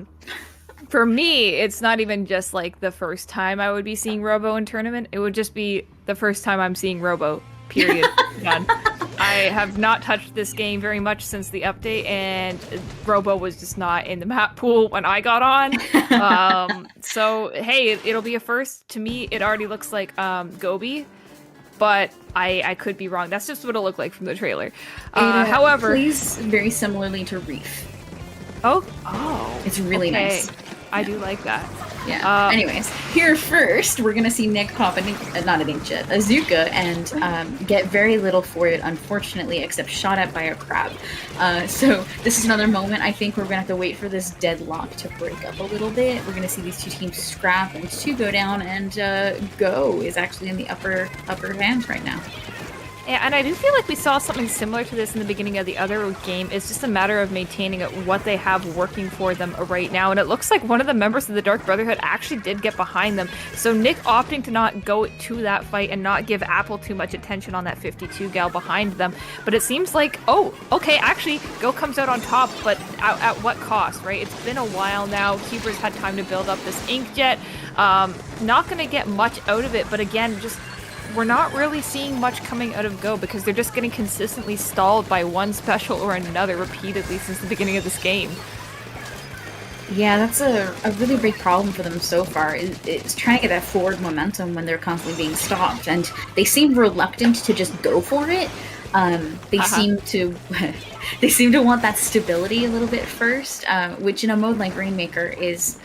For me, it's not even just like the first time I would be seeing Robo in tournament. It would just be the first time I'm seeing Robo, period. Done. I have not touched this game very much since the update, and Robo was just not in the map pool when I got on. So, hey, it'll be a first. To me, it already looks like Gobi, but I could be wrong. That's just what it'll look like from the trailer. However, plays very similarly to Reef. Oh, it's really okay. nice. I do like that. Yeah. Anyways, here first, we're gonna see Nick pop a Azuka, and get very little for it, unfortunately, except shot at by a crab. So this is another moment I think we're gonna have to wait for this deadlock to break up a little bit. We're gonna see these two teams scrap and two go down, and Go is actually in the upper hand right now. Yeah, and I do feel like we saw something similar to this in the beginning of the other game. It's just a matter of maintaining what they have working for them right now. And it looks like one of the members of the Dark Brotherhood actually did get behind them. So Nick opting to not go to that fight and not give Apple too much attention on that 52 gal behind them. But it seems like, oh, okay, actually, Go comes out on top, but at what cost, right? It's been a while now. Cuber's had time to build up this Inkjet. Not going to get much out of it, but again, just we're not really seeing much coming out of Go because they're just getting consistently stalled by one special or another repeatedly since the beginning of this game. Yeah, that's a really big problem for them so far, is trying to get that forward momentum when they're constantly being stopped, and they seem reluctant to just go for it. They seem to they seem to want that stability a little bit first, which in a mode like Rainmaker is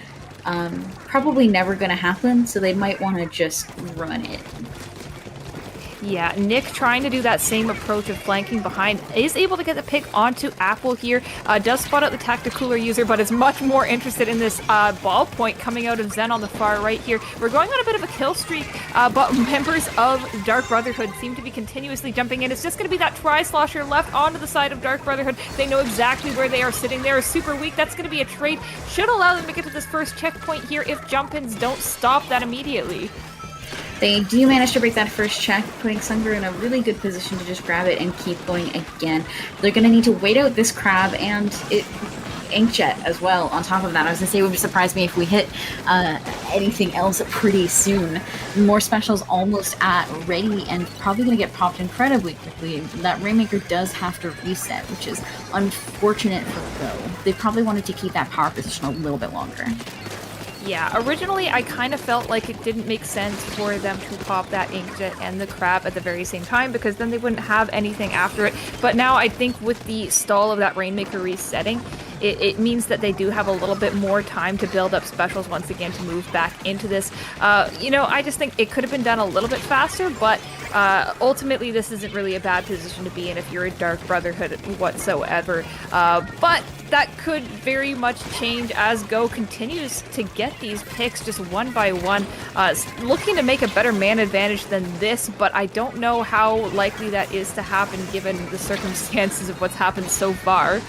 probably never going to happen, so they might want to just run it. Yeah, Nick trying to do that same approach of flanking behind, is able to get the pick onto Apple here, does spot out the Tacticooler user, but is much more interested in this ballpoint coming out of Zen on the far right here. We're going on a bit of a kill streak, but members of Dark Brotherhood seem to be continuously jumping in. It's just going to be that Tri-Slosher left onto the side of Dark Brotherhood. They know exactly where they are sitting. They are super weak. That's going to be a trade. Should allow them to get to this first checkpoint here if jump-ins don't stop that immediately. They do manage to break that first check, putting Sunger in a really good position to just grab it and keep going again. They're going to need to wait out this crab and Inkjet as well on top of that. I was going to say it would surprise me if we hit anything else pretty soon. More specials almost at ready and probably going to get popped incredibly quickly. That Rainmaker does have to reset, which is unfortunate for Go. They probably wanted to keep that power position a little bit longer. Yeah, originally I kind of felt like it didn't make sense for them to pop that Inkjet and the crab at the very same time because then they wouldn't have anything after it. But now I think with the stall of that Rainmaker resetting, it means that they do have a little bit more time to build up specials once again to move back into this. I just think it could have been done a little bit faster, but ultimately this isn't really a bad position to be in if you're a Dark Brotherhood whatsoever. But that could very much change as Go continues to get these picks just one by one, looking to make a better man advantage than this, but I don't know how likely that is to happen given the circumstances of what's happened so far.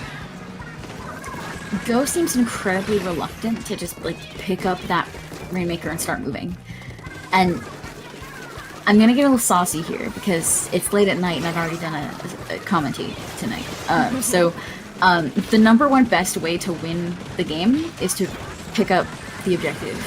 Go seems incredibly reluctant to just pick up that Rainmaker and start moving. And I'm gonna get a little saucy here because it's late at night and I've already done a commentate tonight. The number one best way to win the game is to pick up the objective.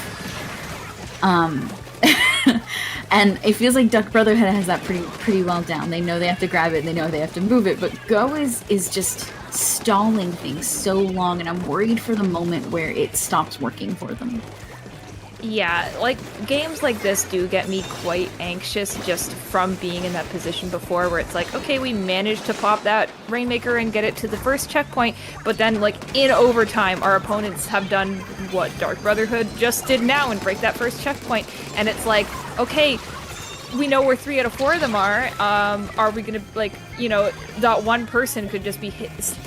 And it feels like Dark Brotherhood has that pretty well down. They know they have to grab it, they know they have to move it, but Go is just stalling things so long, and I'm worried for the moment where it stops working for them. Yeah, games like this do get me quite anxious just from being in that position before where it's like, okay, we managed to pop that Rainmaker and get it to the first checkpoint, but then in overtime our opponents have done what Dark Brotherhood just did now and break that first checkpoint, and it's like, okay, we know where 3 out of 4 of them are we gonna that one person could just be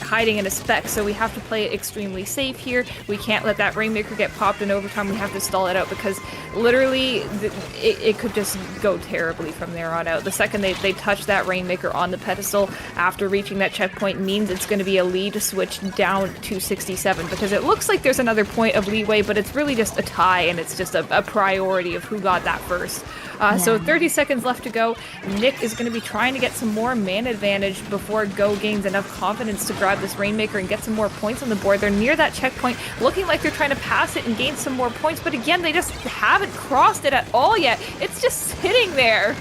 hiding in a spec, so we have to play it extremely safe here. We can't let that Rainmaker get popped in overtime. We have to stall it out because literally it could just go terribly from there on out. The second they touch that Rainmaker on the pedestal after reaching that checkpoint means it's going to be a lead switch down to 67 because it looks like there's another point of leeway, but it's really just a tie and it's just a priority of who got that first. So 30 seconds left to go. Nick is going to be trying to get some more man advantage before Go gains enough confidence to grab this Rainmaker and get some more points on the board. They're near that checkpoint, looking like they're trying to pass it and gain some more points, but again, they just haven't crossed it at all yet. It's just sitting there.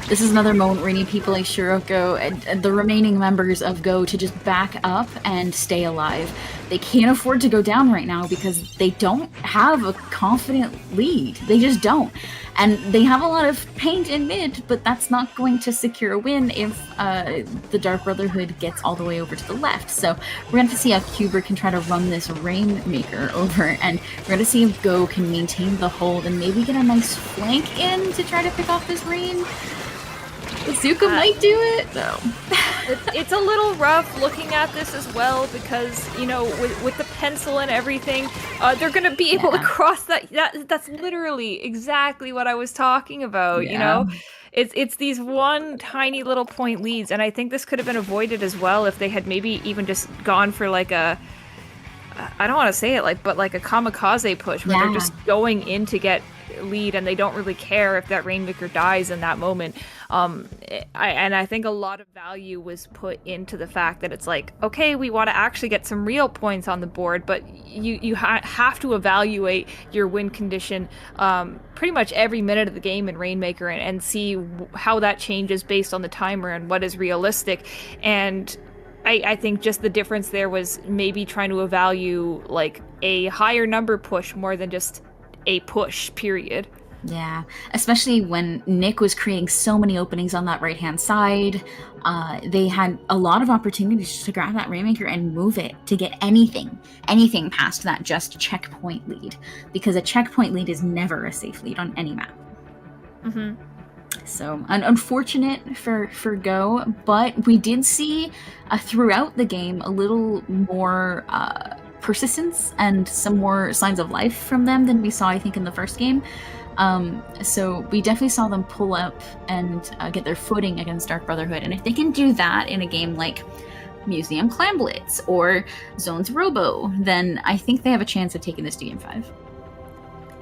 This is another moment where we need people like Shiroko and the remaining members of Go to just back up and stay alive. They can't afford to go down right now because they don't have a confident lead. They just don't. And they have a lot of paint in mid, but that's not going to secure a win if the Dark Brotherhood gets all the way over to the left. So we're going to have to see how Cuber can try to run this Rainmaker over, and we're going to see if Go can maintain the hold and maybe get a nice flank in to try to pick off this Rain. Zuka might do it. No. It's a little rough looking at this as well because, you know, with the pencil and everything, they're going to be able to cross that. That's literally exactly what I was talking about, you know? It's these one tiny little point leads, and I think this could have been avoided as well if they had maybe even just gone for like a, I don't want to say it but like a kamikaze push where they're just going in to get lead and they don't really care if that Rainmaker dies in that moment. I think a lot of value was put into the fact that it's like, okay, we want to actually get some real points on the board, but you have to evaluate your win condition pretty much every minute of the game in Rainmaker and see how that changes based on the timer and what is realistic. And I think just the difference there was maybe trying to evaluate like a higher number push more than just a push, period. Yeah, especially when Nick was creating so many openings on that right-hand side. They had a lot of opportunities to grab that Rainmaker and move it to get anything past that just checkpoint lead. Because a checkpoint lead is never a safe lead on any map. Mm-hmm. So, unfortunate for Go, but we did see throughout the game a little more persistence and some more signs of life from them than we saw, I think, in the first game. So we definitely saw them pull up and get their footing against Dark Brotherhood. And if they can do that in a game like Museum Clan Blitz or Zones Robo, then I think they have a chance of taking this to Game 5.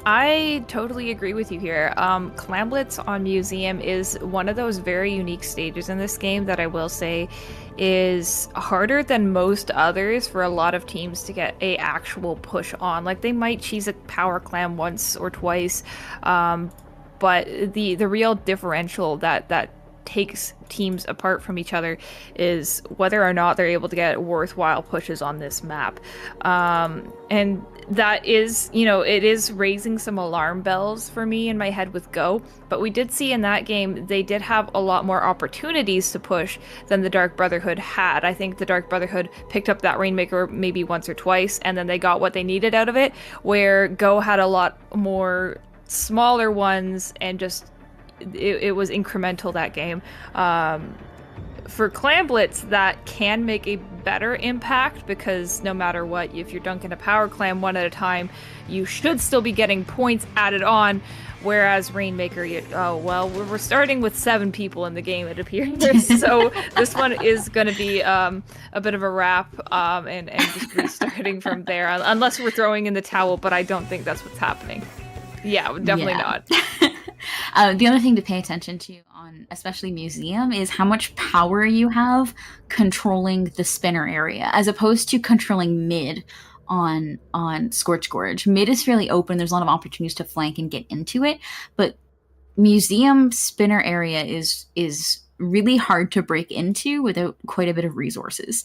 I totally agree with you here. Clan Blitz on Museum is one of those very unique stages in this game that I will say is harder than most others for a lot of teams to get a actual push on. Like, they might cheese a power clam once or twice, but the real differential that takes teams apart from each other is whether or not they're able to get worthwhile pushes on this map. And that is, you know, it is raising some alarm bells for me in my head with Go, but we did see in that game they did have a lot more opportunities to push than the Dark Brotherhood had. I think the Dark Brotherhood picked up that Rainmaker maybe once or twice, and then they got what they needed out of it, where Go had a lot more smaller ones and just it was incremental that game. For Clan Blitz, that can make a better impact because no matter what, if you're dunking a power clam one at a time, you should still be getting points added on. Whereas Rainmaker, we're starting with 7 people in the game, it appears. So this one is going to be a bit of a wrap and just restarting from there, unless we're throwing in the towel. But I don't think that's what's happening. Yeah, definitely not. The other thing to pay attention to on especially Museum is how much power you have controlling the spinner area as opposed to controlling mid on Scorch Gorge. Mid is fairly open. There's a lot of opportunities to flank and get into it, but Museum spinner area is really hard to break into without quite a bit of resources.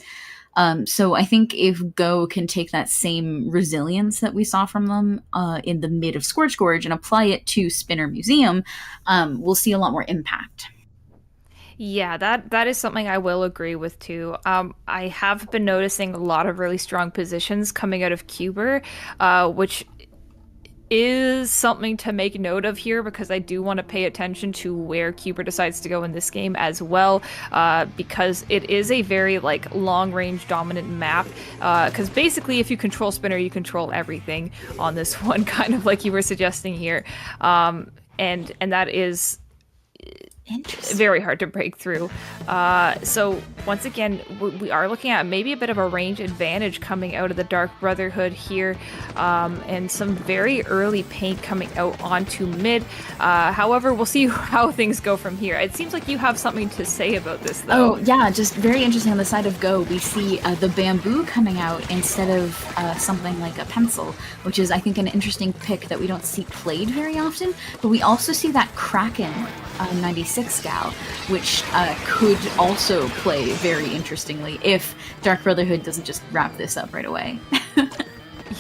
So I think if Go can take that same resilience that we saw from them in the mid of Scorch Gorge and apply it to Spinner Museum, we'll see a lot more impact. Yeah, that is something I will agree with too. I have been noticing a lot of really strong positions coming out of Cuber, which is something to make note of here because I do want to pay attention to where Cuber decides to go in this game as well, because it is a very like long range dominant map, because basically if you control spinner you control everything on this one, kind of like you were suggesting here, and that is very hard to break through. So once again, we are looking at maybe a bit of a range advantage coming out of the Dark Brotherhood here, and some very early paint coming out onto mid. However, we'll see how things go from here. It seems like you have something to say about this, though. Oh, yeah, just very interesting. On the side of Go, we see the bamboo coming out instead of something like a pencil, which is, I think, an interesting pick that we don't see played very often. But we also see that Kraken 96 gal, which could also play very interestingly if Dark Brotherhood doesn't just wrap this up right away.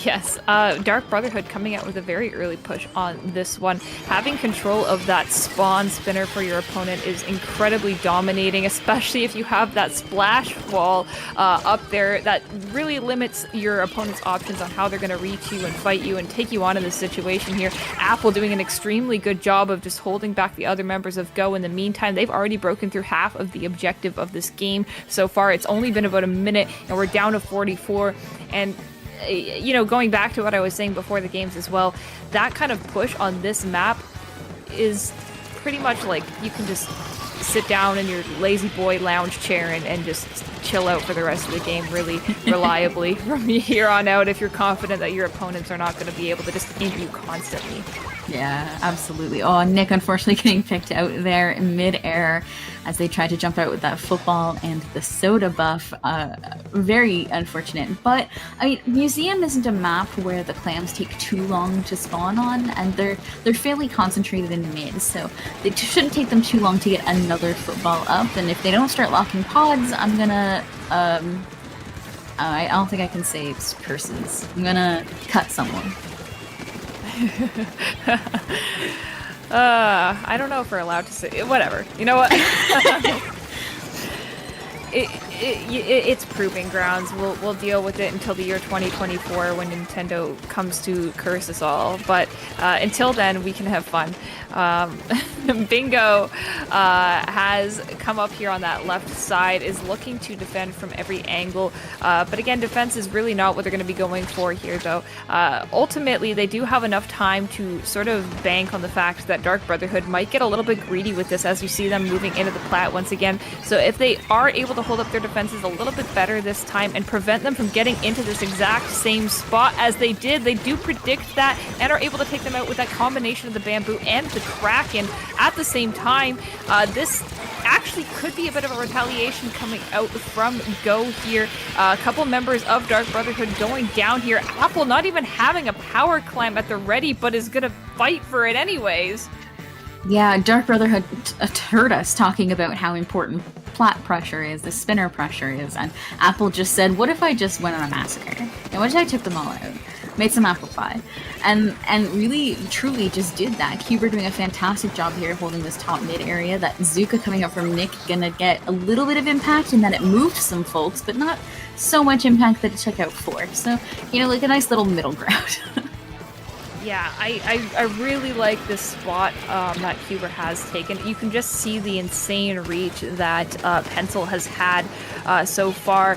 Yes, Dark Brotherhood coming out with a very early push on this one. Having control of that spawn spinner for your opponent is incredibly dominating, especially if you have that splash wall up there that really limits your opponent's options on how they're going to reach you and fight you and take you on in this situation here. Apple doing an extremely good job of just holding back the other members of Go. In the meantime, they've already broken through half of the objective of this game so far. It's only been about a minute, and we're down to 44, and you know, going back to what I was saying before the games as well, that kind of push on this map is pretty much like you can just sit down in your lazy boy lounge chair and just chill out for the rest of the game really reliably from here on out if you're confident that your opponents are not going to be able to just int you constantly. Yeah, absolutely. Oh, Nick unfortunately getting picked out there in mid-air as they tried to jump out with that football and the soda buff. Very unfortunate. But, I mean, Museum isn't a map where the clams take too long to spawn on, and they're fairly concentrated in mid, so it shouldn't take them too long to get another football up. And if they don't start locking pods, I'm gonna... I don't think I can say curses. I'm gonna cut someone. I don't know if we're allowed to say whatever. You know what? It's proving grounds. We'll deal with it until the year 2024 when Nintendo comes to curse us all. But until then, we can have fun. Bingo has come up here on that left side, is looking to defend from every angle. But again, defense is really not what they're going to be going for here, though. Ultimately, they do have enough time to sort of bank on the fact that Dark Brotherhood might get a little bit greedy with this as you see them moving into the plat once again. So if they are able to hold up their defenses a little bit better this time and prevent them from getting into this exact same spot as they did, they do predict that and are able to take them out with that combination of the bamboo and the Kraken at the same time. This actually could be a bit of a retaliation coming out from Go here. A couple members of Dark Brotherhood going down here. Apple not even having a power climb at the ready, but is gonna fight for it anyways. Yeah, Dark Brotherhood heard us talking about how important plat pressure is, the spinner pressure is, and Apple just said, what if I just went on a massacre? And what if I took them all out? Made some apple pie. And really, truly just did that. Cuber doing a fantastic job here holding this top mid area. That Zuka coming up from Nick gonna get a little bit of impact, and then it moved some folks, but not so much impact that it took out 4. So, you know, like a nice little middle ground. Yeah, I really like this spot that Cuber has taken. You can just see the insane reach that Pencil has had so far.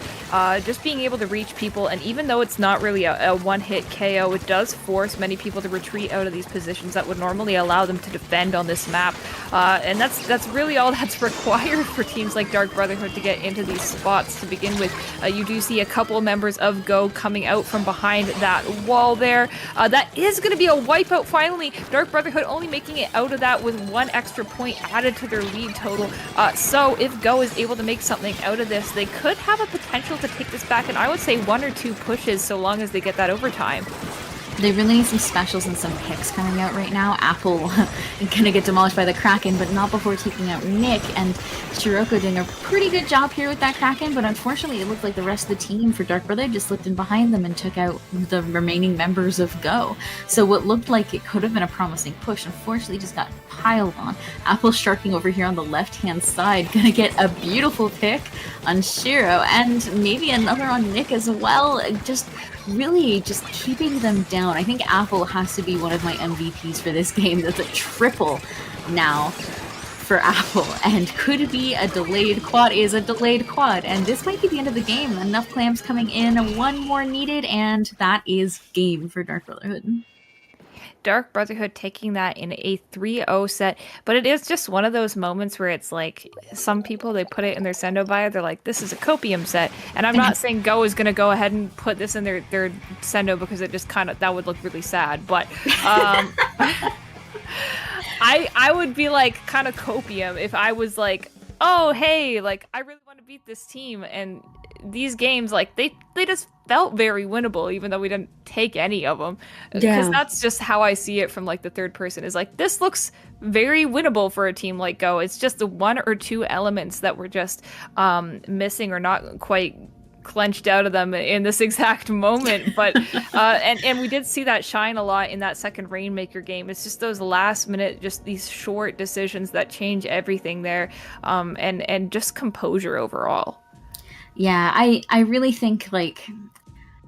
Just being able to reach people, and even though it's not really a one-hit KO, it does force many people to retreat out of these positions that would normally allow them to defend on this map. And that's really all that's required for teams like Dark Brotherhood to get into these spots to begin with. You do see a couple members of Go coming out from behind that wall there. That is going to be a wipeout finally. Dark Brotherhood only making it out of that with 1 extra point added to their lead total. So if Go is able to make something out of this, they could have a potential to take this back, and I would say 1 or 2 pushes so long as they get that overtime. They really need some specials and some picks coming out right now. Apple gonna get demolished by the Kraken, but not before taking out Nick, and Shiroko doing a pretty good job here with that Kraken, but unfortunately it looked like the rest of the team for Dark Brother just slipped in behind them and took out the remaining members of Go. So what looked like it could have been a promising push, unfortunately just got piled on. Apple sharking over here on the left-hand side, gonna get a beautiful pick on Shiro, and maybe another on Nick as well. Just really just keeping them down. I think Apple has to be one of my MVPs for this game. That's a triple now for Apple, and could be a delayed quad, is a delayed quad, and this might be the end of the game. Enough clams coming in, 1 more needed, and that is game for Dark Brotherhood. Dark Brotherhood taking that in a 3-0 set, but it is just one of those moments where it's like, some people, they put it in their sendo bio, they're like, this is a copium set, and I'm not saying Go is going to go ahead and put this in their sendo because it just kind of, that would look really sad, but I would be like kind of copium if I was like, oh hey, like I really want to beat this team, and these games, like they just felt very winnable, even though we didn't take any of them. Because that's just how I see it from like the third person, is like, this looks very winnable for a team like Go. It's just the 1 or 2 elements that were just missing or not quite clenched out of them in this exact moment. But and we did see that shine a lot in that second Rainmaker game. It's just those last minute, just these short decisions that change everything there, and just composure overall. Yeah, I really think, like,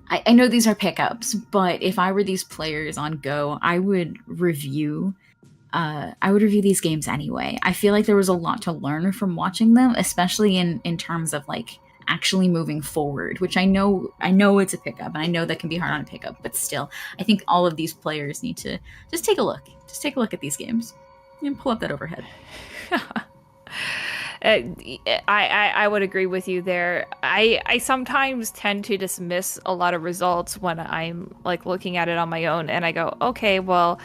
I know these are pickups, but if I were these players on Go, I would review these games anyway. I feel like there was a lot to learn from watching them, especially in terms of like actually moving forward, which I know it's a pickup, and I know that can be hard on a pickup, but still, I think all of these players need to just take a look at these games and pull up that overhead. I would agree with you there. I sometimes tend to dismiss a lot of results when I'm like looking at it on my own, and I go, okay, well,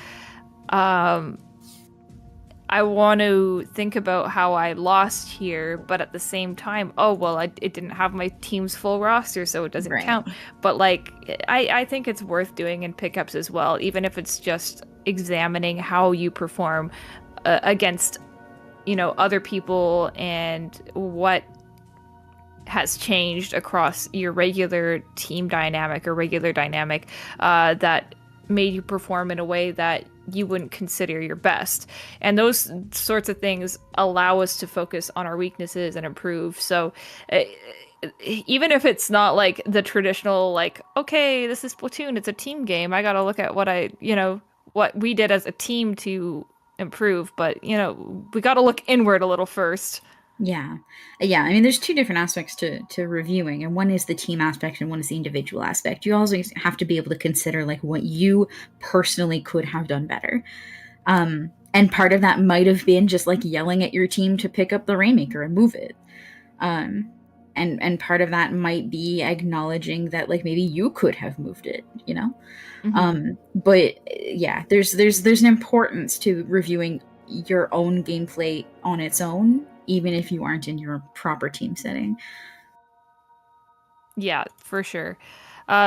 I want to think about how I lost here, but at the same time, oh well, it didn't have my team's full roster, so it doesn't count. But like, I think it's worth doing in pickups as well, even if it's just examining how you perform against, other people and what has changed across your regular team dynamic or regular dynamic that made you perform in a way that you wouldn't consider your best. And those sorts of things allow us to focus on our weaknesses and improve. So even if it's not like the traditional, like, okay, this is Splatoon, it's a team game, I gotta look at what we did as a team to improve, but we gotta look inward a little first. Yeah. I mean, there's two different aspects to reviewing, and one is the team aspect and one is the individual aspect. You also have to be able to consider like what you personally could have done better. And part of that might have been just like yelling at your team to pick up the Rainmaker and move it. And part of that might be acknowledging that like maybe you could have moved it, Mm-hmm. But yeah, there's an importance to reviewing your own gameplay on its own, even if you aren't in your proper team setting. Yeah, for sure.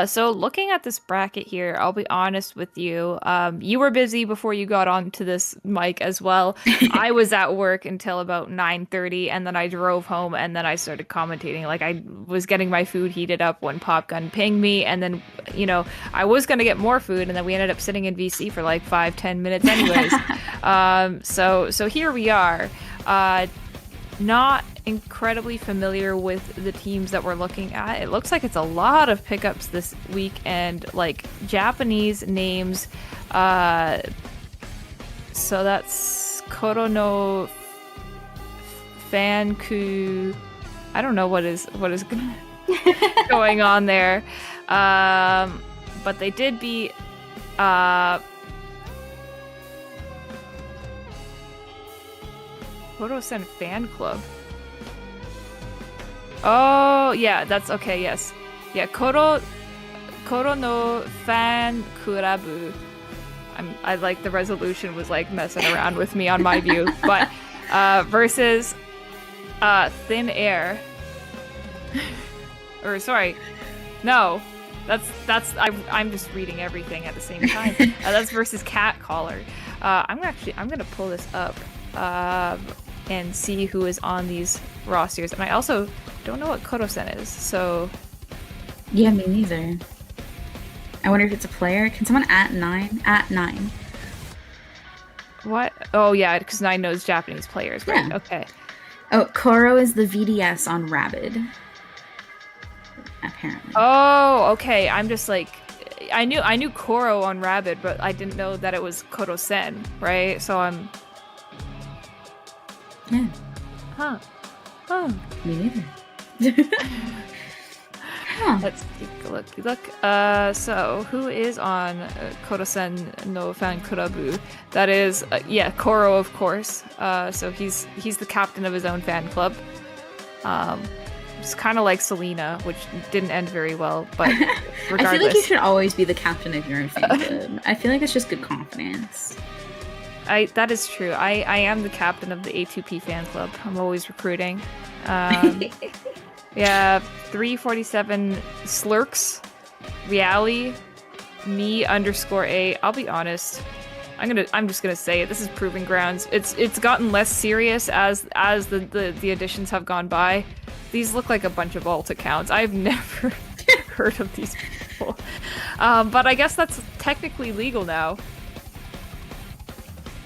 So looking at this bracket here, I'll be honest with you. You were busy before you got onto this mic as well. I was at work until about 9:30, and then I drove home, and then I started commentating. Like, I was getting my food heated up when Popgun pinged me, and then, I was going to get more food, and then we ended up sitting in VC for like 5-10 minutes anyways. So here we are. Not incredibly familiar with the teams that we're looking at. It looks like it's a lot of pickups this week, and like Japanese names. So that's Koro no Fanku. I don't know what is going on there. But they did beat Koro-sen Fan Club. Oh, yeah, that's okay, yes. Yeah, Koro no Fan Kurabu. I like the resolution was like messing around with me on my view. But versus Thin Air. Or sorry. No. I'm just reading everything at the same time. That's versus Cat Collar. I'm gonna pull this up. And see who is on these rosters. And I also don't know what Koro-sen is, so... Yeah, me neither. I wonder if it's a player. Can someone at 9? At 9. What? Oh, yeah, because 9 knows Japanese players, right? Yeah. Okay. Oh, Koro is the VDS on Rabid. Apparently. Oh, okay. I'm just like... I knew Koro on Rabid, but I didn't know that it was Koro-sen, right? So I'm... Yeah. Huh. Oh. Me neither. Huh. Let's take a look. So who is on Koro-sen no Fan Kurabu? That is, Koro, of course. So he's the captain of his own fan club. It's kind of like Selena, which didn't end very well, but regardless. I feel like you should always be the captain of your own fan club. I feel like it's just good confidence. That is true. I am the captain of the A2P fan club. I'm always recruiting. Yeah, 347 Slurks, Reali, me _A. I'll be honest. I'm just gonna say it. This is Proving Grounds. It's gotten less serious as the editions have gone by. These look like a bunch of alt accounts. I've never heard of these people. But I guess that's technically legal now.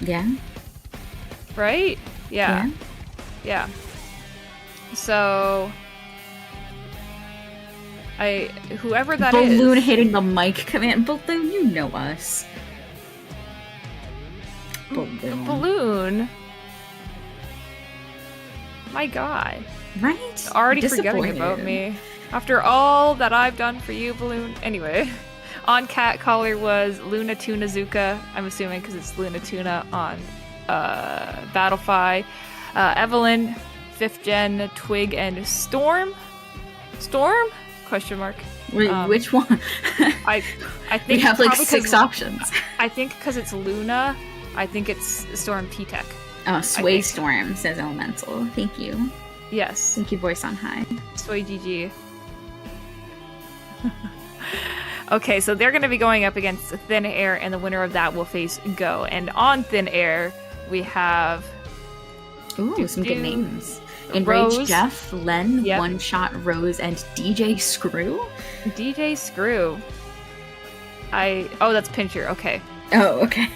Yeah. Right? Yeah. Yeah. So whoever that is. Balloon hitting the mic command. Balloon, you know us. Balloon. My God. Right? Already forgetting about me. After all that I've done for you, Balloon. Anyway, on Cat Caller was Luna Tunazuka. I'm assuming because it's Luna Tuna on Battlefy. Evelyn, 5th Gen, Twig, and Storm. Storm? Question mark. Wait, which one? I think we have like 6 options. I think because it's Luna, I think it's Storm T-Tech. Oh, Sway Storm says Elemental. Thank you. Yes. Thank you, voice on high. Sway GG. Okay, so they're going to be going up against Thin Air, and the winner of that will face Go. And on Thin Air, we have... Ooh, some good names. Rose. Enraged Jeff, Len, One Shot Rose, and DJ Screw? DJ Screw. Oh, that's Pincher. Okay. Oh, okay.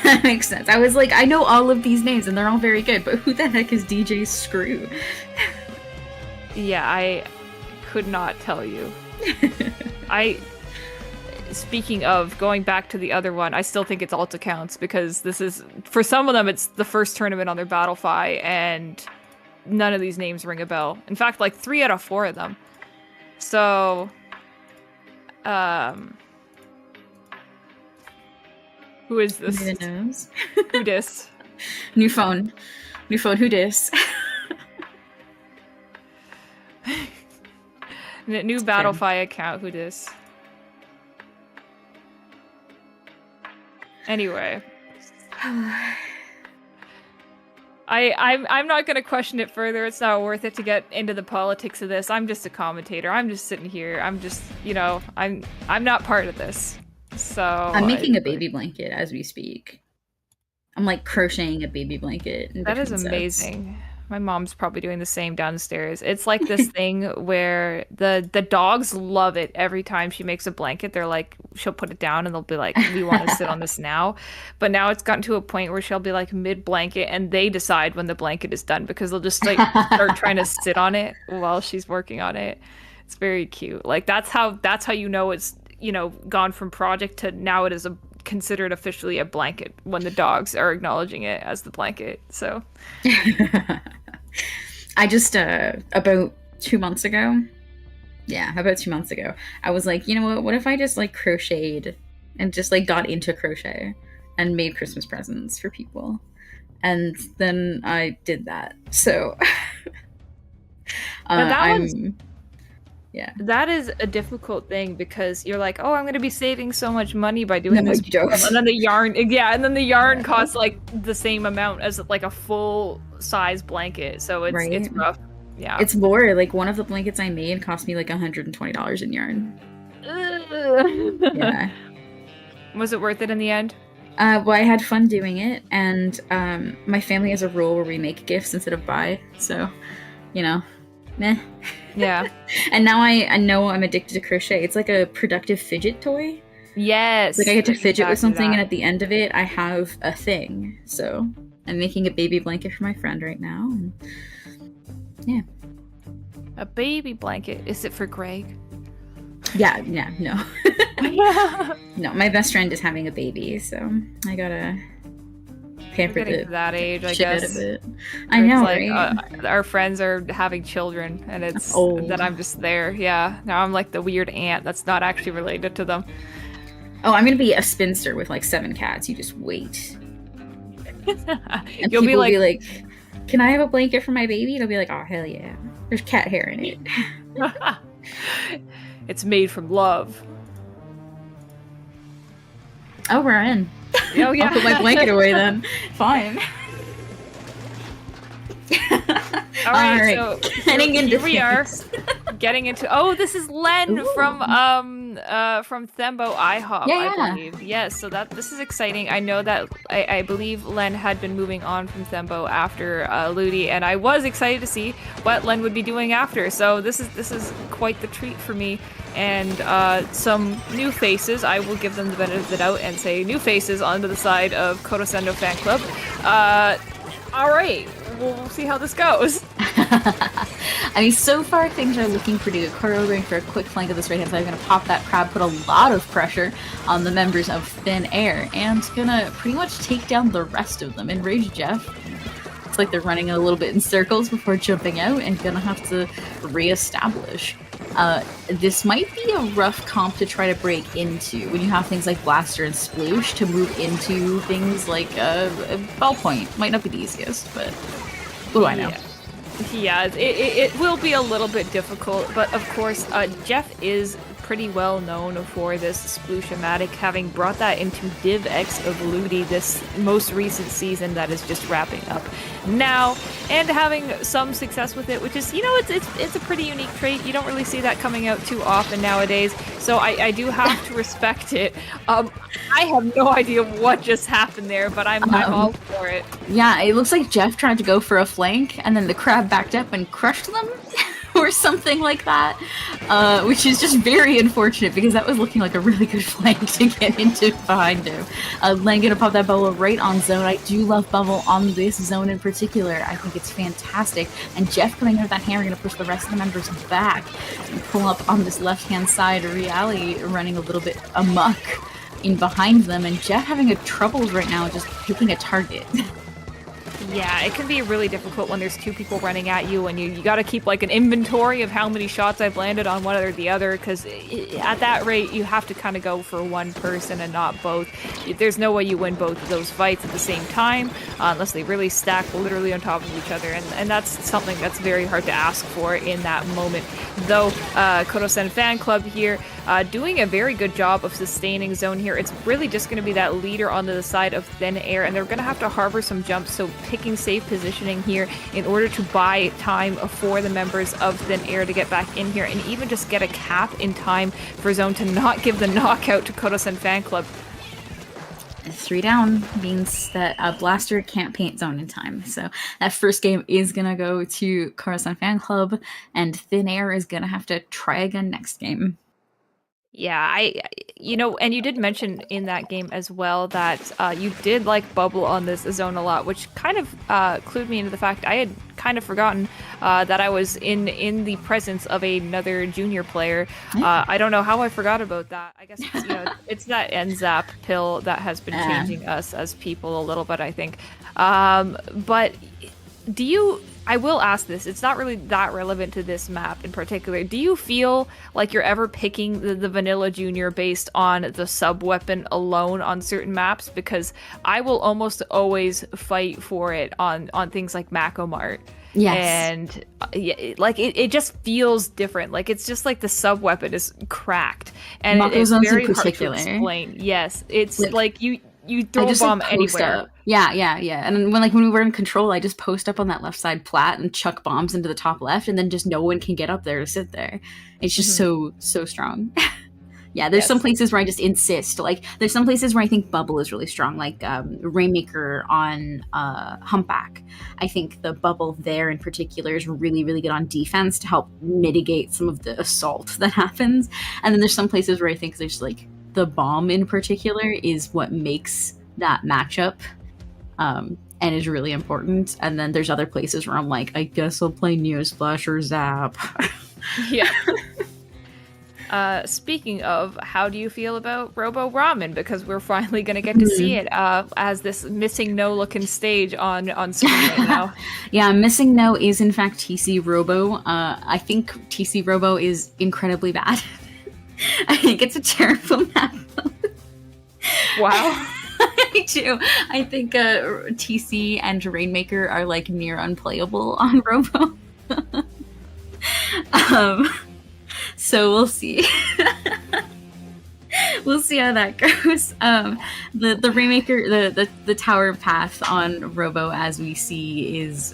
That makes sense. I was like, I know all of these names, and they're all very good, but who the heck is DJ Screw? Yeah, I could not tell you. Speaking of going back to the other one, I still think it's alt accounts because this is, for some of them, it's the first tournament on their Battlefy, and none of these names ring a bell. In fact, like 3 out of 4 of them. So, who is this? Who knows? Who dis? New phone. Who dis? New Battlefy account. Who dis? Anyway, I'm not gonna question it further. It's not worth it to get into the politics of this. I'm just a commentator. I'm just sitting here. I'm just, I'm not part of this. So I'm making a baby blanket as we speak. I'm like crocheting a baby blanket. That is amazing. My mom's probably doing the same downstairs. It's like this thing where the dogs love it every time she makes a blanket. They're like, she'll put it down and they'll be like, we want to sit on this now. But now it's gotten to a point where she'll be like mid-blanket and they decide when the blanket is done because they'll just like start trying to sit on it while she's working on it. It's very cute. Like that's how you know it's, gone from project to now it is considered officially a blanket when the dogs are acknowledging it as the blanket. So I just about 2 months ago, I was like, you know what if I just like crocheted and just like got into crochet and made Christmas presents for people, and then I did that. So that is a difficult thing because you're like, oh, I'm going to be saving so much money by doing this. And then the yarn, costs like the same amount as like a full size blanket. So it's rough. Yeah. It's more like one of the blankets I made cost me like $120 in yarn. Yeah. Was it worth it in the end? Well, I had fun doing it, and my family has a rule where we make gifts instead of buy. So, meh. Yeah. And now I know I'm addicted to crochet. It's like a productive fidget toy. Yes. Like I get to fidget with something, and at the end of it, I have a thing. So I'm making a baby blanket for my friend right now. And yeah. A baby blanket. Is it for Greg? Yeah, no. No, my best friend is having a baby, so I gotta pamper the to that age, I shit guess. Out of it. I know, like, right? Our friends are having children, and it's that I'm just there. Yeah, now I'm like the weird aunt that's not actually related to them. Oh, I'm gonna be a spinster with like 7 cats. You just wait. And You'll be like, "Can I have a blanket for my baby?" They'll be like, "Oh, hell yeah! There's cat hair in it." It's made from love. Oh, we're in. Oh yeah. I'll put my blanket away then. Fine. All right, so getting into here we are. Getting into. Oh, this is Len from Thembo IHOP, Yeah. I believe. Yes, so this is exciting. I know that I believe Len had been moving on from Thembo after Ludi, and I was excited to see what Len would be doing after. So this is quite the treat for me. And some new faces. I will give them the benefit of the doubt and say new faces onto the side of Korosendo Fan Club. All right, we'll see how this goes. I mean, so far things are looking pretty good. Koro going for a quick flank of this right hand side, gonna pop that crab, put a lot of pressure on the members of Thin Air, and gonna pretty much take down the rest of them. Enraged Jeff. Looks like they're running a little bit in circles before jumping out and gonna have to re-establish. This might be a rough comp to try to break into when you have things like Blaster and Sploosh to move into things like Bellpoint. Might not be the easiest, but what do I know? Yeah, it will be a little bit difficult, but of course, Jeff is pretty well known for this Sploosh-o-matic, having brought that into Div X of Ludi this most recent season that is just wrapping up now, and having some success with it, which is, you know, it's a pretty unique trait. You don't really see that coming out too often nowadays, so I do have to respect it. I have no idea what just happened there, but I'm all for it. Yeah, it looks like Jeff tried to go for a flank, and then the crab backed up and crushed them, or something like that, which is just very unfortunate because that was looking like a really good flank to get into behind him. Len gonna pop that bubble right on zone. I do love bubble on this zone in particular. I think it's fantastic. And Jeff coming in with that hammer gonna push the rest of the members back and pull up on this left-hand side. Reality running a little bit amok in behind them, and Jeff having a troubles right now just picking a target. Yeah, it can be really difficult when there's two people running at you, and you got to keep like an inventory of how many shots I've landed on one or the other, because at that rate you have to kind of go for one person and not both. There's no way you win both of those fights at the same time unless they really stack literally on top of each other, and that's something that's very hard to ask for in that moment. Though Kodosen Fan Club here doing a very good job of sustaining zone here. It's really just going to be that leader onto the side of Thin Air, and they're going to have to harbor some jumps, so picking safe positioning here in order to buy time for the members of Thin Air to get back in here and even just get a cap in time for zone to not give the knockout to Kodosen Fan Club. 3 down means that Blaster can't paint zone in time. So that first game is going to go to Kodosen Fan Club, and Thin Air is going to have to try again next game. Yeah, and you did mention in that game as well that you did like bubble on this zone a lot, which kind of clued me into the fact I had kind of forgotten that I was in the presence of another junior player. I don't know how I forgot about that. I guess it's that NZAP pill that has been changing us as people a little bit, I think. But do you... I will ask this, it's not really that relevant to this map in particular. Do you feel like you're ever picking the vanilla junior based on the sub weapon alone on certain maps? Because I will almost always fight for it on things like Macomart. Yes. And it just feels different. Like it's just like the sub weapon is cracked. And it's very hard to explain. Yes. It's like you throw a bomb anywhere. Up. Yeah. And when we were in control, I just post up on that left side plat and chuck bombs into the top left, and then just no one can get up there to sit there. It's just so strong. Yeah, there's some places where I just insist. Like, there's some places where I think bubble is really strong, like Rainmaker on Humpback. I think the bubble there in particular is really, really good on defense to help mitigate some of the assault that happens. And then there's some places where I think there's like the bomb in particular is what makes that matchup and is really important. And then there's other places where I'm like, I guess I'll play Neosplash or Zap. Yeah. Speaking of, how do you feel about Robo Ramen? Because we're finally going to get to see it as this Missing No looking stage on screen right now. Yeah, Missing No is in fact TC Robo. I think TC Robo is incredibly bad. I think it's a terrible map. Wow. I do. I think TC and Rainmaker are like near unplayable on Robo. So we'll see. We'll see how that goes. The Rainmaker, the tower path on Robo, as we see, is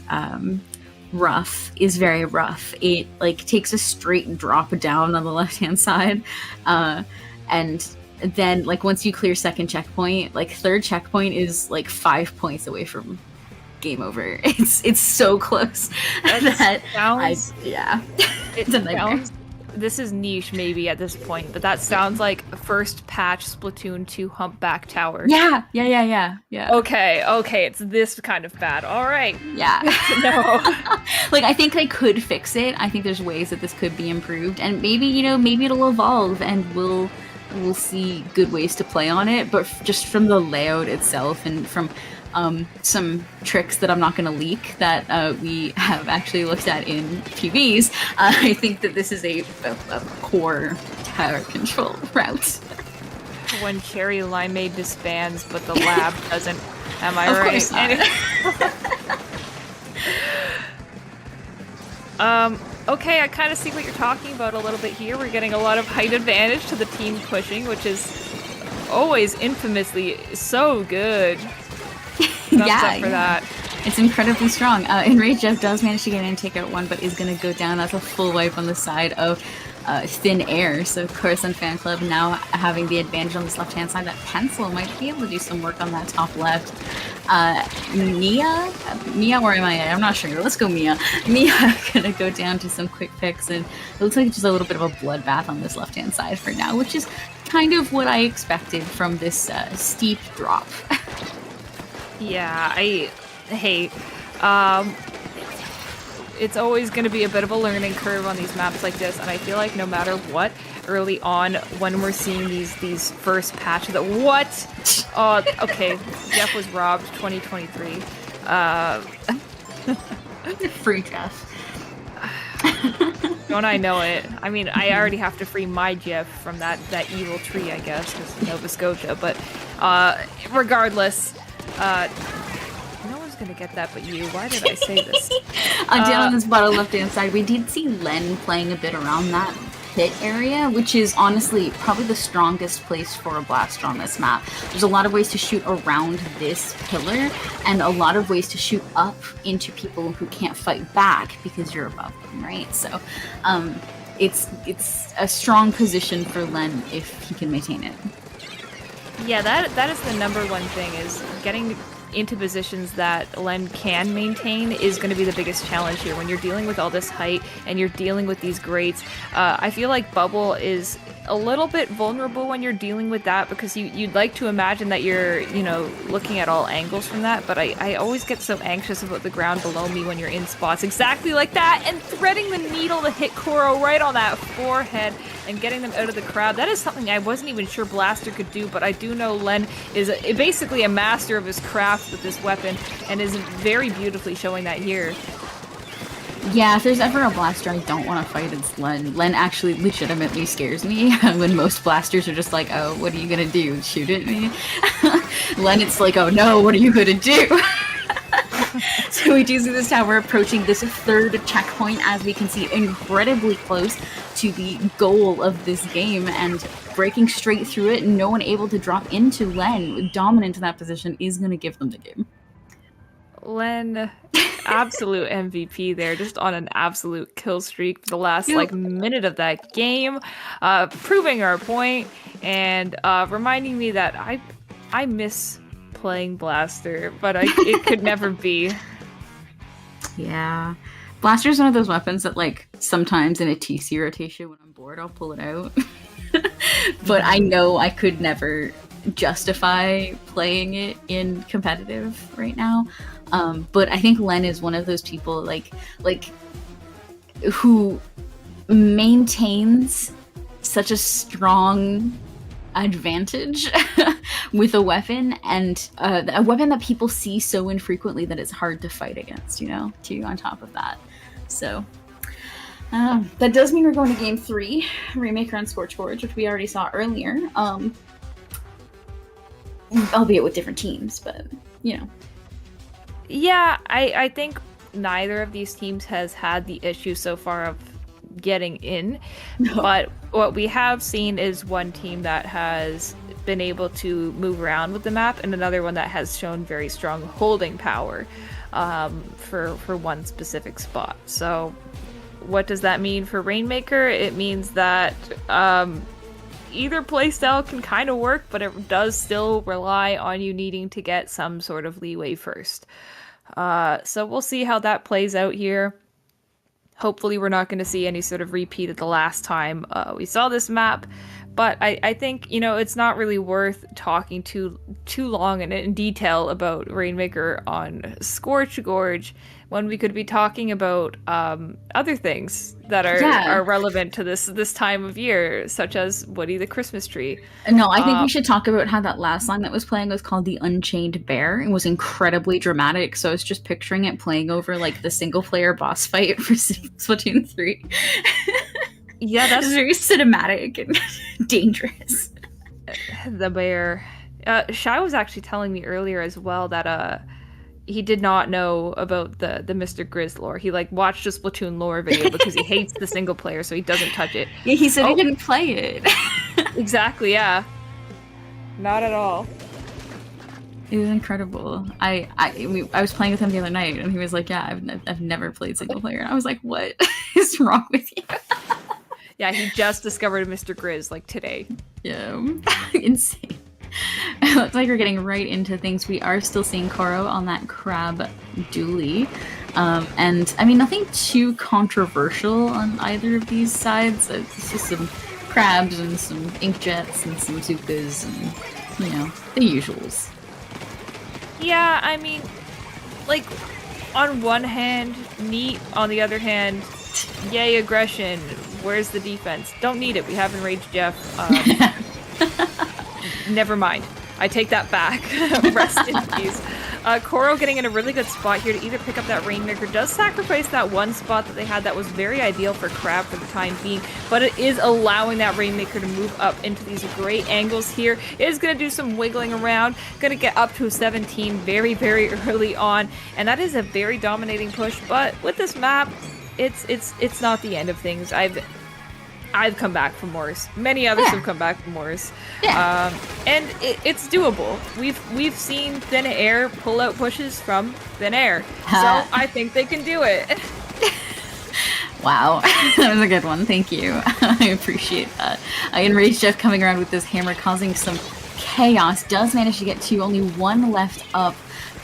rough is very rough. It like takes a straight drop down on the left-hand side, and then like once you clear second checkpoint, like third checkpoint is like 5 points away from game over. It's so close that it's a nightmare. This is niche maybe at this point, but that sounds like first patch Splatoon 2 Humpback Tower. Yeah. Okay, it's this kind of bad. All right. Yeah. No. Like, I think I could fix it. I think there's ways that this could be improved, and maybe it'll evolve, and we'll see good ways to play on it. But just from the layout itself, and from some tricks that I'm not going to leak that we have actually looked at in PVs, I think that this is a poor tower control route. When Cherry Limeade disbands, but the lab doesn't. Am I Of right? course not. Okay, I kind of see what you're talking about a little bit here. We're getting a lot of height advantage to the team pushing, which is always infamously so good. Thumbs up for that. It's incredibly strong. Enraged Jeff does manage to get in and take out one, but is going to go down. That's a full wipe on the side of Thin Air. So Coruscant Fan Club now having the advantage on this left-hand side. That Pencil might be able to do some work on that top left. Mia or am I? I'm not sure. Let's go Mia. Mia going to go down to some quick picks, and it looks like just a little bit of a bloodbath on this left-hand side for now, which is kind of what I expected from this steep drop. Yeah, it's always going to be a bit of a learning curve on these maps like this, and I feel like no matter what, early on when we're seeing these first patches, what? Oh, okay, Jeff was robbed 2023. Free Jeff. Don't I know it? I mean, I already have to free my Jeff from that evil tree, I guess, because Nova Scotia, but regardless, no one's gonna get that but you. Why did I say this? Down on this bottom left-hand side, we did see Len playing a bit around that pit area, which is honestly probably the strongest place for a blaster on this map. There's a lot of ways to shoot around this pillar, and a lot of ways to shoot up into people who can't fight back because you're above them, right? So, it's a strong position for Len if he can maintain it. Yeah, that is the number one thing, is getting into positions that Len can maintain is going to be the biggest challenge here. When you're dealing with all this height and you're dealing with these grates, I feel like Bubble is a little bit vulnerable when you're dealing with that, because you'd like to imagine that you're, looking at all angles from that, but I always get so anxious about the ground below me when you're in spots exactly like that, and threading the needle to hit Koro right on that forehead and getting them out of the crowd. That is something I wasn't even sure Blaster could do, but I do know Len is basically a master of his craft with this weapon, and is very beautifully showing that here. Yeah, if there's ever a blaster I don't want to fight, it's Len. Len actually legitimately scares me when most blasters are just like, oh, what are you gonna do? Shoot at me? Len, it's like, oh no, what are you gonna do? So we do see this tower approaching this third checkpoint, as we can see incredibly close to the goal of this game, and breaking straight through it, no one able to drop into Len. Dominant in that position is going to give them the game. Len, absolute MVP there, just on an absolute kill streak for the last minute of that game, proving our point, and reminding me that I miss playing Blaster, but it could never be. Yeah. Blaster's one of those weapons that, sometimes in a TC rotation when I'm bored, I'll pull it out. But I know I could never justify playing it in competitive right now. But I think Len is one of those people, who maintains such a strong advantage with a weapon, and a weapon that people see so infrequently that it's hard to fight against, too, on top of that. So that does mean we're going to game 3, Remaker on Scorch Forge, which we already saw earlier, albeit with different teams, but Yeah, I think neither of these teams has had the issue so far of getting in, but what we have seen is one team that has been able to move around with the map, and another one that has shown very strong holding power. for one specific spot. So what does that mean for Rainmaker? It means that either playstyle can kind of work, but it does still rely on you needing to get some sort of leeway first. So we'll see how that plays out here. Hopefully we're not going to see any sort of repeat of the last time we saw this map. But I think, it's not really worth talking too long and in detail about Rainmaker on Scorch Gorge when we could be talking about other things that are relevant to this time of year, such as Woody the Christmas Tree. No, I think we should talk about how that last song that was playing was called The Unchained Bear. It was incredibly dramatic, so I was just picturing it playing over like the single-player boss fight for Splatoon 3. Yeah, that's very cinematic and dangerous. The bear. Shai was actually telling me earlier as well that he did not know about the Mr. Grizz lore. He watched a Splatoon lore video because he hates the single player, so he doesn't touch it. Yeah, he said he didn't play it. Exactly, yeah. Not at all. It was incredible. I was playing with him the other night, and he was like, "Yeah, I've never played single player." And I was like, "What is wrong with you?" Yeah, he just discovered Mr. Grizz today. Yeah, insane. It looks like we're getting right into things. We are still seeing Koro on that crab dually. And I mean, nothing too controversial on either of these sides. It's just some crabs and some inkjets and some zukas and, the usuals. Yeah, I mean, on one hand, neat. On the other hand, yay aggression. Where's the defense? Don't need it. We have Enraged Jeff. Never mind. I take that back. Rest in peace. Koro getting in a really good spot here to either pick up that Rainmaker. Does sacrifice that one spot that they had that was very ideal for Crab for the time being, but it is allowing that Rainmaker to move up into these great angles here. It is going to do some wiggling around. Going to get up to 17 very, very early on, and that is a very dominating push, but with this map, it's not the end of things. I've come back from worse. Many others have come back from worse. Yeah. And it's doable. We've seen Thin Air pull out pushes from Thin Air. So I think they can do it. Wow. That was a good one. Thank you. I appreciate that. Enraged Jeff coming around with this hammer causing some chaos. Does manage to get to only one left up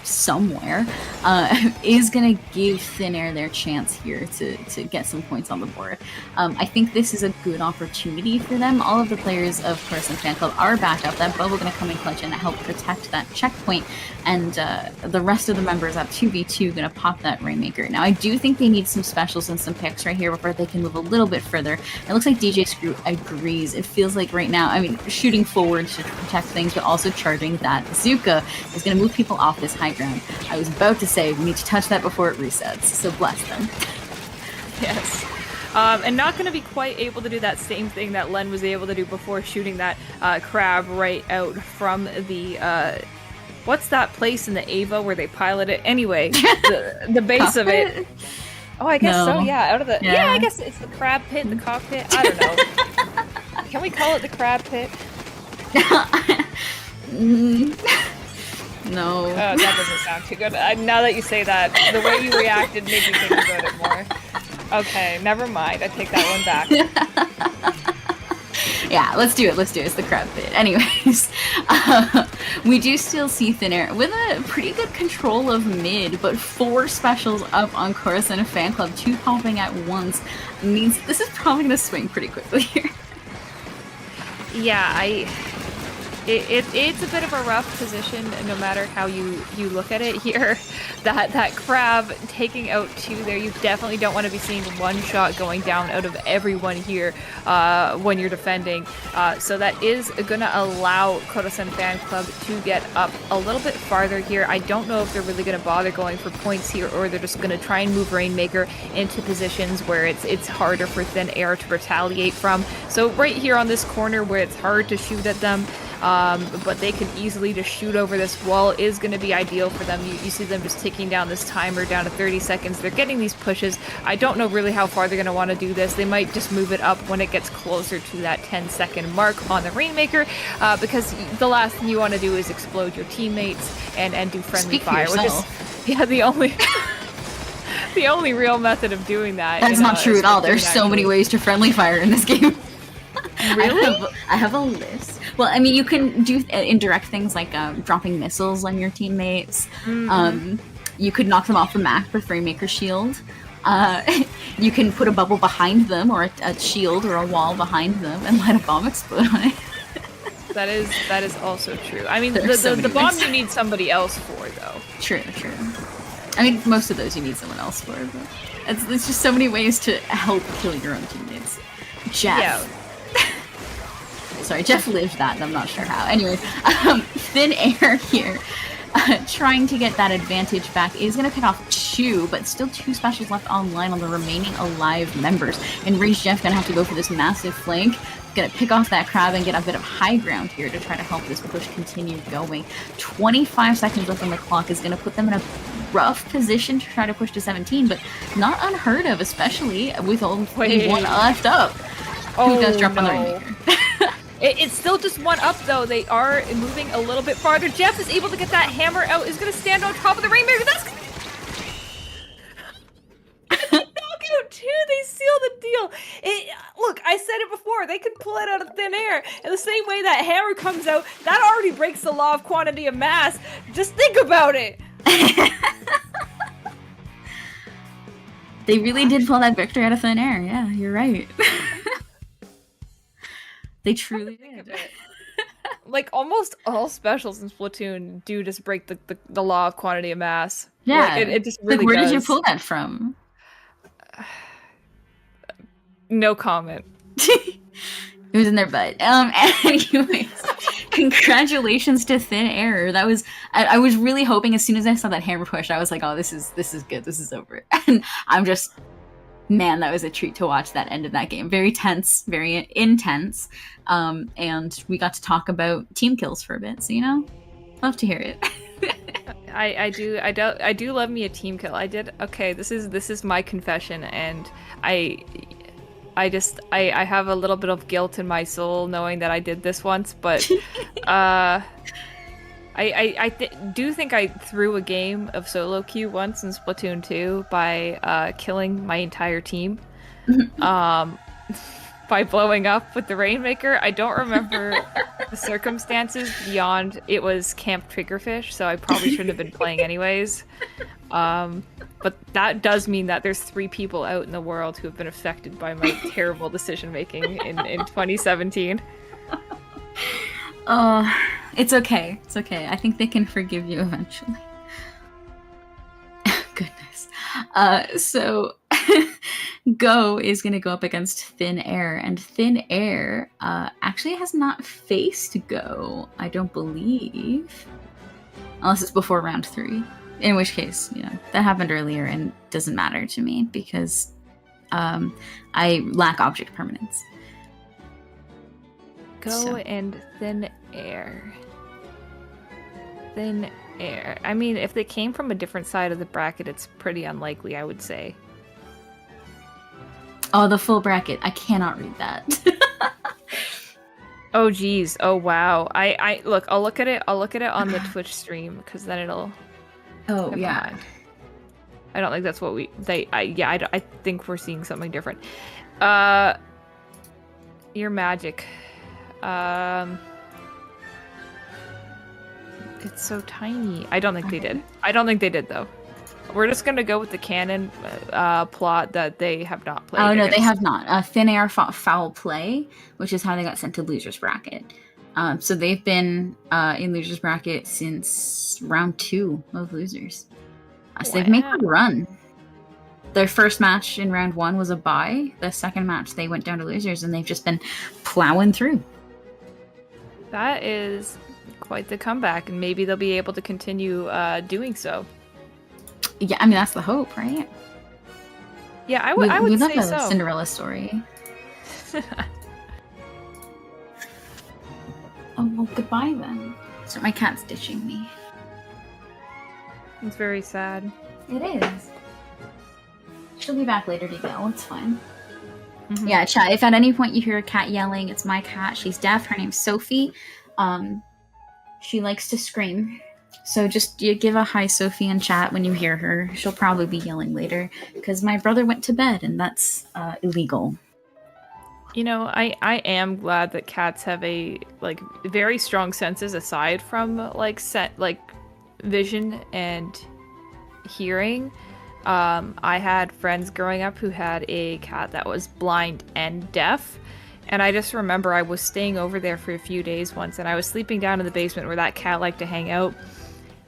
somewhere, is going to give Thin Air their chance here to get some points on the board. I think this is a good opportunity for them. All of the players of Coruscant Fan Club are back up. That bubble going to come in clutch and help protect that checkpoint, and the rest of the members up 2v2 going to pop that Rainmaker. Now I do think they need some specials and some picks right here before they can move a little bit further. It looks like DJ Screw agrees. It feels like right now, I mean, shooting forward to protect things, but also charging that Zuka is going to move people off this high ground. I was about to say we need to touch that before it resets, so bless them. Yes. And not going to be quite able to do that same thing that Len was able to do before shooting that crab right out from the what's that place in the Ava where they pilot it? Anyway, the base of it. Oh, I guess so, yeah. Out of the I guess it's the crab pit, the cockpit. I don't know. Can we call it the crab pit? No. Oh, that doesn't sound too good. Now that you say that, the way you reacted made me think about it more. Okay, never mind. I take that one back. Yeah, let's do it. It's the crab pit. Anyways, we do still see Thin Air with a pretty good control of mid, but 4 specials up on Coruscant Fan Club, 2 popping at once, means this is probably going to swing pretty quickly here. Yeah, it's a bit of a rough position, no matter how you look at it here. That crab taking out 2 there, you definitely don't want to be seeing one shot going down out of everyone here when you're defending. So that is going to allow Coruscant Fan Club to get up a little bit farther here. I don't know if they're really going to bother going for points here, or they're just going to try and move Rainmaker into positions where it's harder for Thin Air to retaliate from. So right here on this corner where it's hard to shoot at them, but they can easily just shoot over this wall is going to be ideal for them. You see them just ticking down this timer down to 30 seconds. They're getting these pushes. I don't know really how far they're going to want to do this. They might just move it up when it gets closer to that 10-second mark on the Rainmaker, because the last thing you want to do is explode your teammates and do friendly fire, which is Yeah, the only the only real method of doing that. That's not true at all. There's so many ways to friendly fire in this game. Really? I have a list. Well, I mean, you can do indirect things like dropping missiles on your teammates. You could knock them off the map with Rainmaker Shield. You can put a bubble behind them, or a shield or a wall behind them, and let a bomb explode on it. That is also true. I mean, So the many bomb ways. you need somebody else for, though. True. I mean, most of those you need someone else for, but it's just so many ways to help kill your own teammates. Jeff. Yeah. Sorry, Jeff lived that, and I'm not sure how. Anyways, Thin Air here, trying to get that advantage back, is going to pick off 2, but still 2 specials left online on the remaining alive members. And Rage Jeff going to have to go for this massive flank. Going to pick off that crab and get a bit of high ground here to try to help this push continue going. 25 seconds left on the clock is going to put them in a rough position to try to push to 17, but not unheard of, especially with only one left up. Who does drop on the Rainmaker? It's still just one up, though. They are moving a little bit farther. Jeff is able to get that hammer out. Is going to stand on top of the Rainmaker. That's knockout too. They seal the deal. Look, I said it before. They could pull it out of thin air. In the same way that hammer comes out, that already breaks the law of quantity of mass. Just think about it. They really did pull that victory out of thin air. Yeah, you're right. They truly did. Like, almost all specials in Splatoon do just break the law of quantity of mass. Yeah. Like, it just really Like, where does. did you pull that from? No comment. It was in their butt. Anyways, congratulations to Thin Air. That was I was really hoping as soon as I saw that hammer push, I was like, oh, this is good. This is over. And I'm just, man, that was a treat to watch that end of that game. Very tense, very intense. And we got to talk about team kills for a bit. So love to hear it. I do love me a team kill. Okay, this is my confession, and I have a little bit of guilt in my soul knowing that I did this once, but I do think I threw a game of solo queue once in Splatoon 2 by killing my entire team by blowing up with the Rainmaker. I don't remember the circumstances beyond it was Camp Triggerfish, so I probably shouldn't have been playing anyways. But that does mean that there's 3 people out in the world who have been affected by my terrible decision making in 2017. It's okay. It's okay. I think they can forgive you eventually. Goodness. So Go is going to go up against Thin Air, and Thin Air actually has not faced Go, I don't believe. Unless it's before round 3. In which case, that happened earlier and doesn't matter to me because I lack object permanence. Go and Thin Air. Thin Air. I mean, if they came from a different side of the bracket, it's pretty unlikely, I would say. Oh, the full bracket. I cannot read that. Oh, geez. Oh, wow. Look, I'll look at it on the Twitch stream, because then it'll... Oh, Never yeah. mind. I don't think that's what I think we're seeing something different. Your magic. It's so tiny. I don't think they did. I don't think they did, though. We're just gonna go with the canon plot that they have not played. Oh, no, against. they have not. Thin Air fought foul play, which is how they got sent to losers bracket. So they've been in losers bracket since round 2 of losers. So they've made a run. Their first match in round 1 was a bye. The second match they went down to losers, and they've just been plowing through. That is quite the comeback, and maybe they'll be able to continue doing so. Yeah, I mean that's the hope, right? Yeah, I would we love say a so. Cinderella story. Oh, well, goodbye then. So my cat's ditching me. It's very sad. It is. She'll be back later to go. It's fine. Mhm. Yeah, chat. If at any point you hear a cat yelling, it's my cat. She's deaf. Her name's Sophie. She likes to scream. So just you give a hi Sophie in chat when you hear her. She'll probably be yelling later because my brother went to bed and that's illegal. You know, I am glad that cats have a like very strong senses aside from like vision and hearing. I had friends growing up who had a cat that was blind and deaf. And I just remember I was staying over there for a few days once, and I was sleeping down in the basement where that cat liked to hang out.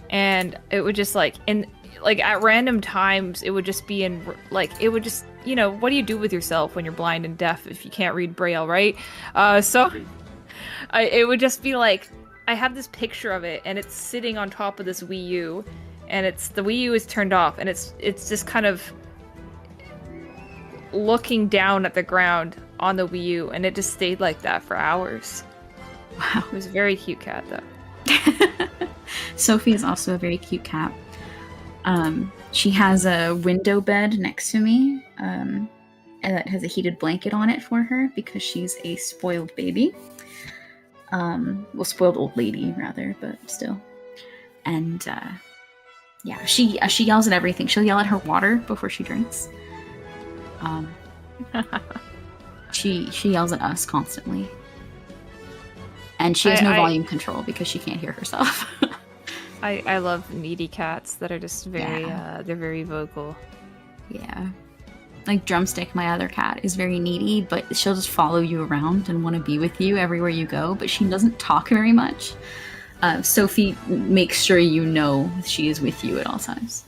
And it would just like at random times, it would just be in like, it would just, you know, what do you do with yourself when you're blind and deaf if you can't read Braille, right? It would just be like, I have this picture of it, and it's sitting on top of this Wii U, and the Wii U is turned off, and it's just kind of looking down at the ground on the Wii U, and it just stayed like that for hours. Wow. It was a very cute cat, though. Sophie is also a very cute cat. She has a window bed next to me, and that has a heated blanket on it for her because she's a spoiled baby. Well, spoiled old lady rather, but still. And yeah, she yells at everything. She'll yell at her water before she drinks. She yells at us constantly, and she has no volume control because she can't hear herself. I love needy cats that are just very they're very vocal. Yeah. Like Drumstick, my other cat, is very needy, but she'll just follow you around and want to be with you everywhere you go, but she doesn't talk very much. Sophie makes sure you know she is with you at all times.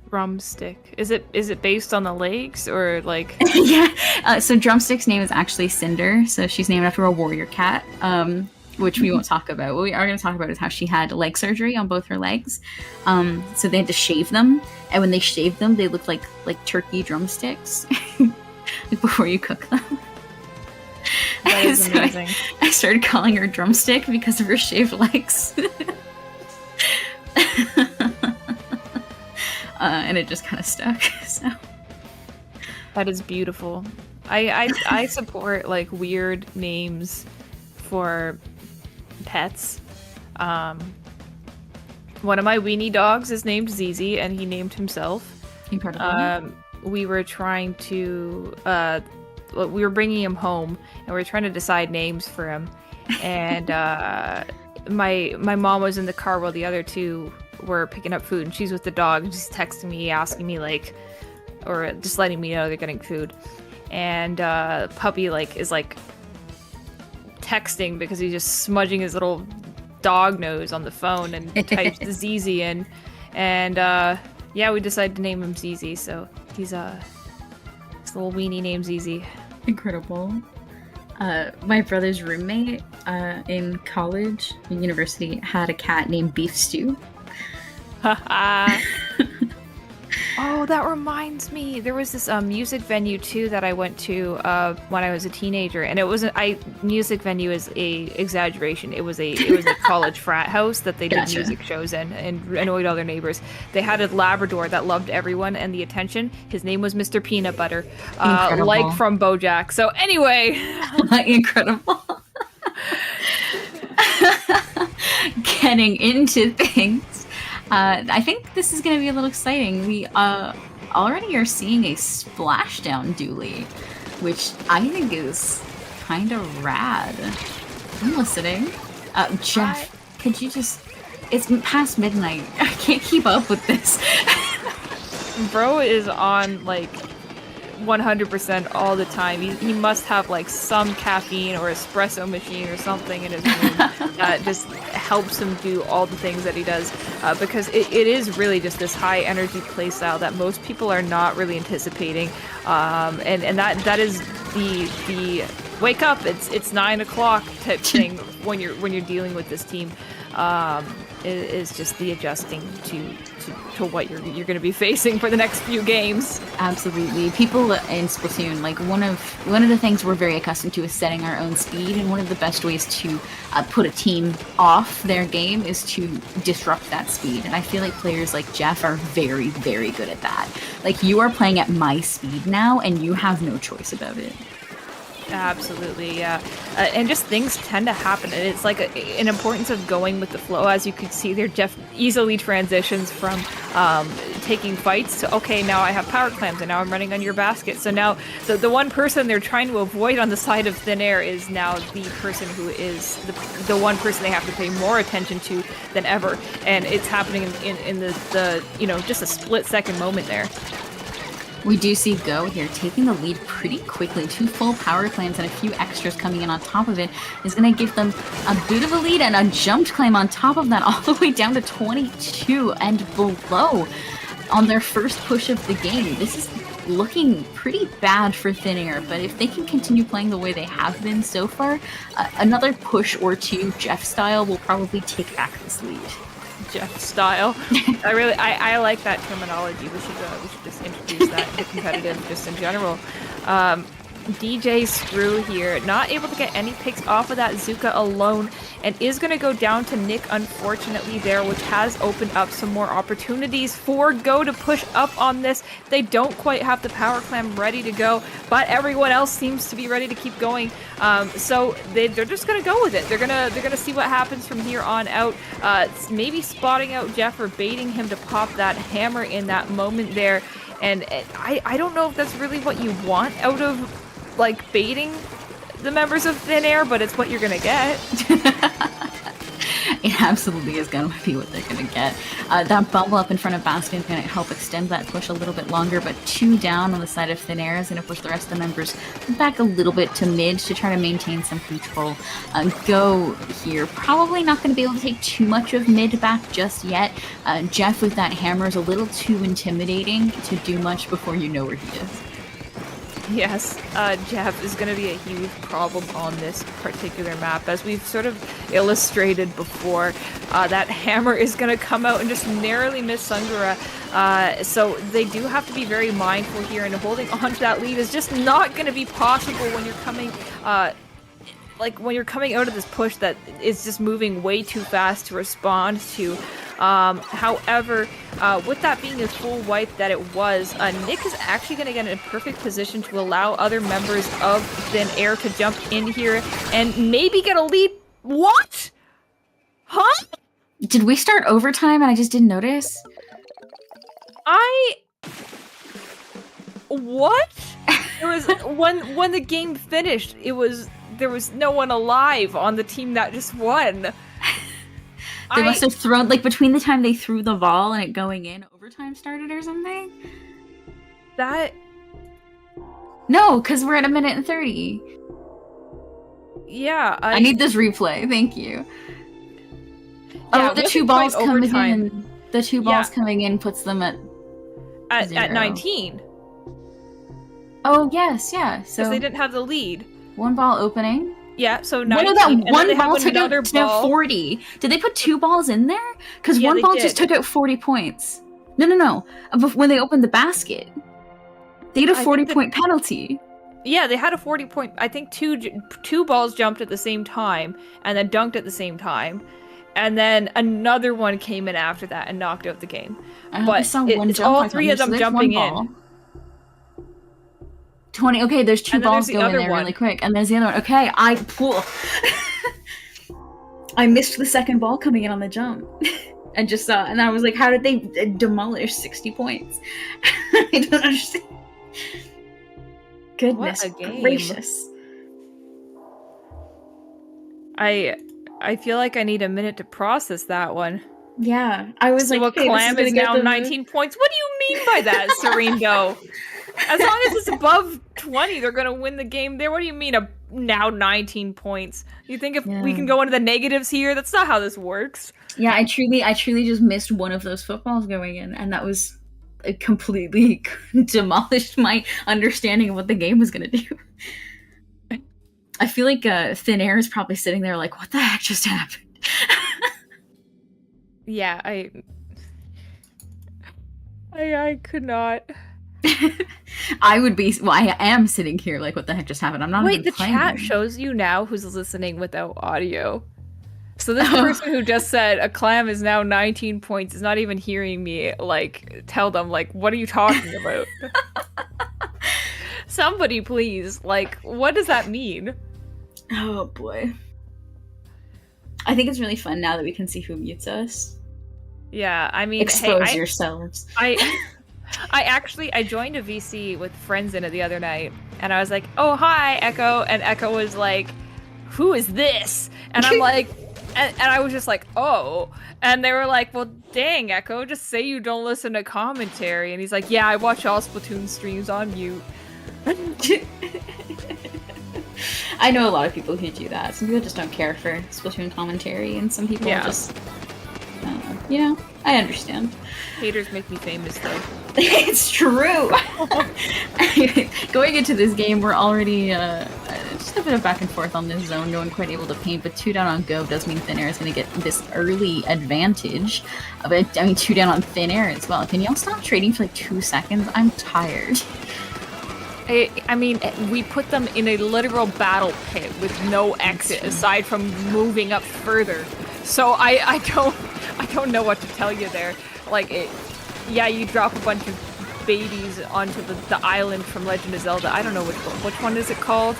Drumstick. Is it based on the legs or like? Yeah. So Drumstick's name is actually Cinder, so she's named after a warrior cat. Which we won't talk about. What we are going to talk about is how she had leg surgery on both her legs. So they had to shave them, and when they shaved them, they looked like turkey drumsticks before you cook them. That is amazing. I started calling her Drumstick because of her shaved legs. And it just kind of stuck. So that is beautiful. I support like weird names for pets. One of my weenie dogs is named Zizi, and he named himself. Incredible. We were trying to we were bringing him home, and we were trying to decide names for him. And my mom was in the car while the other two were picking up food, and she's with the dog, just texting me, asking me like, or just letting me know they're getting food. And puppy is texting because he's just smudging his little dog nose on the phone and types the ZZ in, and yeah, we decided to name him ZZ, so he's this little weenie named ZZ. Incredible. My brother's roommate in college, in university, had a cat named Beef Stew. Oh, that reminds me. There was this music venue too that I went to when I was a teenager, and it wasn't. Music venue is a exaggeration. It was a college frat house that they did music shows in and annoyed all their neighbors. They had a Labrador that loved everyone and the attention. His name was Mr. Peanut Butter, like from BoJack. So anyway, incredible. Getting into things. I think this is going to be a little exciting. We already are seeing a splashdown dually, which I think is kind of rad. I'm listening. Jeff, could you just... It's past midnight. I can't keep up with this. Bro is on, like, 100% all the time. He must have, like, some caffeine or espresso machine or something in his room that just helps him do all the things that he does, because it is really just this high energy playstyle that most people are not really anticipating, and that is the wake up, it's 9 o'clock type thing when you're dealing with this team. It is just the adjusting to what you're going to be facing for the next few games. Absolutely. People in Splatoon, like one of the things we're very accustomed to is setting our own speed, and one of the best ways to put a team off their game is to disrupt that speed. And I feel like players like Jeff are very, very good at that. Like, you are playing at my speed now, and you have no choice about it. Absolutely, yeah. And just things tend to happen. And it's like an importance of going with the flow. As you can see there, Jeff easily transitions from taking fights to, okay, now I have power clams and now I'm running on your basket. So now the one person they're trying to avoid on the side of thin air is now the person who is the one person they have to pay more attention to than ever. And it's happening in the just a split second moment there. We do see Go here taking the lead pretty quickly. 2 full power claims and a few extras coming in on top of it is going to give them a bit of a lead, and a jumped claim on top of that, all the way down to 22 and below on their first push of the game. This is looking pretty bad for Thin Air, but if they can continue playing the way they have been so far, another push or two, Jeff style, will probably take back this lead. Jeff style. I like that terminology. We should just introduce that to competitive just in general. DJ Screw here, not able to get any picks off of that Zuka alone, and is going to go down to Nick, unfortunately, there, which has opened up some more opportunities for Go to push up on this. They don't quite have the power clam ready to go, but everyone else seems to be ready to keep going. So they're just going to go with it. They're gonna see what happens from here on out. Maybe spotting out Jeff or baiting him to pop that hammer in that moment there. And I don't know if that's really what you want out of, like, baiting the members of Thin Air, but it's what you're gonna get. It absolutely is going to be what they're going to get. That bubble up in front of Bastion is going to help extend that push a little bit longer, but 2 down on the side of Thin Air is going to push the rest of the members back a little bit to mid to try to maintain some control. Go here, probably not going to be able to take too much of mid back just yet. Jeff with that hammer is a little too intimidating to do much before you know where he is. Yes, Jeff is going to be a huge problem on this particular map. As we've sort of illustrated before, that hammer is going to come out and just narrowly miss Sungura. So they do have to be very mindful here, and holding on to that lead is just not going to be possible when you're coming... when you're coming out of this push that is just moving way too fast to respond to. However, with that being a full wipe that it was, Nick is actually going to get in a perfect position to allow other members of Thin Air to jump in here and maybe get a lead. What? Huh? Did we start overtime and I just didn't notice? What? It was when the game finished, there was no one alive on the team that just won. They must have thrown, like, between the time they threw the ball and it going in, overtime started or something? No, because we're at 1:30. Yeah. I need this replay, thank you. Yeah, the 2 balls coming in. The 2 balls coming in puts them at 19. Oh, yes, yeah. So because they didn't have the lead. 1 ball opening. Yeah, so 19. What about one ball took out to 40? Did they put 2 balls in there? Because one ball just took out 40 points. No. When they opened the basket, they had a 40-point penalty. Yeah, they had a 40-point. I think two balls jumped at the same time and then dunked at the same time, and then another one came in after that and knocked out the game. But it's all 3 of them jumping in. 20. Okay, there's 2 balls going there really quick, and there's the other one. Okay, I missed the second ball coming in on the jump, and just saw, and I was like, how did they demolish 60 points? I don't understand. Goodness gracious! I feel like I need a minute to process that one. Yeah, I was like, okay, Clam is now 19 points. What do you mean by that, Sereno? As long as it's above 20, they're going to win the game there. What do you mean now 19 points? You think if we can go into the negatives here? That's not how this works. Yeah, I truly just missed one of those footballs going in, and that was completely demolished my understanding of what the game was going to do. I feel like Thin Air is probably sitting there like, what the heck just happened? Yeah, I could not... I would be. Well, I am sitting here like, what the heck just happened? I'm not. Wait, even the playing chat them. shows you now who's listening without audio. So this person who just said a clam is now 19 points is not even hearing me. Like, tell them, like, what are you talking about? Somebody please. Like, what does that mean? Oh boy. I think it's really fun now that we can see who mutes us. Yeah, I mean, Expose hey, yourselves. I joined a VC with friends in it the other night, and I was like, "Oh hi, Echo," and Echo was like, "Who is this?" And I'm like, and I was just like, "Oh," and they were like, "Well, dang, Echo, just say you don't listen to commentary." And he's like, "Yeah, I watch all Splatoon streams on mute." I know a lot of people who do that. Some people just don't care for Splatoon commentary, and some people just, you know, I understand. Haters make me famous, though. It's true! Going into this game, we're already just a bit of back and forth on this zone, no one quite able to paint, but 2 down on Go does mean Thin Air is going to get this early advantage. But, I mean, 2 down on Thin Air as well. Can y'all stop trading for like 2 seconds? I'm tired. I mean, we put them in a literal battle pit with no exit aside from moving up further. So I don't know what to tell you there. Like, yeah, you drop a bunch of babies onto the island from Legend of Zelda. I don't know which one is it called?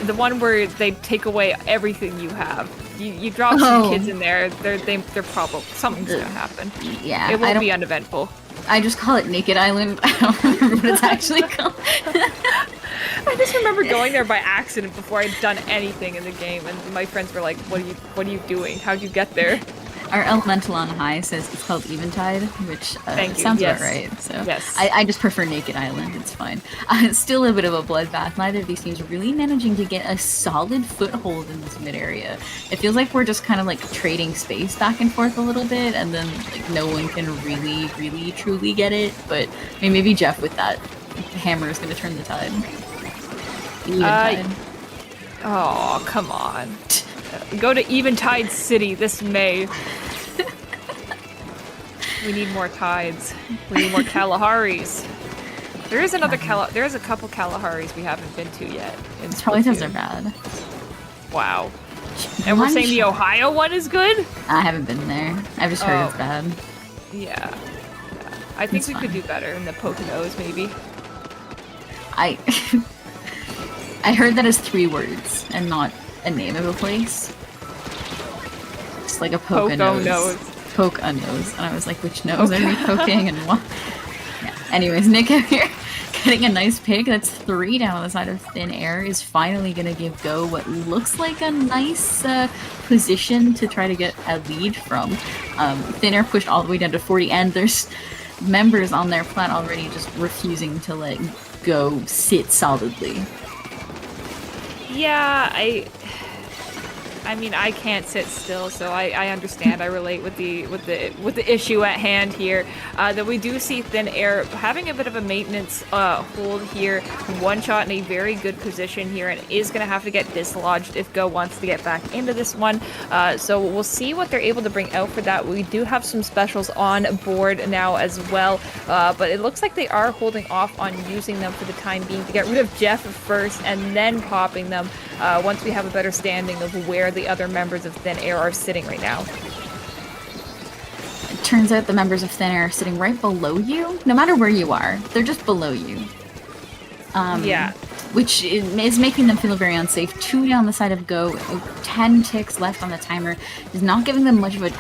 The one where they take away everything you have. You drop some kids in there. They're probably something's gonna happen. Yeah, it won't be uneventful. I just call it Naked Island. I don't remember what it's actually called. I just remember going there by accident before I'd done anything in the game, and my friends were like, "What are you doing? How'd you get there?" Our elemental on high says it's called Eventide, which sounds about right. So yes. I just prefer Naked Island. It's fine. It's still a bit of a bloodbath. Neither of these teams are really managing to get a solid foothold in this mid area. It feels like we're just kind of like trading space back and forth a little bit, and then like no one can really, really, truly get it. But I mean, maybe Jeff with that hammer is going to turn the tide. Eventide. Oh, come on. Go to Eventide City this May. We need more tides. We need more Kalaharis. There is another there's a couple Kalaharis we haven't been to yet. It's probably because they're bad. Wow. And we're saying the Ohio one is good? I haven't been there. I've just heard it's bad. Yeah. I think we could do better in the Poconos, maybe. I heard that as 3 words and not a name of a place. It's like a poke a nose. Poke a nose. And I was like, which nose are we poking and what? Yeah. Anyways, Nick out here getting a nice pick. That's 3 down on the side of Thin Air is finally going to give Go what looks like a nice position to try to get a lead from. Thin Air pushed all the way down to 40, and there's members on their plat already just refusing to let Go sit solidly. Yeah, I mean, I can't sit still, so I understand. I relate with the issue at hand here. That we do see Thin Air having a bit of a maintenance hold here. One shot in a very good position here, and is going to have to get dislodged if Go wants to get back into this one. So we'll see what they're able to bring out for that. We do have some specials on board now as well, but it looks like they are holding off on using them for the time being to get rid of Jeff first and then popping them once we have a better standing of where the other members of Thin Air are sitting right now. It turns out the members of Thin Air are sitting right below you. No matter where you are, they're just below you. Yeah. Which is making them feel very unsafe. 2 down the side of Go, 10 ticks left on the timer. Is not giving them much of an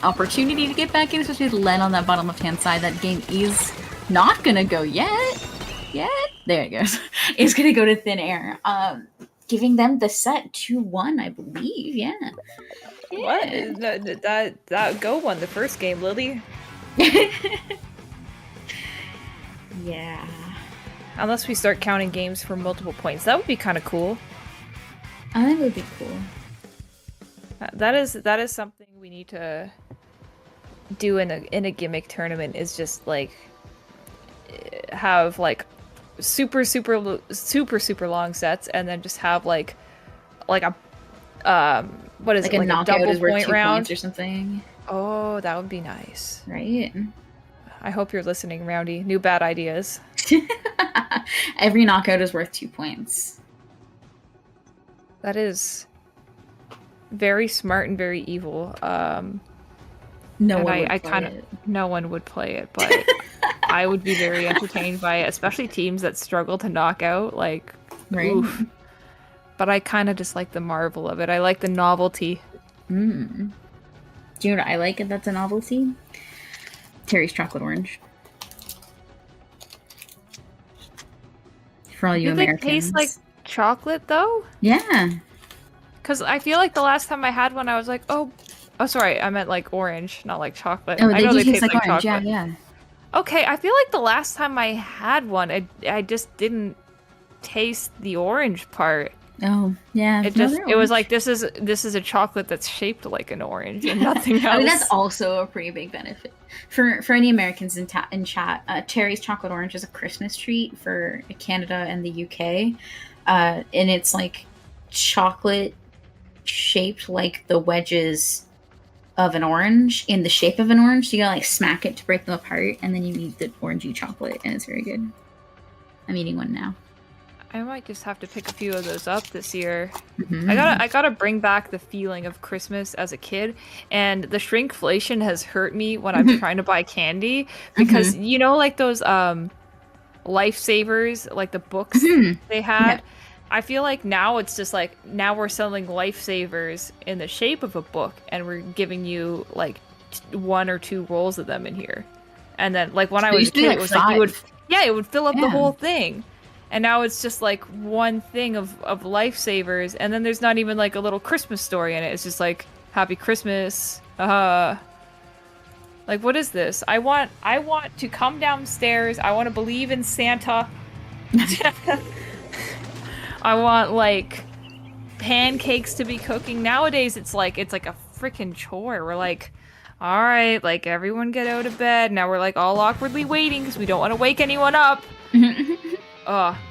opportunity to get back in, especially with Len on that bottom left-hand side. That game is not gonna go yet. There it goes. It's gonna go to Thin Air. Giving them the set 2-1, I believe. Yeah. What? That Go won the first game, Lily. Yeah. Unless we start counting games for multiple points, that would be kind of cool. I think it would be cool. That is something we need to do in a gimmick tournament. Is just like have like super long sets, and then just have like a what is like it, a like knockout a double is worth point 2 round points or something. Oh, that would be nice, right? I hope you're listening, Roundy. New bad ideas. Every knockout is worth 2 points. That is very smart and very evil. No one would play it. No one would play it, but I would be very entertained by it, especially teams that struggle to knock out. Like, Right. oof. But I kind of just like the marvel of it. I like the novelty. Mm. Do you know what I like that's a novelty? Terry's chocolate orange. For all you Do they Americans. taste like chocolate though? Yeah. Because I feel like the last time I had one, I was like, oh, sorry, I meant like orange, not like chocolate. Oh, I they know do they taste taste like orange. chocolate. Yeah. Okay, I feel like the last time I had one, I just didn't taste the orange part. Oh, yeah. It No, just they're it was orange. like this is a chocolate that's shaped like an orange and nothing else. I mean, that's also a pretty big benefit for any Americans in chat. Terry's chocolate orange is a Christmas treat for Canada and the UK, and it's like chocolate shaped like the wedges of an orange in the shape of an orange. So you gotta like smack it to break them apart, and then you eat the orangey chocolate, and it's very good. I'm eating one now. I might just have to pick a few of those up this year. Mhm. I gotta bring back the feeling of Christmas as a kid, and the shrinkflation has hurt me when I'm trying to buy candy because you know, like those lifesavers, like the books they had. Yeah. I feel like now it's just like now we're selling lifesavers in the shape of a book, and we're giving you like 1 or 2 rolls of them in here, and then like when I was a kid, it was like you would it would fill up the whole thing. And now it's just like one thing of lifesavers, and then there's not even like a little Christmas story in it. It's just like Happy Christmas. Like what is this? I want to come downstairs. I want to believe in Santa. I want like pancakes to be cooking. Nowadays it's like a freaking chore. We're like, all right, like everyone get out of bed. Now we're like all awkwardly waiting because we don't want to wake anyone up.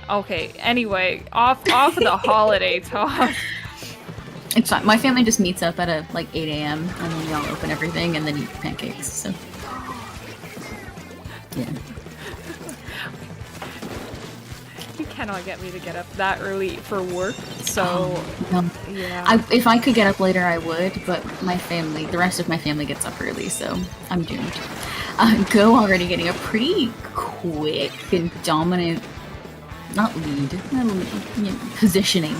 Okay. Anyway, off of the holiday talk. It's fine. My family just meets up at like 8 a.m. and then we all open everything and then eat pancakes. So, yeah. You cannot get me to get up that early for work. So, No. yeah. If I could get up later, I would, but the rest of my family gets up early, so I'm doomed. Go already getting a pretty quick and dominant, not lead, positioning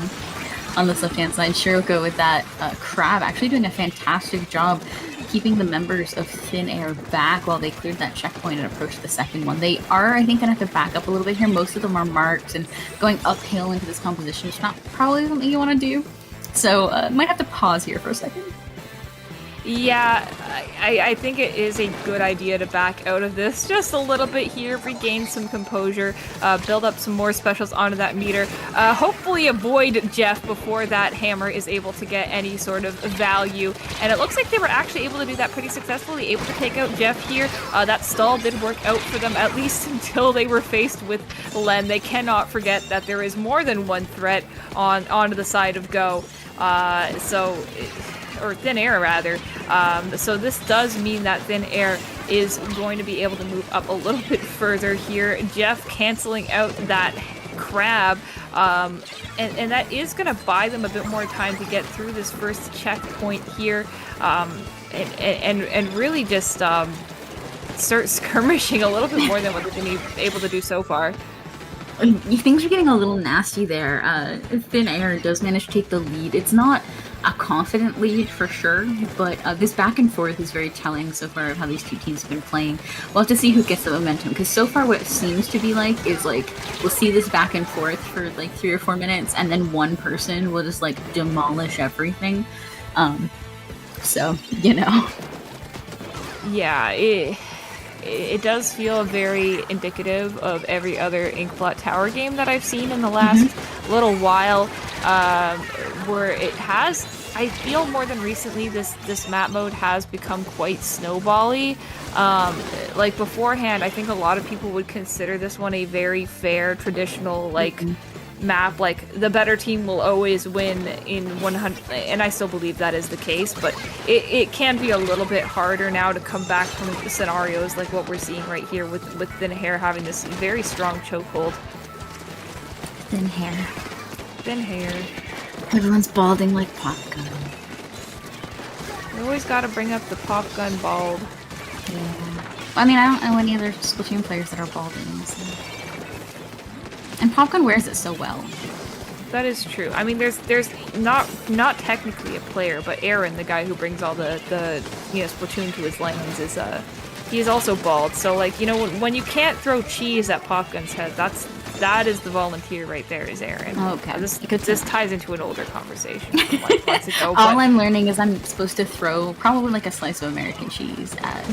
on this left-hand side. Shiroko with that crab actually doing a fantastic job keeping the members of Thin Air back while they cleared that checkpoint and approached the second one. They are, I think, going to have to back up a little bit here. Most of them are marked, and going uphill into this composition is not probably something you want to do. So, might have to pause here for a second. Yeah, I think it is a good idea to back out of this just a little bit here, regain some composure, build up some more specials onto that meter, hopefully avoid Jeff before that hammer is able to get any sort of value. And it looks like they were actually able to do that pretty successfully, able to take out Jeff here. That stall did work out for them, at least until they were faced with Len. They cannot forget that there is more than one threat onto the side of Go. Or Thin Air rather. So this does mean that Thin Air is going to be able to move up a little bit further here. Jeff canceling out that crab, and that is going to buy them a bit more time to get through this first checkpoint here, and really just start skirmishing a little bit more than what they've been able to do so far. Things are getting a little nasty there. Thin Air does manage to take the lead. It's not a confident lead for sure, but this back and forth is very telling so far of how these two teams have been playing. We'll have to see who gets the momentum, because so far what it seems to be like is like we'll see this back and forth for like 3 or 4 minutes, and then one person will just like demolish everything. So, you know. Yeah, it does feel very indicative of every other Inkblot Tower game that I've seen in the last little while, where it has, I feel more than recently, this map mode has become quite snowbally. Like beforehand, I think a lot of people would consider this one a very fair, traditional, like, map, like the better team will always win in 100, and I still believe that is the case, but it can be a little bit harder now to come back from the scenarios like what we're seeing right here with Thin Hair having this very strong chokehold. Thin Hair. Thin Hair. Everyone's balding like Pop Gun. You always gotta bring up the Pop Gun bald. Yeah. I mean, I don't know any other Splatoon players that are balding. So. And Popgun wears it so well. That is true. I mean, there's not technically a player, but Aaron, the guy who brings all the Splatoon to his lanes, is he is also bald. So like, you know, when you can't throw cheese at Popgun's head, that is the volunteer right there, is Aaron. Oh, okay. This ties into an older conversation from like months ago. All I'm learning is I'm supposed to throw probably like a slice of American cheese at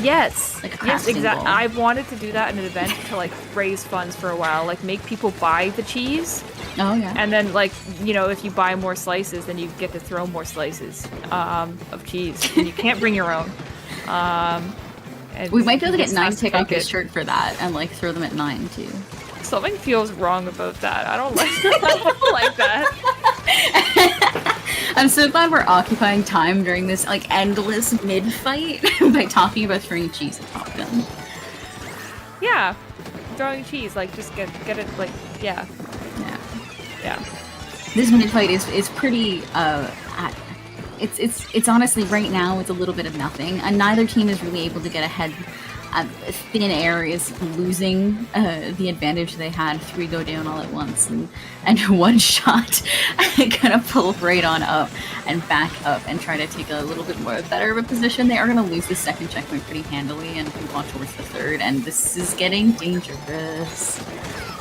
like a crafting bowl. I've wanted to do that in an event to like raise funds for a while, like make people buy the cheese. Oh yeah. And then like, you know, if you buy more slices, then you get to throw more slices of cheese. And you can't bring your own. And we might be able to get 9 to take off it. his shirt for that and like throw them at 9 too. Something feels wrong about that. I don't like that. I'm so glad we're occupying time during this like endless mid-fight by talking about throwing cheese at Popgun. Yeah. Throwing cheese, like just get it like yeah. Yeah. This mid-fight is pretty it's honestly right now it's a little bit of nothing, and neither team is really able to get ahead. Thin Air is losing the advantage they had 3 go down all at once, and one shot gonna pull right on up and back up and try to take a little bit more better of a position. They are gonna lose the second checkpoint pretty handily and move on towards the third, and this is getting dangerous.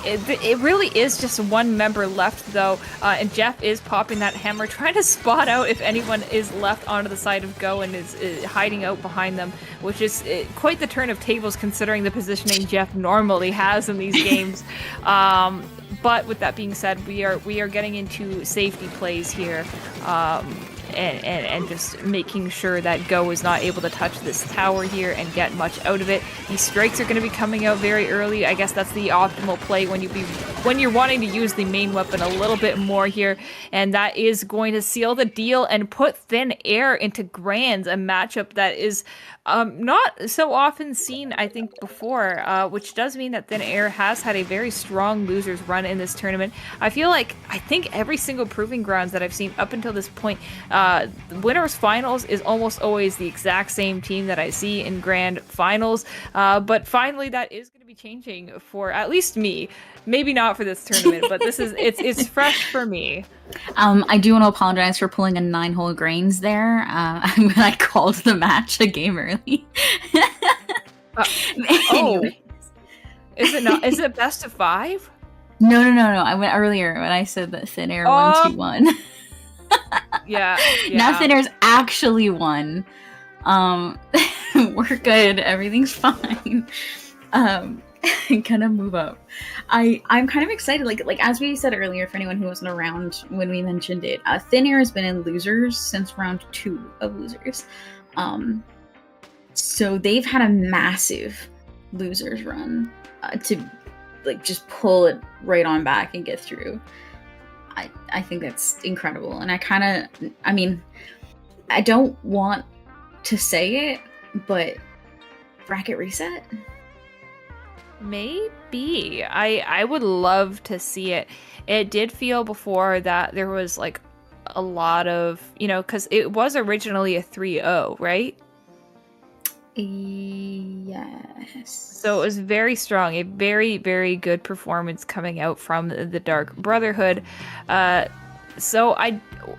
It really is just one member left, though, and Jeff is popping that hammer, trying to spot out if anyone is left onto the side of Go and is hiding out behind them, which is quite the turn of tables considering the positioning Jeff normally has in these games. But with that being said, we are getting into safety plays here. And just making sure that Go is not able to touch this tower here and get much out of it. These strikes are going to be coming out very early. I guess that's the optimal play when you're wanting to use the main weapon a little bit more here, and that is going to seal the deal and put Thin Air into Grands, a matchup that is not so often seen, I think, before, which does mean that Thin Air has had a very strong losers run in this tournament. I think every single Proving Grounds that I've seen up until this point, winners finals is almost always the exact same team that I see in grand finals, but finally that is going to be changing for at least me. Maybe not for this tournament, but it's fresh for me. I do want to apologize for pulling a 9-hole Grains there when I called the match a game early. Anyway. Is it not? Is it best of 5? No. I went earlier when I said that Thin Air 1-2-1. Yeah. Now Thin Air's actually won. We're good. Everything's fine. Gonna move up. I'm kind of excited. Like as we said earlier, for anyone who wasn't around when we mentioned it, Thin Air has been in losers since round 2 of losers. So they've had a massive losers run to like just pull it right on back and get through. I think that's incredible, and I don't want to say it, but bracket reset. Maybe. I would love to see it. It did feel before that there was like a lot of, because it was originally a 3-0, right? Yes. So it was very strong, a very, very good performance coming out from the Dark Brotherhood. So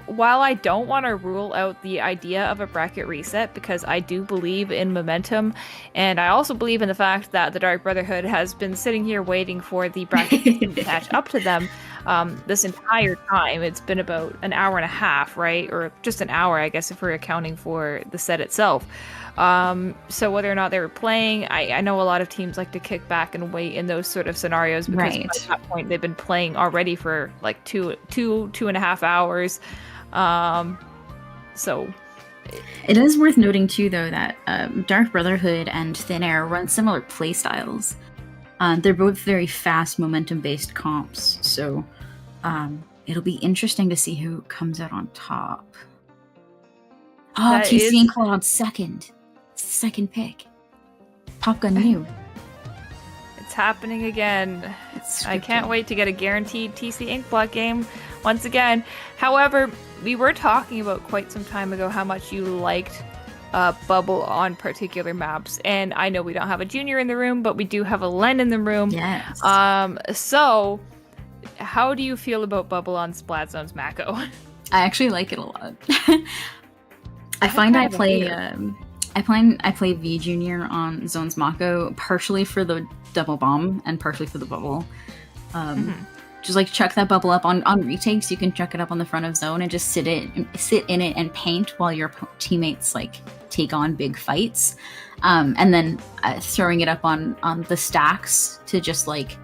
while I don't want to rule out the idea of a bracket reset, because I do believe in momentum, and I also believe in the fact that the Dark Brotherhood has been sitting here waiting for the bracket to catch up to them this entire time. It's been about an hour and a half, right? Or just an hour, I guess, if we're accounting for the set itself. So whether or not they were playing, I know a lot of teams like to kick back and wait in those sort of scenarios, because right. By that point they've been playing already for like two and a half hours. So it is worth noting too, though, that Dark Brotherhood and Thin Air run similar play styles. They're both very fast momentum-based comps, so it'll be interesting to see who comes out on top. Oh, TC and Cloud second pick. Popgun new. It's happening again. I can't wait to get a guaranteed TC Inkblock game once again. However, we were talking about quite some time ago how much you liked bubble on particular maps. And I know we don't have a junior in the room, but we do have a Len in the room. Yes. So how do you feel about bubble on Splat Zones, Mako? I actually like it a lot. I find I play I play V Junior on Zones Mako partially for the double bomb and partially for the bubble. Just like chuck that bubble up on retakes. You can chuck it up on the front of zone and just sit in it and paint while your teammates like take on big fights, and then throwing it up on the stacks to just like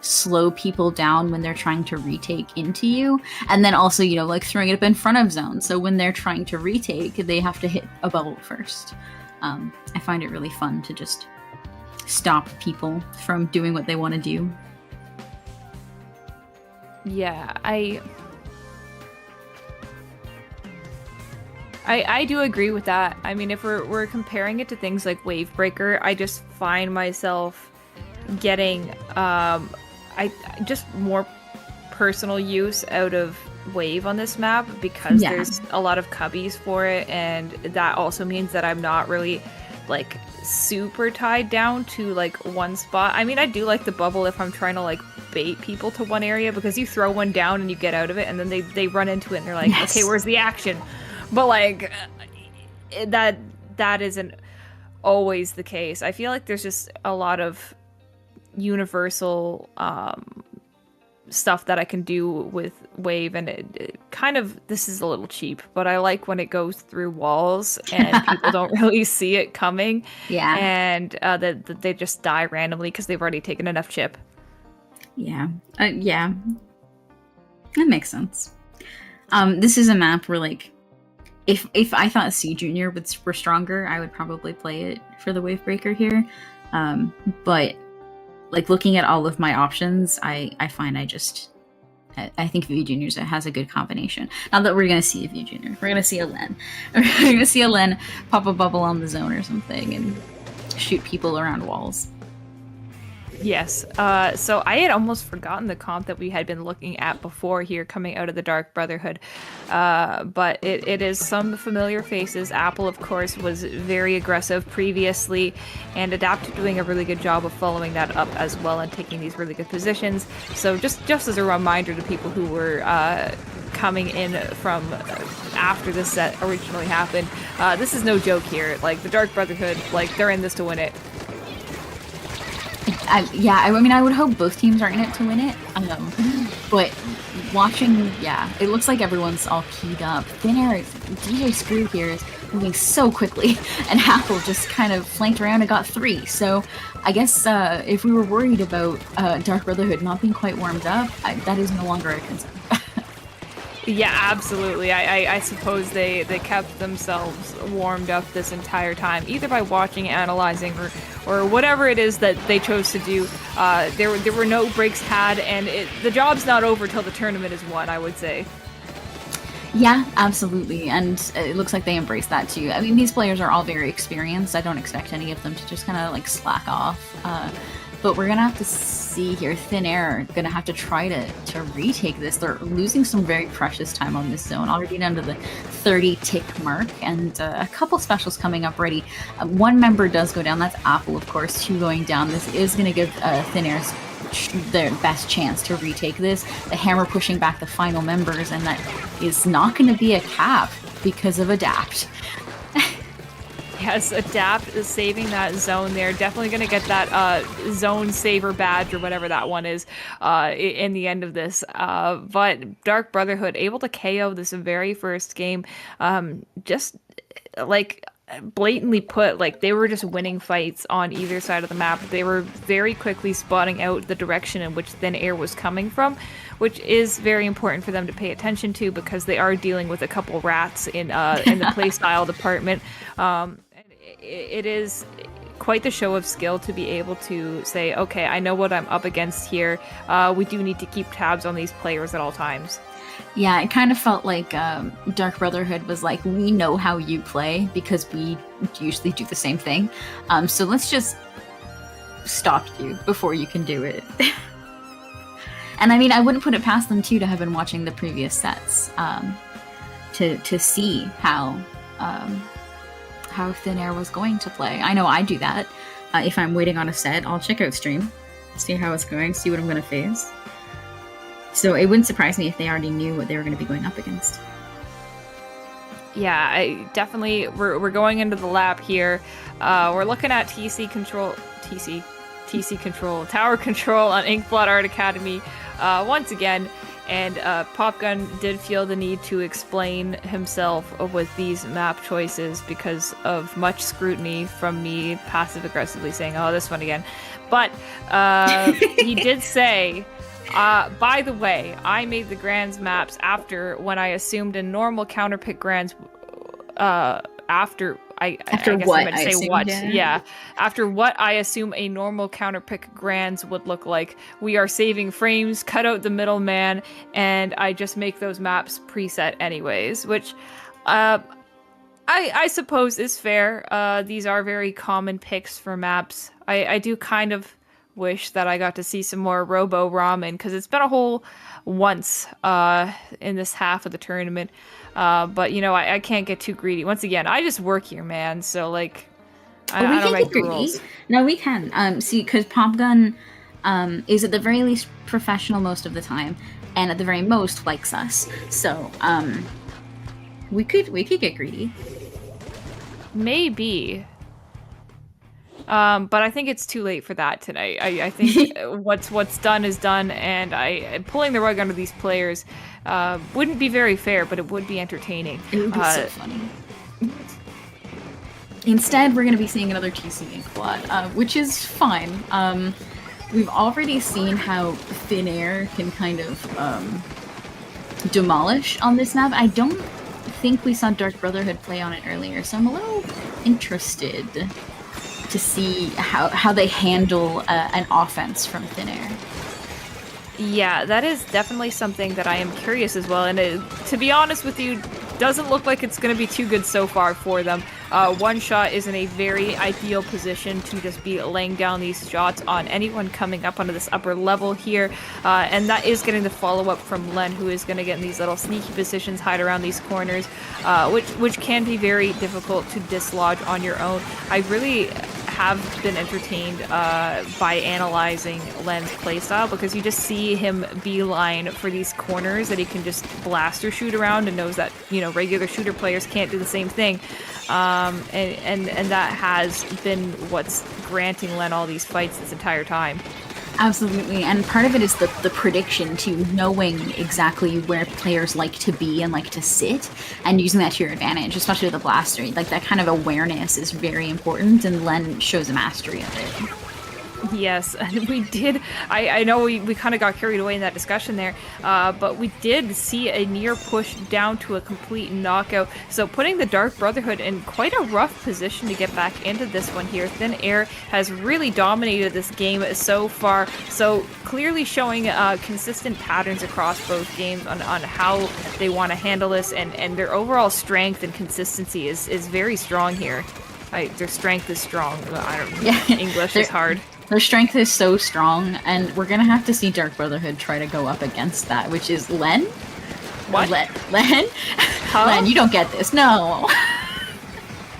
slow people down when they're trying to retake into you, and then also, you know, like throwing it up in front of zone, so when they're trying to retake they have to hit a bubble first. I find it really fun to just stop people from doing what they want to do. Yeah, I do agree with that. I mean, if we're comparing it to things like Wavebreaker, I just find myself getting just more personal use out of Wave on this map because there's a lot of cubbies for it, and that also means that I'm not really like super tied down to like one spot. I mean, I do like the bubble if I'm trying to like bait people to one area, because you throw one down and you get out of it and then they run into it and they're like, okay, where's the action? But like that isn't always the case. I feel like there's just a lot of universal stuff that I can do with Wave, and it kind of, this is a little cheap, but I like when it goes through walls and people don't really see it coming. Yeah. And that they just die randomly because they've already taken enough chip. Yeah. Yeah. That makes sense. This is a map where, like, if I thought C Junior were stronger, I would probably play it for the Wavebreaker here. But like looking at all of my options, I find I think V Junior has a good combination. Not that we're gonna see a V Junior, we're gonna see a Len. We're gonna see a Len pop a bubble on the zone or something and shoot people around walls. Yes. So I had almost forgotten the comp that we had been looking at before here coming out of the Dark Brotherhood. But it is some familiar faces. Apple, of course, was very aggressive previously, and Adapted doing a really good job of following that up as well and taking these really good positions. So just as a reminder to people who were coming in from after this set originally happened, this is no joke here. Like, the Dark Brotherhood, like, they're in this to win it. I mean, I would hope both teams are in it to win it. But watching, it looks like everyone's all keyed up. Thin Air, DJ Screw here is moving so quickly, and Apple just kind of flanked around and got 3. So I guess if we were worried about Dark Brotherhood not being quite warmed up, that is no longer a concern. Yeah, absolutely. I suppose they kept themselves warmed up this entire time, either by watching, analyzing, or whatever it is that they chose to do. There were no breaks had, and the job's not over till the tournament is won, I would say. Yeah, absolutely. And it looks like they embrace that too. I mean, these players are all very experienced. I don't expect any of them to just kind of like slack off. But we're going to have to see here. Thin Air going to have to try to retake this. They're losing some very precious time on this zone, already down to the 30 tick mark, and a couple specials coming up ready. One member does go down. That's Apple, of course. 2 going down. This is going to give Thin Air's their best chance to retake this. The Hammer pushing back the final members, and that is not going to be a cap because of Adapt. Yes, Adapt is saving that zone there. Definitely going to get that zone saver badge or whatever that one is in the end of this. But Dark Brotherhood able to KO this very first game. Just like blatantly put, like they were just winning fights on either side of the map. They were very quickly spotting out the direction in which Thin Air was coming from, which is very important for them to pay attention to because they are dealing with a couple rats in the playstyle department. It is quite the show of skill to be able to say, okay, I know what I'm up against here. We do need to keep tabs on these players at all times. Yeah, it kind of felt like Dark Brotherhood was like, we know how you play because we usually do the same thing. So let's just stop you before you can do it. And I mean, I wouldn't put it past them too to have been watching the previous sets to see how how Thin Air was going to play. I know I do that. If I'm waiting on a set, I'll check out stream, see how it's going, see what I'm going to face. So it wouldn't surprise me if they already knew what they were going to be going up against. Yeah, we're going into the lap here. We're looking at TC control, tower control on Inkblood Art Academy once again. And Popgun did feel the need to explain himself with these map choices because of much scrutiny from me passive-aggressively saying, oh, this one again. But he did say, by the way, I made the Grands maps after when I assumed a normal counterpick Grands after what I assume a normal counterpick Grands would look like. We are saving frames, cut out the middleman, and I just make those maps preset anyways, which I suppose is fair. These are very common picks for maps. I do kind of wish that I got to see some more Robo Ramen, because it's been a whole once in this half of the tournament. But, you know, I can't get too greedy. Once again, I just work here, man. So, like, I don't make the rules. No, we can. See, because Popgun is at the very least professional most of the time, and at the very most likes us. So, we could get greedy. Maybe. But I think it's too late for that tonight. I think what's done is done, and pulling the rug under these players wouldn't be very fair, but it would be entertaining. It would be so funny. Instead, we're going to be seeing another TC Inkblot, which is fine. We've already seen how Thin Air can kind of demolish on this map. I don't think we saw Dark Brotherhood play on it earlier, so I'm a little interested to see how they handle an offense from Thin Air. Yeah, that is definitely something that I am curious as well, and to be honest with you, doesn't look like it's going to be too good so far for them. One Shot is in a very ideal position to just be laying down these shots on anyone coming up onto this upper level here, and that is getting the follow-up from Len, who is going to get in these little sneaky positions, hide around these corners, which can be very difficult to dislodge on your own. I really have been entertained by analyzing Len's playstyle, because you just see him beeline for these corners that he can just blast or shoot around, and knows that, you know, regular shooter players can't do the same thing. And that has been what's granting Len all these fights this entire time. Absolutely, and part of it is the prediction to knowing exactly where players like to be and like to sit, and using that to your advantage, especially with the blaster. Like, that kind of awareness is very important, and Len shows a mastery of it. Yes, and we did. I know we kind of got carried away in that discussion there, but we did see a near push down to a complete knockout. So putting the Dark Brotherhood in quite a rough position to get back into this one here. Thin Air has really dominated this game so far, so clearly showing consistent patterns across both games on how they want to handle this, and their overall strength and consistency is very strong here. Their strength is strong. English is hard. Their strength is so strong, and we're gonna have to see Dark Brotherhood try to go up against that, which is Len? What? Len? Huh? Len, you don't get this. No.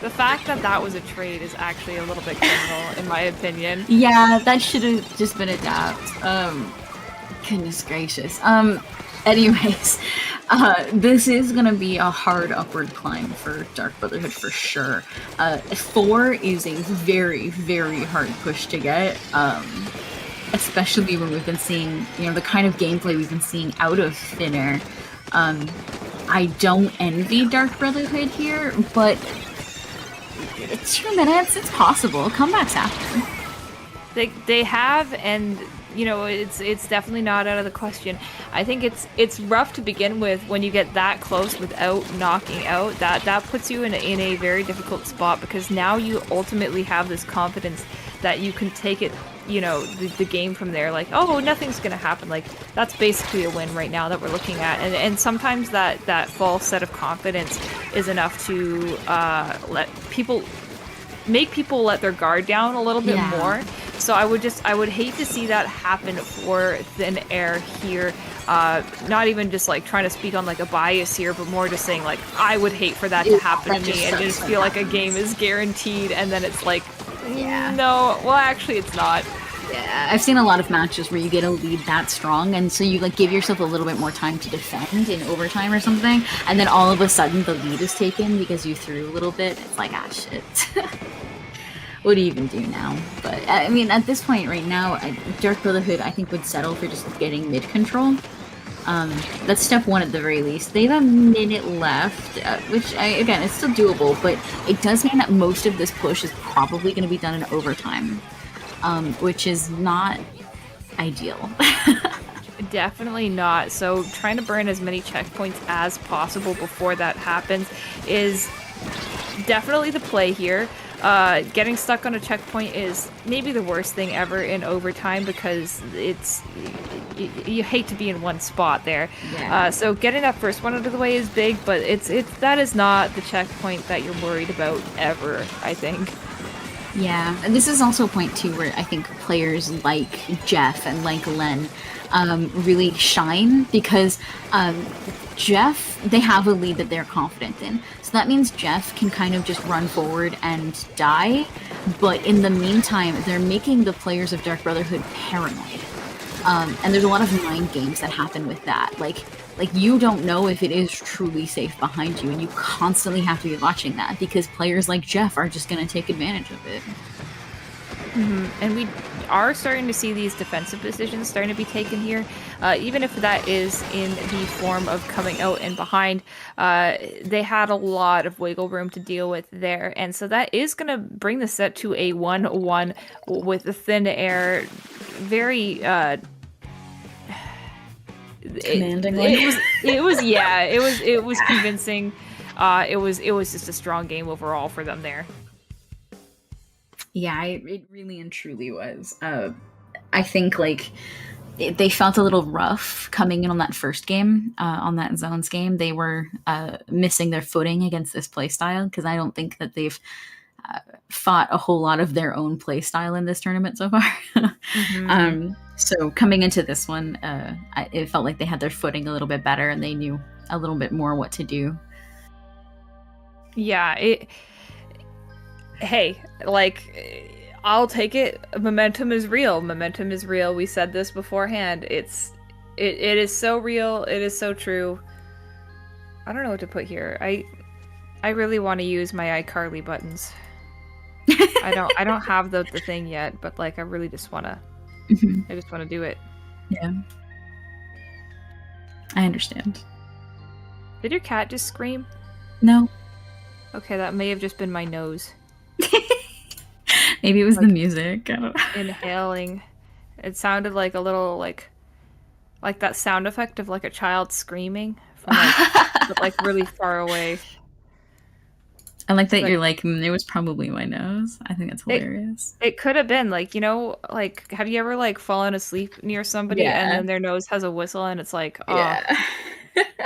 The fact that was a trade is actually a little bit criminal, in my opinion. Yeah, that should have just been adapt. Goodness gracious. Anyways, this is gonna be a hard upward climb for Dark Brotherhood for sure. 4 is a very, very hard push to get, especially when we've been seeing, you know, the kind of gameplay we've been seeing out of Thin Air. I don't envy Dark Brotherhood here, but 2 minutes, it's possible. Comebacks happen. They have, and you know, it's definitely not out of the question. I think it's rough to begin with when you get that close without knocking out. That puts you in a very difficult spot, because now you ultimately have this confidence that you can take it, you know, the game from there. Like, oh, nothing's gonna happen. Like, that's basically a win right now that we're looking at. And sometimes that false set of confidence is enough to make people let their guard down a little bit more. So I would hate to see that happen for Thin Air here. Not even just like trying to speak on like a bias here, but more just saying like I would hate for that to happen to me and just feel like a game is guaranteed and then it's like, no, well actually it's not. Yeah, I've seen a lot of matches where you get a lead that strong, and so you like give yourself a little bit more time to defend in overtime or something, and then all of a sudden the lead is taken because you threw a little bit. It's like, ah, shit. What do you even do now? But I mean, at this point right now, Dark Brotherhood I think would settle for just getting mid control. That's step one at the very least. They have a minute left, which again, it's still doable, but it does mean that most of this push is probably going to be done in overtime. Which is not ideal. Definitely not. So trying to burn as many checkpoints as possible before that happens is definitely the play here. Getting stuck on a checkpoint is maybe the worst thing ever in overtime because you hate to be in one spot there. Yeah. So getting that first one out of the way is big, but that is not the checkpoint that you're worried about ever, I think. Yeah, and this is also a point too where I think players like Jeff and like Len really shine because Jeff, they have a lead that they're confident in. So that means Jeff can kind of just run forward and die, but in the meantime, they're making the players of Dark Brotherhood paranoid. And there's a lot of mind games that happen with that. Like you don't know if it is truly safe behind you, and you constantly have to be watching that because players like Jeff are just going to take advantage of it. Mm-hmm. And we are starting to see these defensive decisions starting to be taken here, even if that is in the form of coming out and behind. They had a lot of wiggle room to deal with there, and so that is going to bring the set to a 1-1 with the Thin Air very commandingly. It was convincing. It was just a strong game overall for them there. Yeah, it really and truly was. I think like they felt a little rough coming in on that first game, on that Zones game. They were missing their footing against this playstyle because I don't think that they've fought a whole lot of their own playstyle in this tournament so far. Mm-hmm. So coming into this one, it felt like they had their footing a little bit better and they knew a little bit more what to do. Yeah, hey, like, I'll take it. Momentum is real. Momentum is real. We said this beforehand. It is so real. It is so true. I don't know what to put here. I really want to use my iCarly buttons. I don't have the thing yet, but like I really just want to. I just want to do it. Yeah. I understand. Did your cat just scream? No. Okay, that may have just been my nose. Maybe it was like the music. I don't know. Inhaling. It sounded like a little like that sound effect of like a child screaming from but like really far away. I like that you're like, it was probably my nose. I think that's hilarious. It could have been like, like, have you ever like fallen asleep near somebody and then their nose has a whistle and it's like, oh,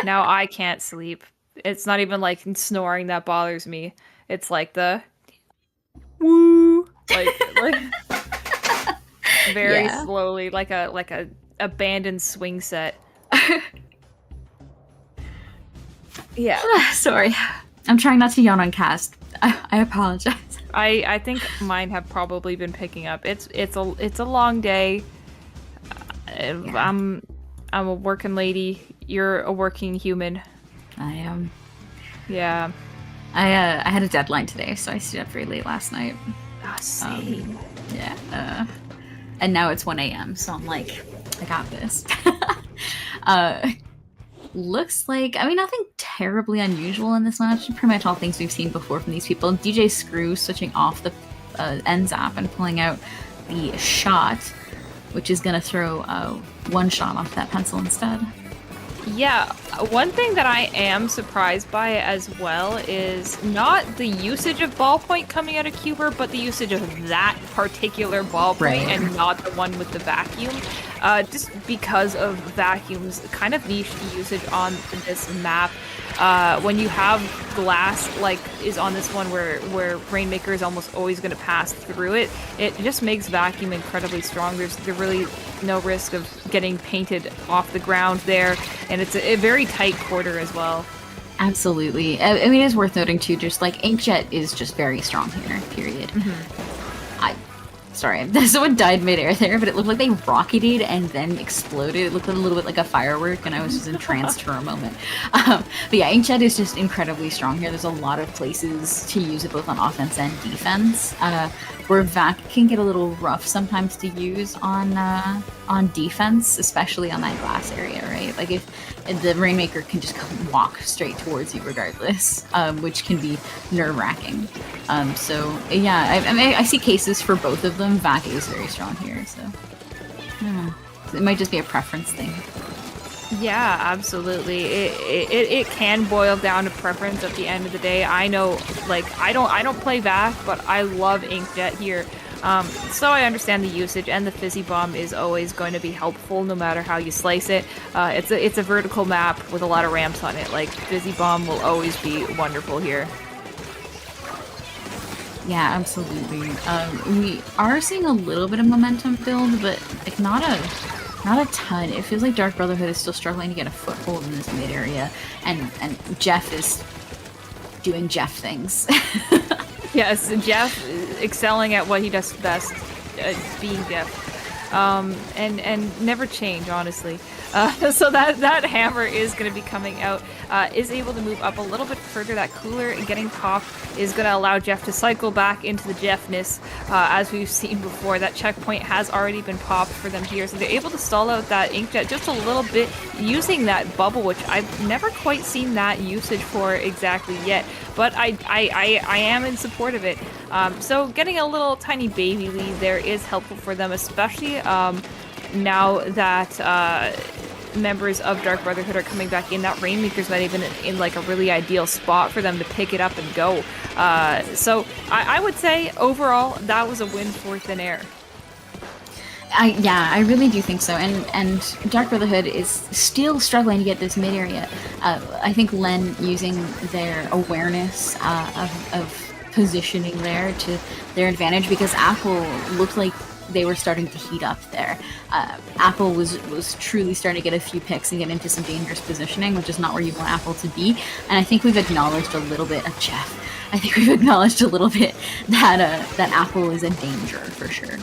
now I can't sleep. It's not even like snoring that bothers me. It's like the woo, like very slowly, like a abandoned swing set. Yeah. Sorry. I'm trying not to yawn on cast. I apologize. I think mine have probably been picking up. It's a long day. I'm a working lady. You're a working human. I am. Yeah. I had a deadline today, so I stayed up very late last night. Same. Yeah. And now it's 1 a.m., so I'm like, I got this. Looks like, I mean, nothing terribly unusual in this match. Pretty much all things we've seen before from these people. DJ Screw switching off the end zap and pulling out the shot, which is going to throw one shot off that pencil instead. Yeah, one thing that I am surprised by as well is not the usage of ballpoint coming out of Cuber, but the usage of that particular ballpoint and not the one with the vacuum. just because of vacuums, kind of niche usage on this map. When you have glass, like is on this one where Rainmaker is almost always going to pass through it, it just makes vacuum incredibly strong. There's really no risk of getting painted off the ground there, and it's a very tight quarter as well. Absolutely. I mean, it's worth noting too, just like Inkjet is just very strong here, period. Sorry, someone died midair there, but it looked like they rocketed and then exploded. It looked a little bit like a firework, and I was just entranced for a moment. But yeah, Inkjet is just incredibly strong here. There's a lot of places to use it, both on offense and defense. Where Vac can get a little rough sometimes to use on defense, especially on that glass area, right? Like if the Rainmaker can just walk straight towards you regardless, which can be nerve-wracking. So yeah, I see cases for both of them. Vac is very strong here, so it might just be a preference thing. Yeah, absolutely. It can boil down to preference at the end of the day. I know, like, I don't play Vac, but I love Inkjet here. So I understand the usage, and the Fizzy Bomb is always going to be helpful no matter how you slice it. It's a vertical map with a lot of ramps on it. Like, Fizzy Bomb will always be wonderful here. Yeah, absolutely. We are seeing a little bit of momentum build, but like not a ton. It feels like Dark Brotherhood is still struggling to get a foothold in this mid area, and Jeff is doing Jeff things. Yes, Jeff excelling at what he does best, being Jeff, and never change, honestly. So that hammer is going to be coming out, is able to move up a little bit further. That cooler and getting popped is going to allow Jeff to cycle back into the Jeffness, as we've seen before. That checkpoint has already been popped for them here, so they're able to stall out that Inkjet just a little bit using that bubble, which I've never quite seen that usage for exactly yet, but I am in support of it. So getting a little tiny baby lead there is helpful for them, especially now that members of Dark Brotherhood are coming back in. That Rainmaker's not even in like a really ideal spot for them to pick it up and go. So I would say overall that was a win for Thin Air. I really do think so, and Dark Brotherhood is still struggling to get this mid area. I think Len using their awareness of positioning there to their advantage, because Apple looked like they were starting to heat up there. Apple was truly starting to get a few picks and get into some dangerous positioning, which is not where you want Apple to be. And I think we've acknowledged a little bit of Jeff. I think we've acknowledged a little bit that Apple is a danger for sure.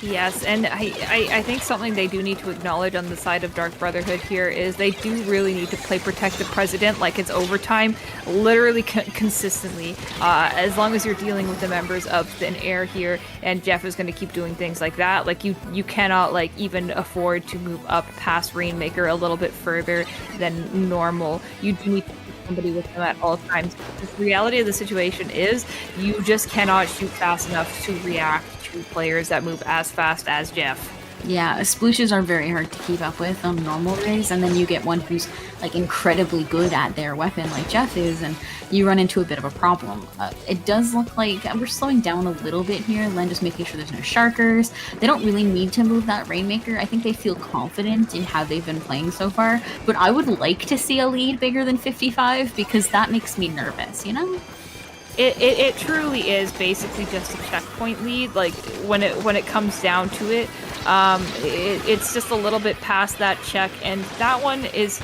Yes, and I think something they do need to acknowledge on the side of Dark Brotherhood here is they do really need to play Protect the President like it's overtime, literally consistently, as long as you're dealing with the members of Thin Air here, and Jeff is going to keep doing things like that. Like, you cannot, like, even afford to move up past Rainmaker a little bit further than normal. You do need to keep somebody with them at all times. The reality of the situation is you just cannot shoot fast enough to react to players that move as fast as Jeff. Yeah, splooshes are very hard to keep up with on normal days, and then you get one who's like incredibly good at their weapon like Jeff is, and you run into a bit of a problem. It does look like we're slowing down a little bit here. Len just making sure there's no Sharkers. They don't really need to move that Rainmaker. I think they feel confident in how they've been playing so far, but I would like to see a lead bigger than 55, because that makes me nervous, you know? It truly is basically just a checkpoint lead. Like, when it comes down to it, it's just a little bit past that check, and that one is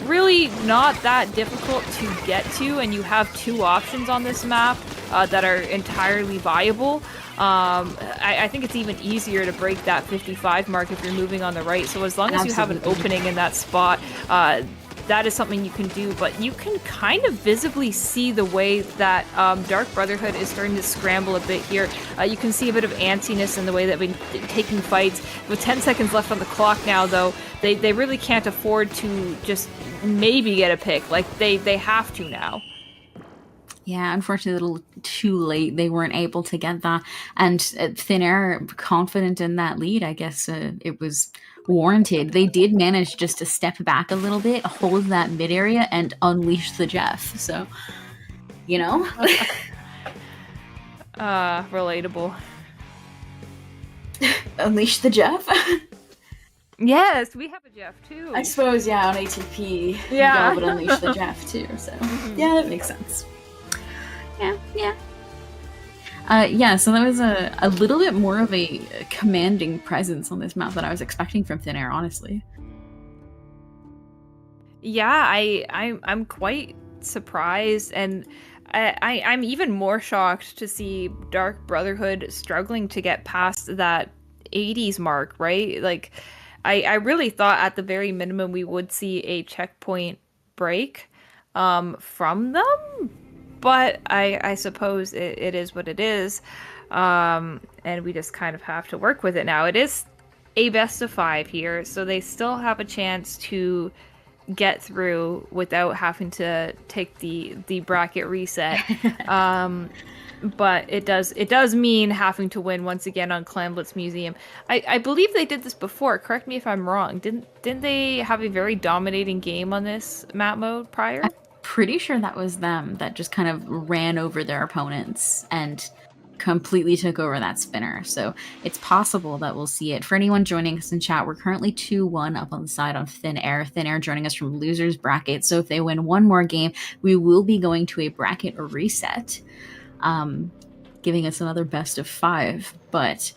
really not that difficult to get to, and you have two options on this map that are entirely viable. I think it's even easier to break that 55 mark if you're moving on the right, so as long as you have an opening in that spot, that is something you can do, but you can kind of visibly see the way that Dark Brotherhood is starting to scramble a bit here. You can see a bit of antsiness in the way that they've been taking fights. With 10 seconds left on the clock now, though, they really can't afford to just maybe get a pick. Like, they have to now. Yeah, unfortunately, a little too late. They weren't able to get that. And Thin Air, confident in that lead, I guess it was warranted. They did manage just to step back a little bit, hold that mid area, and unleash the Jeff. So, you know? Relatable. Unleash the Jeff? Yes, we have a Jeff too. I suppose, yeah, on ATP, Yeah. y'all would unleash the Jeff too, so yeah, that makes sense. Yeah. Yeah, so that was a little bit more of a commanding presence on this map than I was expecting from Thin Air, honestly. Yeah, I'm quite surprised, and I'm even more shocked to see Dark Brotherhood struggling to get past that 80s mark, right? Like, I really thought at the very minimum we would see a checkpoint break from them, but I suppose it is what it is, and we just kind of have to work with it now. It is a best of 5 here, so they still have a chance to get through without having to take the bracket reset. But it does mean having to win once again on Clamblitz Museum. I believe they did this before. Correct me if I'm wrong. Didn't they have a very dominating game on this map mode prior? I'm pretty sure that was them that just kind of ran over their opponents and completely took over that spinner. So it's possible that we'll see it. For anyone joining us in chat, we're currently 2-1 up on the side on Thin Air. Thin Air joining us from losers bracket. So if they win one more game, we will be going to a bracket reset, giving us another best of 5. But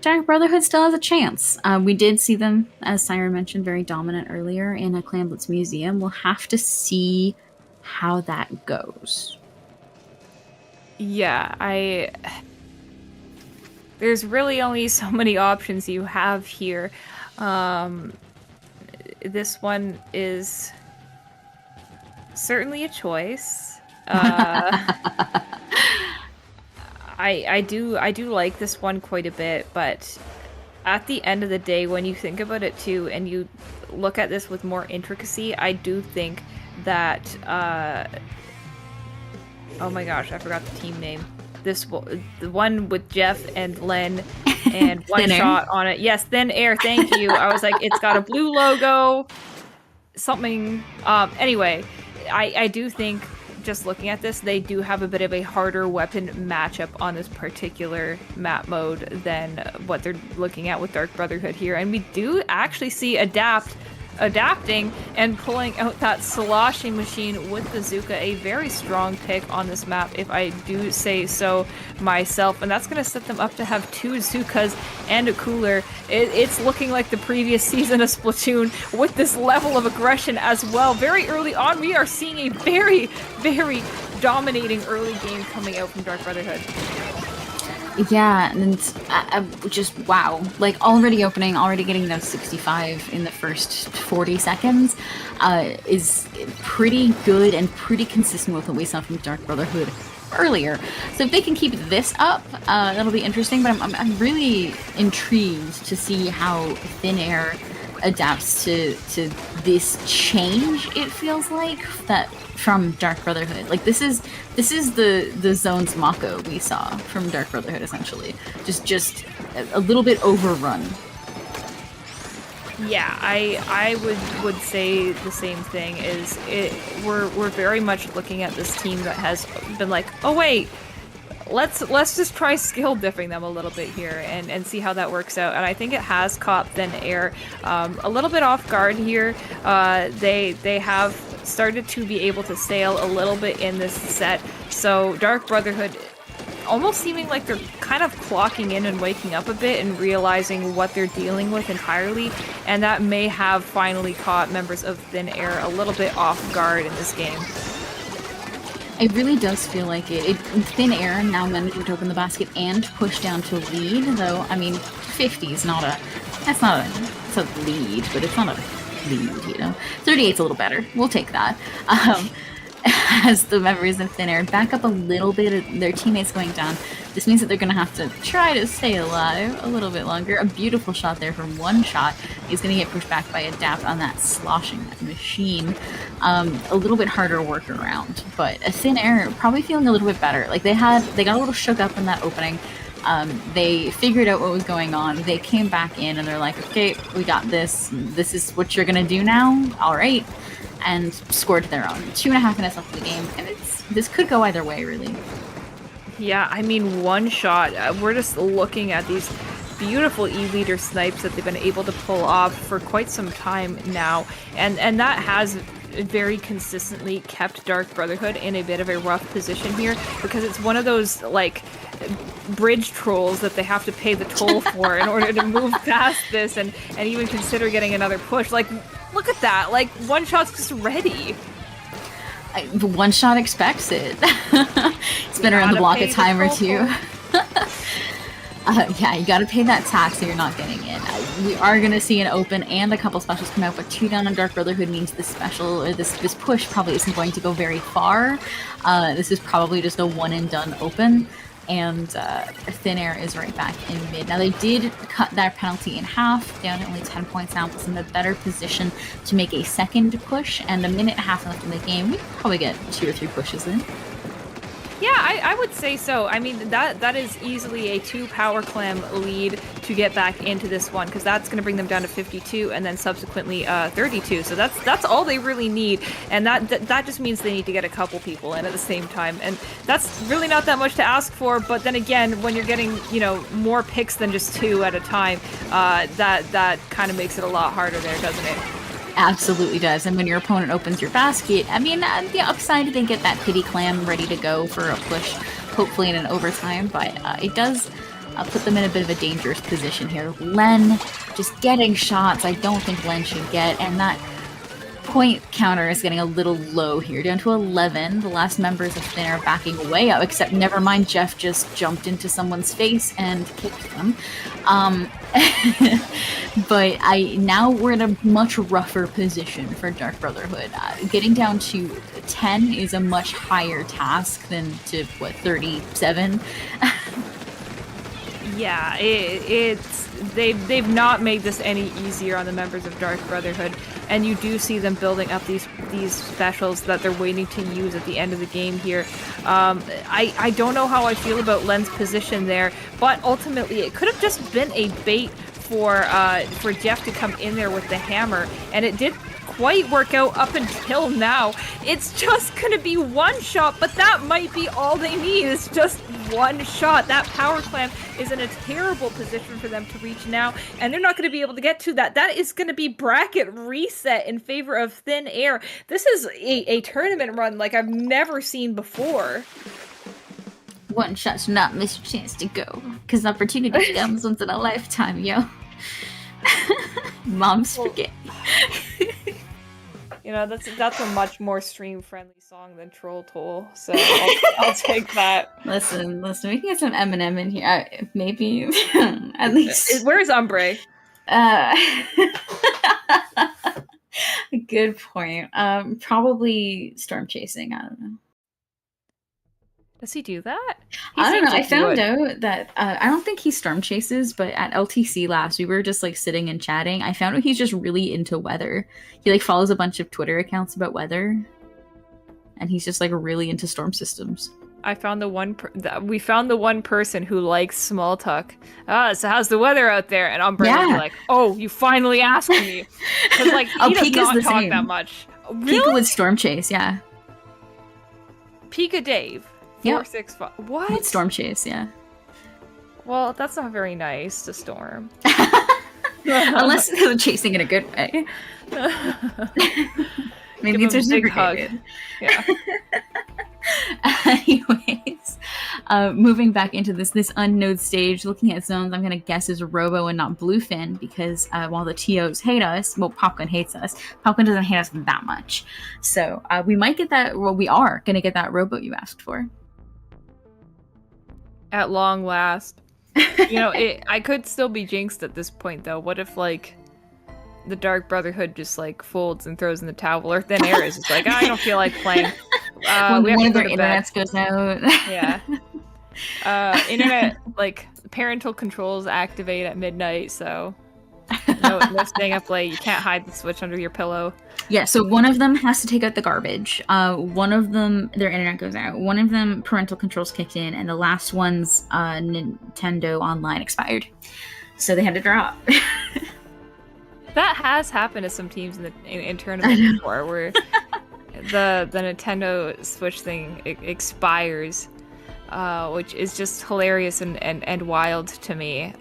Dark Brotherhood still has a chance. We did see them, as Siren mentioned, very dominant earlier in a Clamblitz Museum. We'll have to see how that goes. Yeah, there's really only so many options you have here. This one is certainly a choice. I do like this one quite a bit, but at the end of the day, when you think about it too, and you look at this with more intricacy, I do think that oh my gosh, I forgot the team name. The one with Jeff and Len and one shot on it. Yes, Thin Air, thank you. I was like, it's got a blue logo, something. Anyway, I do think, just looking at this, they do have a bit of a harder weapon matchup on this particular map mode than what they're looking at with Dark Brotherhood here. And we do actually see adapting and pulling out that sloshing machine with the Zuka, a very strong pick on this map, if I do say so myself, and that's going to set them up to have 2 Zukas and a cooler. It's looking like the previous season of Splatoon with this level of aggression as well. Very early on, we are seeing a very, very dominating early game coming out from Dark Brotherhood. Yeah, and just wow. Like, already getting those 65 in the first 40 seconds is pretty good and pretty consistent with what we saw from Dark Brotherhood earlier. So if they can keep this up, that'll be interesting, but I'm really intrigued to see how Thin Air adapts to this change, it feels like, that from Dark Brotherhood. Like, this is the zone's Mako we saw from Dark Brotherhood, essentially. Just a little bit overrun. Yeah, I would say the same thing. We're very much looking at this team that has been like, oh wait, let's just try skill diffing them a little bit here and see how that works out. And I think it has caught Thin Air a little bit off guard here. They have started to be able to sail a little bit in this set. So Dark Brotherhood almost seeming like they're kind of clocking in and waking up a bit and realizing what they're dealing with entirely, and that may have finally caught members of Thin Air a little bit off guard in this game. It really does feel like it. Thin Air now managing to open the basket and push down to lead, though, I mean, 50 is not a lead, but it's not a lead, you know? 38's a little better. We'll take that. As the members of Thin Air back up a little bit, their teammates going down. This means that they're going to have to try to stay alive a little bit longer. A beautiful shot there from one shot. He's going to get pushed back by Adapt on that sloshing machine. A little bit harder workaround, but a Thin Air probably feeling a little bit better. Like, they got a little shook up in that opening. They figured out what was going on. They came back in and they're like, okay, we got this. This is what you're going to do now. All right. And scored their own. 2.5 minutes left of the game, and this could go either way, really. Yeah, I mean, one shot. We're just looking at these beautiful E-leader snipes that they've been able to pull off for quite some time now, and that has very consistently kept Dark Brotherhood in a bit of a rough position here, because it's one of those like bridge trolls that they have to pay the toll for in order to move past this and even consider getting another push. Like, look at that, like one shot's just ready. One shot expects it. It's been around the block a time or two. Yeah, you gotta pay that tax so you're not getting in. We are gonna see an open and a couple specials come out, but 2 down on Dark Brotherhood means this special, or this push probably isn't going to go very far. This is probably just a one and done open, and Thin Air is right back in mid. Now they did cut that penalty in half, down to only 10 points now, plus in a better position to make a second push, and a minute and a half left in the game. We could probably get 2 or 3 pushes in. Yeah, I would say so. I mean, that is easily a 2 power clam lead to get back into this one, because that's going to bring them down to 52 and then subsequently 32. So that's all they really need, and that just means they need to get a couple people in at the same time, and that's really not that much to ask for. But then again, when you're getting more picks than just 2 at a time, that kind of makes it a lot harder there, doesn't it? Absolutely does. And when your opponent opens your basket, I mean, the upside, they get that pity clam ready to go for a push, hopefully in an overtime, but it does put them in a bit of a dangerous position here. Len just getting shots I don't think Len should get, and that point counter is getting a little low here, down to 11. The last members of Thin are backing away up, except never mind, Jeff just jumped into someone's face and kicked them. But now we're in a much rougher position for Dark Brotherhood. Getting down to 10 is a much higher task than to, 37? Yeah, they've not made this any easier on the members of Dark Brotherhood, and you do see them building up these specials that they're waiting to use at the end of the game here. I don't know how I feel about Len's position there, but ultimately it could have just been a bait for Jeff to come in there with the hammer, and it did quite work out up until now. It's just gonna be one shot, but that might be all they need, is just one shot. That power clam is in a terrible position for them to reach now, and they're not going to be able to get to that. That is going to be bracket reset in favor of Thin Air. This is a tournament run like I've never seen before. One shot should not miss your chance to go, because opportunity comes once in a lifetime, yo. Mom's spaghetti. That's a much more stream-friendly song than Troll Toll, so I'll take that. Listen, we can get some Eminem in here, maybe, at least. Where's Umbre? Good point. Probably storm chasing, I don't know. Does he do that? I don't know. I found out that I don't think he storm chases, but at LTC last, we were just like sitting and chatting. I found out he's just really into weather. He like follows a bunch of Twitter accounts about weather, and he's just like really into storm systems. I found we found the one person who likes small talk. So how's the weather out there? And Umbre was like, "Oh, you finally asked me," because like he does not talk that much. Really? Pika would storm chase, yeah. Pika Dave. 465. What? It's storm chase, yeah. Well, that's not very nice to storm. Unless they're chasing in a good way. Maybe it's just a big hug. Yeah. Anyways, moving back into this unknown stage, looking at zones, I'm gonna guess is Robo and not Bluefin, because while the TOs hate us, well, Popgun hates us. Popgun doesn't hate us that much, so we might get that. Well, we are gonna get that Robo you asked for. At long last. I could still be jinxed at this point, though. What if, like, the Dark Brotherhood just, like, folds and throws in the towel, or Thin Air is just like, I don't feel like playing. When one of their internets goes out. Yeah. Internet, like, parental controls activate at midnight, so no staying up late. You can't hide the Switch under your pillow. Yeah, so one of them has to take out the garbage. One of them, their internet goes out. One of them, parental controls kicked in, and the last one's Nintendo Online expired. So they had to drop. That has happened to some teams in tournaments before, where the Nintendo Switch thing expires. which is just hilarious and wild to me.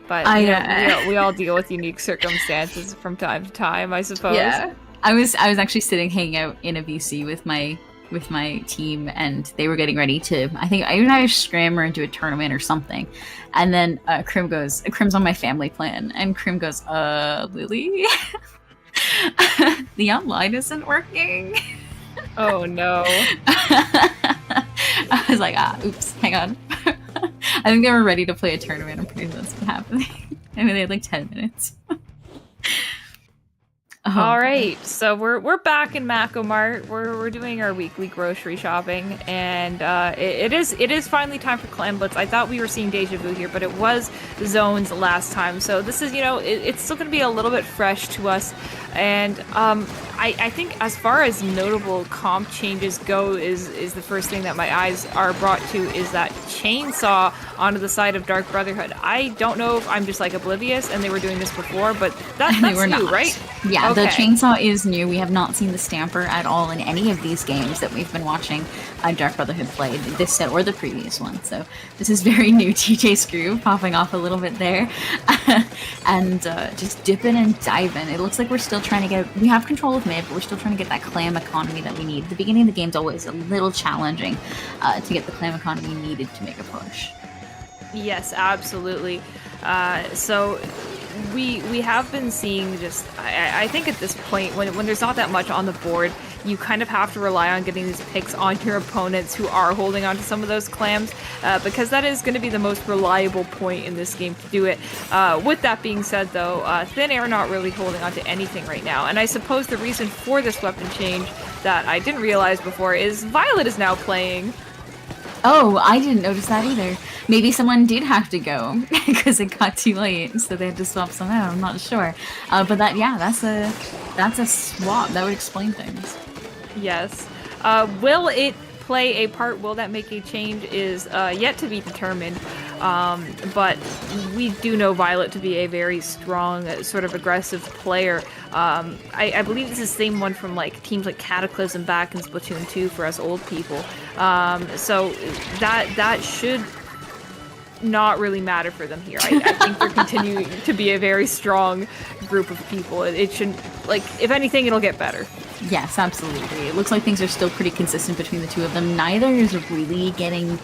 But we all deal with unique circumstances from time to time, I suppose. Yeah, I was actually hanging out in a VC with my team, and they were getting ready to, I think, either scram or into a tournament or something. And then Crim's on my family plan, and Crim goes, Lily, the online isn't working. Oh no. I was like, oops, hang on. I think they were ready to play a tournament. I'm pretty sure that's what happened. I mean, they had like 10 minutes. All right, so we're back in Macomart. We're doing our weekly grocery shopping, and it is finally time for Clan Blitz. I thought we were seeing deja vu here, but it was zones last time. So this is, it's still going to be a little bit fresh to us. And I think as far as notable comp changes go, is the first thing that my eyes are brought to is that chainsaw onto the side of Dark Brotherhood. I don't know if I'm just like oblivious and they were doing this before, but that's new, not. Right? Yeah, okay. The chainsaw is new. We have not seen the stamper at all in any of these games that we've been watching Dark Brotherhood play, this set or the previous one. So this is very new. TJ Screw popping off a little bit there. And just dipping and diving. It looks like we're still trying to we have control of mid, but we're still trying to get that clam economy that we need. The beginning of the game's always a little challenging to get the clam economy needed to make a push. Yes, absolutely. So we have been seeing just, I think at this point, when there's not that much on the board, you kind of have to rely on getting these picks on your opponents who are holding on to some of those clams, because that is going to be the most reliable point in this game to do it. With that being said, though, Thin Air not really holding on to anything right now, and I suppose the reason for this weapon change that I didn't realize before is Violet is now playing. Oh, I didn't notice that either. Maybe someone did have to go because it got too late, so they had to swap some out. I'm not sure, but that's a swap. That would explain things. Yes. Will it play a part? Will that make a change? Is yet to be determined. But we do know Violet to be a very strong, sort of aggressive player. I believe this is the same one from like teams like Cataclysm back in Splatoon 2 for us old people. So that should not really matter for them here. I think they're continuing to be a very strong group of people. It should, like, if anything, it'll get better. Yes, absolutely. It looks like things are still pretty consistent between the two of them. Neither is really getting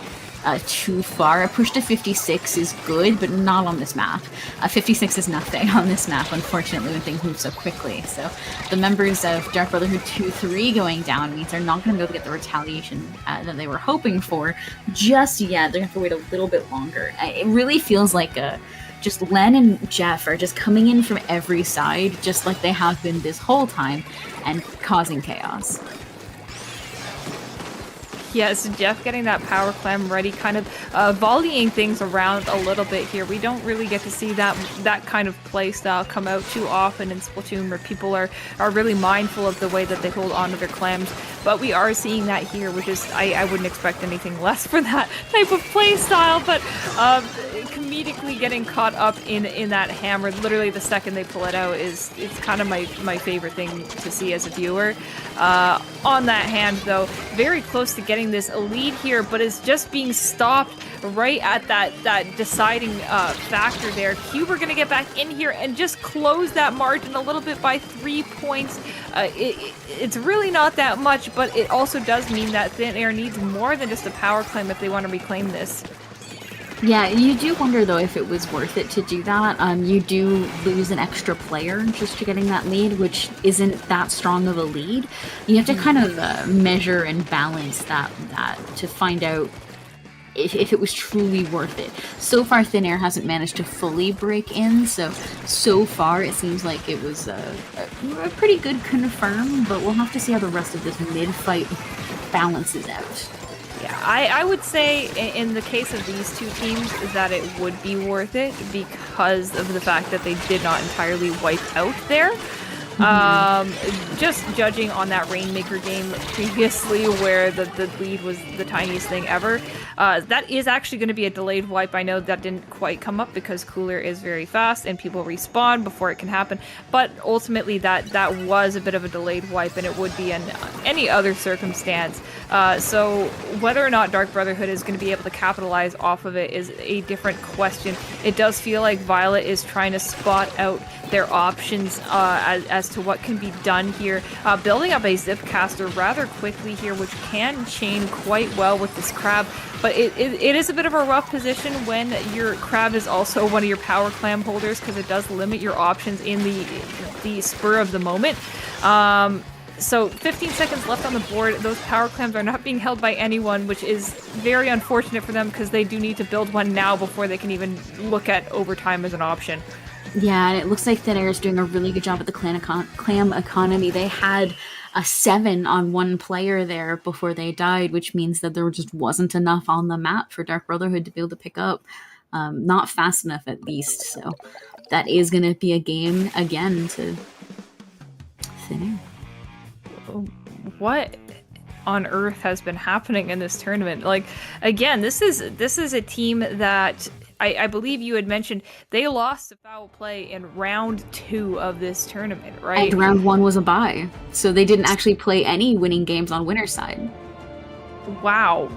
too far. A push to 56 is good, but not on this map. 56 is nothing on this map, unfortunately, when things move so quickly. So the members of Dark Brotherhood 2-3 going down means they're not going to be able to get the retaliation that they were hoping for just yet. They're going to have to wait a little bit longer. It really feels like just Len and Jeff are just coming in from every side, just like they have been this whole time, and causing chaos. Yes, Jeff getting that power clam ready, kind of volleying things around a little bit here. We don't really get to see that kind of play style come out too often in Splatoon, where people are really mindful of the way that they hold onto their clams. But we are seeing that here, which is, I wouldn't expect anything less for that type of play style. But comedically getting caught up in that hammer, literally the second they pull it out, it's kind of my favorite thing to see as a viewer. On that hand, though, very close to getting this lead here, but is just being stopped right at that deciding factor there. Huber gonna get back in here and just close that margin a little bit by 3 points. It's really not that much, but it also does mean that Thin Air needs more than just a power climb if they want to reclaim this. Yeah, you do wonder, though, if it was worth it to do that. You do lose an extra player just to getting that lead, which isn't that strong of a lead. You have to kind of measure and balance that to find out if it was truly worth it. So far, Thin Air hasn't managed to fully break in, so far it seems like it was a pretty good confirm, but we'll have to see how the rest of this mid-fight balances out. Yeah, I would say in the case of these two teams that it would be worth it because of the fact that they did not entirely wipe out there. Just judging on that Rainmaker game previously, where the lead was the tiniest thing ever, that is actually going to be a delayed wipe. I know that didn't quite come up because Cooler is very fast and people respawn before it can happen, but ultimately that was a bit of a delayed wipe, and it would be in any other circumstance. So whether or not Dark Brotherhood is going to be able to capitalize off of it is a different question. It does feel like Violet is trying to spot out their options as to what can be done here. Building up a Zipcaster rather quickly here, which can chain quite well with this Crab, but it is a bit of a rough position when your Crab is also one of your power clam holders, because it does limit your options in the spur of the moment. So 15 seconds left on the board. Those power clams are not being held by anyone, which is very unfortunate for them, because they do need to build one now before they can even look at overtime as an option. Yeah, and it looks like Thin Air is doing a really good job at the clam economy. They had a 7 on one player there before they died, which means that there just wasn't enough on the map for Dark Brotherhood to be able to pick up. Not fast enough, at least. So that is going to be a game again to Thin Air. What on earth has been happening in this tournament? Like, again, this is a team that I believe you had mentioned they lost to foul play in round 2 of this tournament, right? And round 1 was a bye, so they didn't actually play any winning games on winner's side. Wow.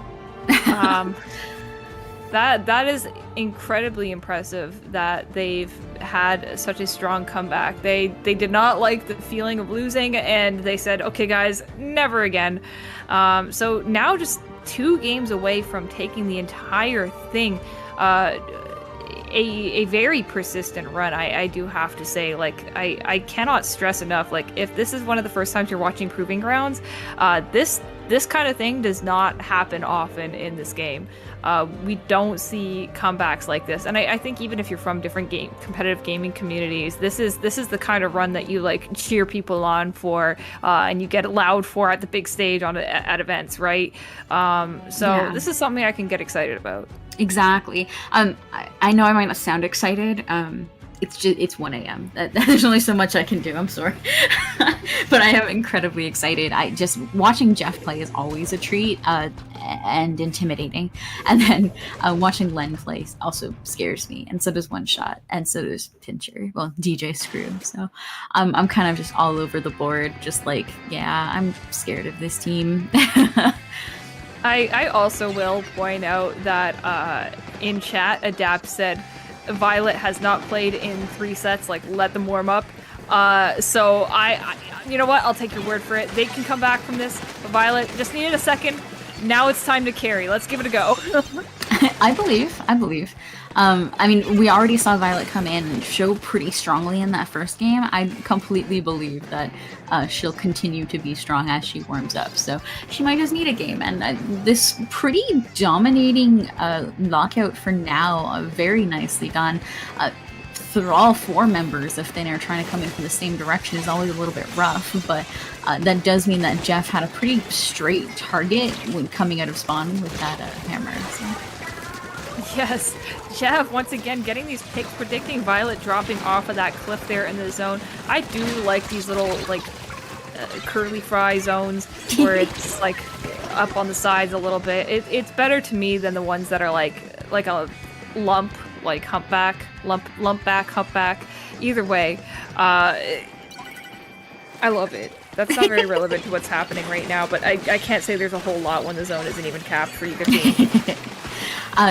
That is incredibly impressive that they've had such a strong comeback. They did not like the feeling of losing, and they said, okay guys, never again. So now just 2 games away from taking the entire thing. A very persistent run, I do have to say. Like, I cannot stress enough, like, if this is one of the first times you're watching Proving Grounds, this kind of thing does not happen often in this game. We don't see comebacks like this, and I think even if you're from different competitive gaming communities, this is the kind of run that you like cheer people on for, and you get loud for at the big stage at events, right? This is something I can get excited about. Exactly. I know I might not sound excited. It's 1 a.m. There's only so much I can do. I'm sorry, but I am incredibly excited. Just watching Jeff play is always a treat and intimidating, and then watching Len play also scares me. And so does One Shot, and so does Pincher. Well, DJ Screw. So I'm kind of just all over the board. Just like, yeah, I'm scared of this team. I also will point out that in chat, Adapt said Violet has not played in 3 sets, like, let them warm up. So I you know what, I'll take your word for it. They can come back from this. Violet just needed a second. Now it's time to carry. Let's give it a go. I believe. I mean, we already saw Violet come in and show pretty strongly in that first game. I completely believe that she'll continue to be strong as she warms up. So she might just need a game. And this pretty dominating lockout for now, very nicely done. Through all 4 members of Thin Air trying to come in from the same direction is always a little bit rough, but that does mean that Jeff had a pretty straight target when coming out of spawn with that hammer. So. Yes, Jeff, once again, getting these picks, predicting Violet dropping off of that cliff there in the zone. I do like these little, like, curly fry zones where it's, like, up on the sides a little bit. It's better to me than the ones that are, like a lump, like humpback, lump back, humpback. Either way, I love it. That's not very relevant to what's happening right now, but I can't say there's a whole lot when the zone isn't even capped for U15.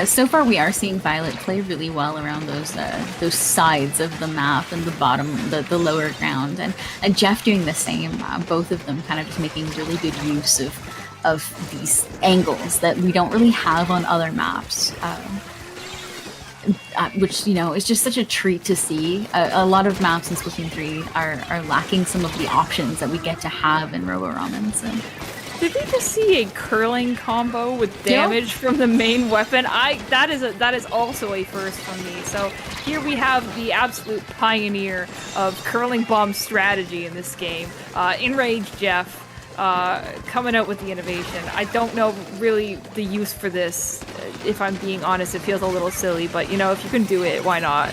So far, we are seeing Violet play really well around those sides of the map and the bottom, the lower ground, and Jeff doing the same. Both of them kind of just making really good use of these angles that we don't really have on other maps. Which, you know, is just such a treat to see. A lot of maps in Splatoon 3 are lacking some of the options that we get to have in Robo Ramen. So. Did we just see a curling combo with damage from the main weapon? That is also a first for me. So here we have the absolute pioneer of curling bomb strategy in this game. Enraged Jeff. Coming out with the innovation. I don't know really the use for this. If I'm being honest, it feels a little silly, but you know, if you can do it, why not?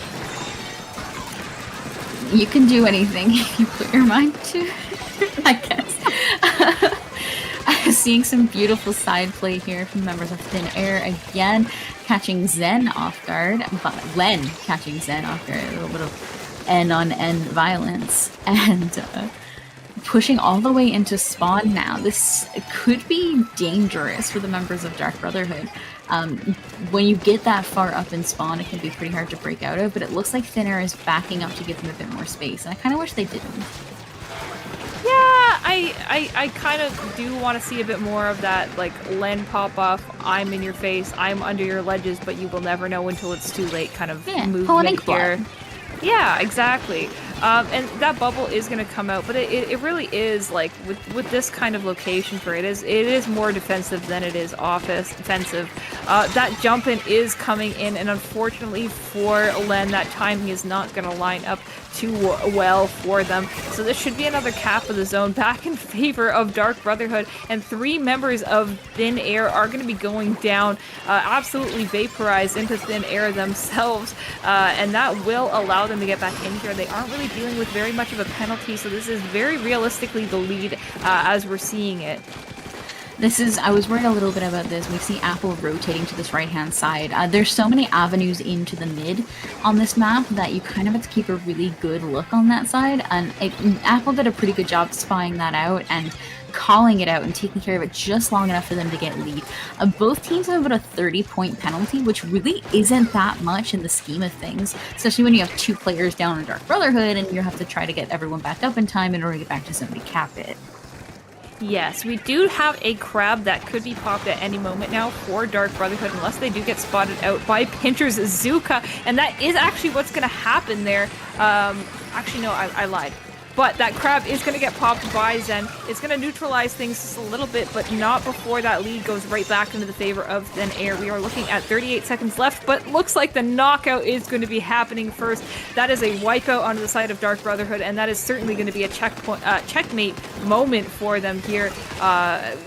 You can do anything if you put your mind to it, I guess. Seeing some beautiful side play here from members of Thin Air again, catching Zen off guard, but Len catching Zen off guard, a little bit of end-on-end violence, and pushing all the way into spawn now. This could be dangerous for the members of Dark Brotherhood. When you get that far up in spawn, it can be pretty hard to break out of, but it looks like Thin Air is backing up to give them a bit more space, and I kind of wish they didn't. Yeah, I kind of do want to see a bit more of that, like, Len pop off, I'm in your face, I'm under your ledges, but you will never know until it's too late kind of movement here. Yeah, exactly. And that bubble is going to come out, but it really is, like, with this kind of location for it is more defensive than it is offensive. That jump in is coming in, and unfortunately for Len, that timing is not going to line up too well for them. So this should be another cap of the zone back in favor of Dark Brotherhood, and 3 members of Thin Air are going to be going down, absolutely vaporized into Thin Air themselves, and that will allow them to get back in here. They aren't really dealing with very much of a penalty, so this is very realistically the lead as we're seeing it. I was worried a little bit about this. We see Apple rotating to this right-hand side. There's so many avenues into the mid on this map that you kind of have to keep a really good look on that side, and Apple did a pretty good job spying that out and calling it out and taking care of it just long enough for them to get lead. Both teams have about a 30-point penalty, which really isn't that much in the scheme of things, especially when you have 2 players down in Dark Brotherhood and you have to try to get everyone back up in time in order to get back to zone to cap it. Yes, we do have a crab that could be popped at any moment now for Dark Brotherhood, unless they do get spotted out by Pinter's Zuka, and that is actually what's going to happen there. Actually, no, I lied. But that crab is going to get popped by Zen. It's going to neutralize things just a little bit, but not before that lead goes right back into the favor of Thin Air. We are looking at 38 seconds left, but looks like the knockout is going to be happening first. That is a wipeout onto the side of Dark Brotherhood, and that is certainly going to be a checkmate moment for them here.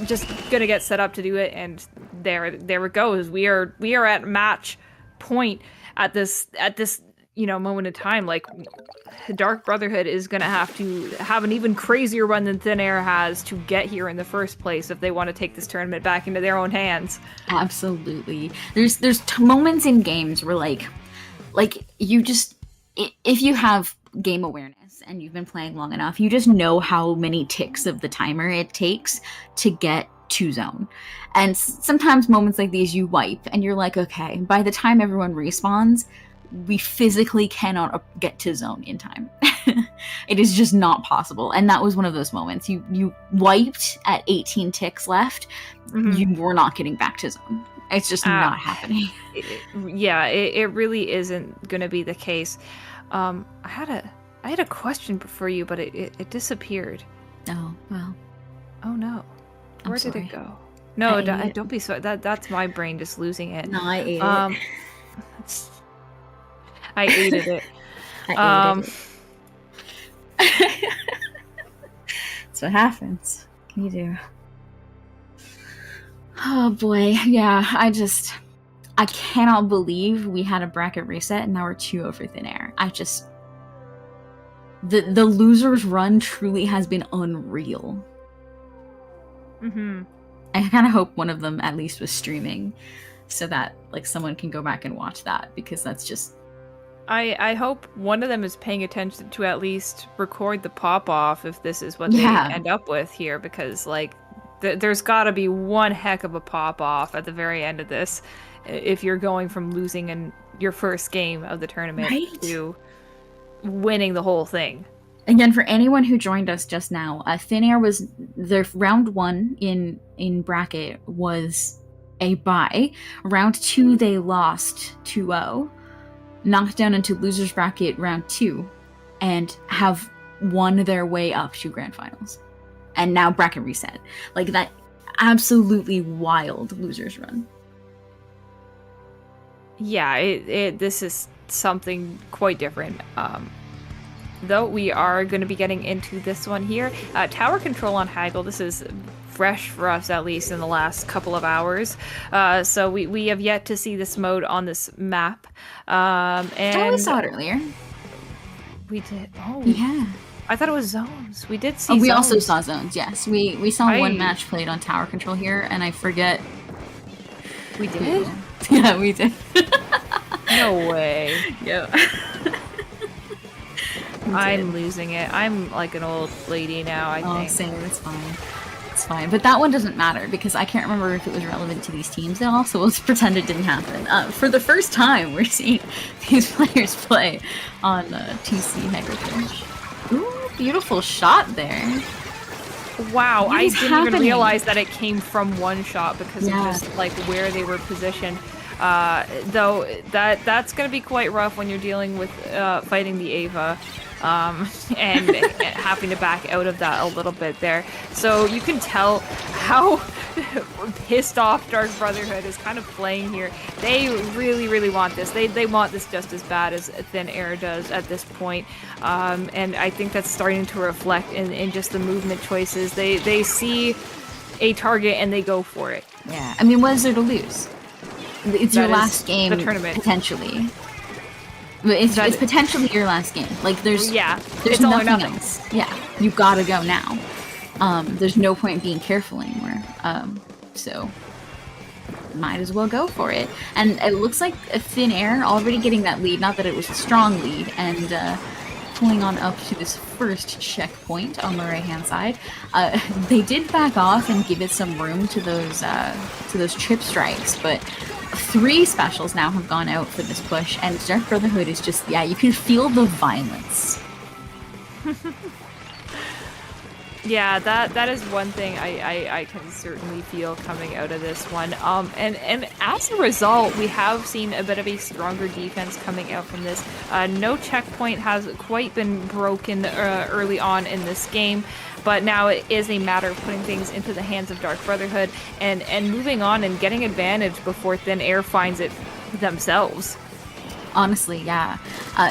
Just going to get set up to do it, and there it goes. We are at match point at this moment in time. Like, Dark Brotherhood is going to have an even crazier run than Thin Air has to get here in the first place if they want to take this tournament back into their own hands. Absolutely. There's moments in games where like you just, if you have game awareness and you've been playing long enough, you just know how many ticks of the timer it takes to get to zone. And sometimes moments like these you wipe and you're like, okay, by the time everyone respawns, we physically cannot get to zone in time. It is just not possible. And that was one of those moments. You wiped at 18 ticks left. Mm-hmm. You were not getting back to zone. It's just not happening. It really isn't going to be the case. I had a question for you, but it disappeared. Oh, well. Oh, no. Where did it go? No, don't be sorry. That's my brain just losing it. No, I ate it. I ate it. That's what happens. What can you do? Oh boy, yeah, I cannot believe we had a bracket reset and now we're 2-0 for Thin Air. The losers run truly has been unreal. Mm-hmm. I kind of hope one of them at least was streaming so that like someone can go back and watch that, because that's just... I hope one of them is paying attention to at least record the pop-off if this is what they end up with here, because, like, there's got to be one heck of a pop-off at the very end of this if you're going from losing in your first game of the tournament to winning the whole thing. Again, for anyone who joined us just now, Thin Air was... Their round 1 in bracket was a bye. Round 2, they lost 2-0. Knocked down into losers bracket round 2 and have won their way up to grand finals, and now bracket reset. Like, that absolutely wild losers run. Yeah, this is something quite different. Though we are going to be getting into this one here. Tower control on Haggle. This is fresh for us, at least in the last couple of hours. So we have yet to see this mode on this map. And we saw it earlier. We did. Oh, Yeah. I thought it was zones. We did see. Oh, we zones. also saw zones. Yes, we saw one match played on tower control here, and I forget. We did. Yeah, we did. No way. Yeah. I'm losing it. I'm like an old lady now, I think. Same. It's fine. It's fine. But that one doesn't matter because I can't remember if it was relevant to these teams at all, so let's pretend it didn't happen. For the first time, we're seeing these players play on TC Hyperfish. Ooh, beautiful shot there. Wow, What I is didn't even happening? realize that it came from one shot because of just like where they were positioned. Though that's gonna be quite rough when you're dealing with fighting the Ava. And having to back out of that a little bit there. So you can tell how pissed off Dark Brotherhood is kind of playing here. They really, really want this. They want this just as bad as Thin Air does at this point. And I think that's starting to reflect in just the movement choices. They see a target and they go for it. Yeah, I mean, what is there to lose? It's your That is last game, the tournament. potentially. It's potentially your last game. Like, there's it's all or nothing nothing. else. Yeah, you gotta go now. There's no point being careful anymore. So might as well go for it. And it looks like Thin Air already getting that lead. Not that it was a strong lead, and pulling on up to this first checkpoint on the right-hand side. They did back off and give it some room to those trip strikes, but 3 specials now have gone out for this push, and Dark Brotherhood is just, you can feel the violence. Yeah, that is one thing I can certainly feel coming out of this one. And as a result, we have seen a bit of a stronger defense coming out from this. No checkpoint has quite been broken early on in this game, but now it is a matter of putting things into the hands of Dark Brotherhood and moving on and getting advantage before Thin Air finds it themselves. Honestly, yeah.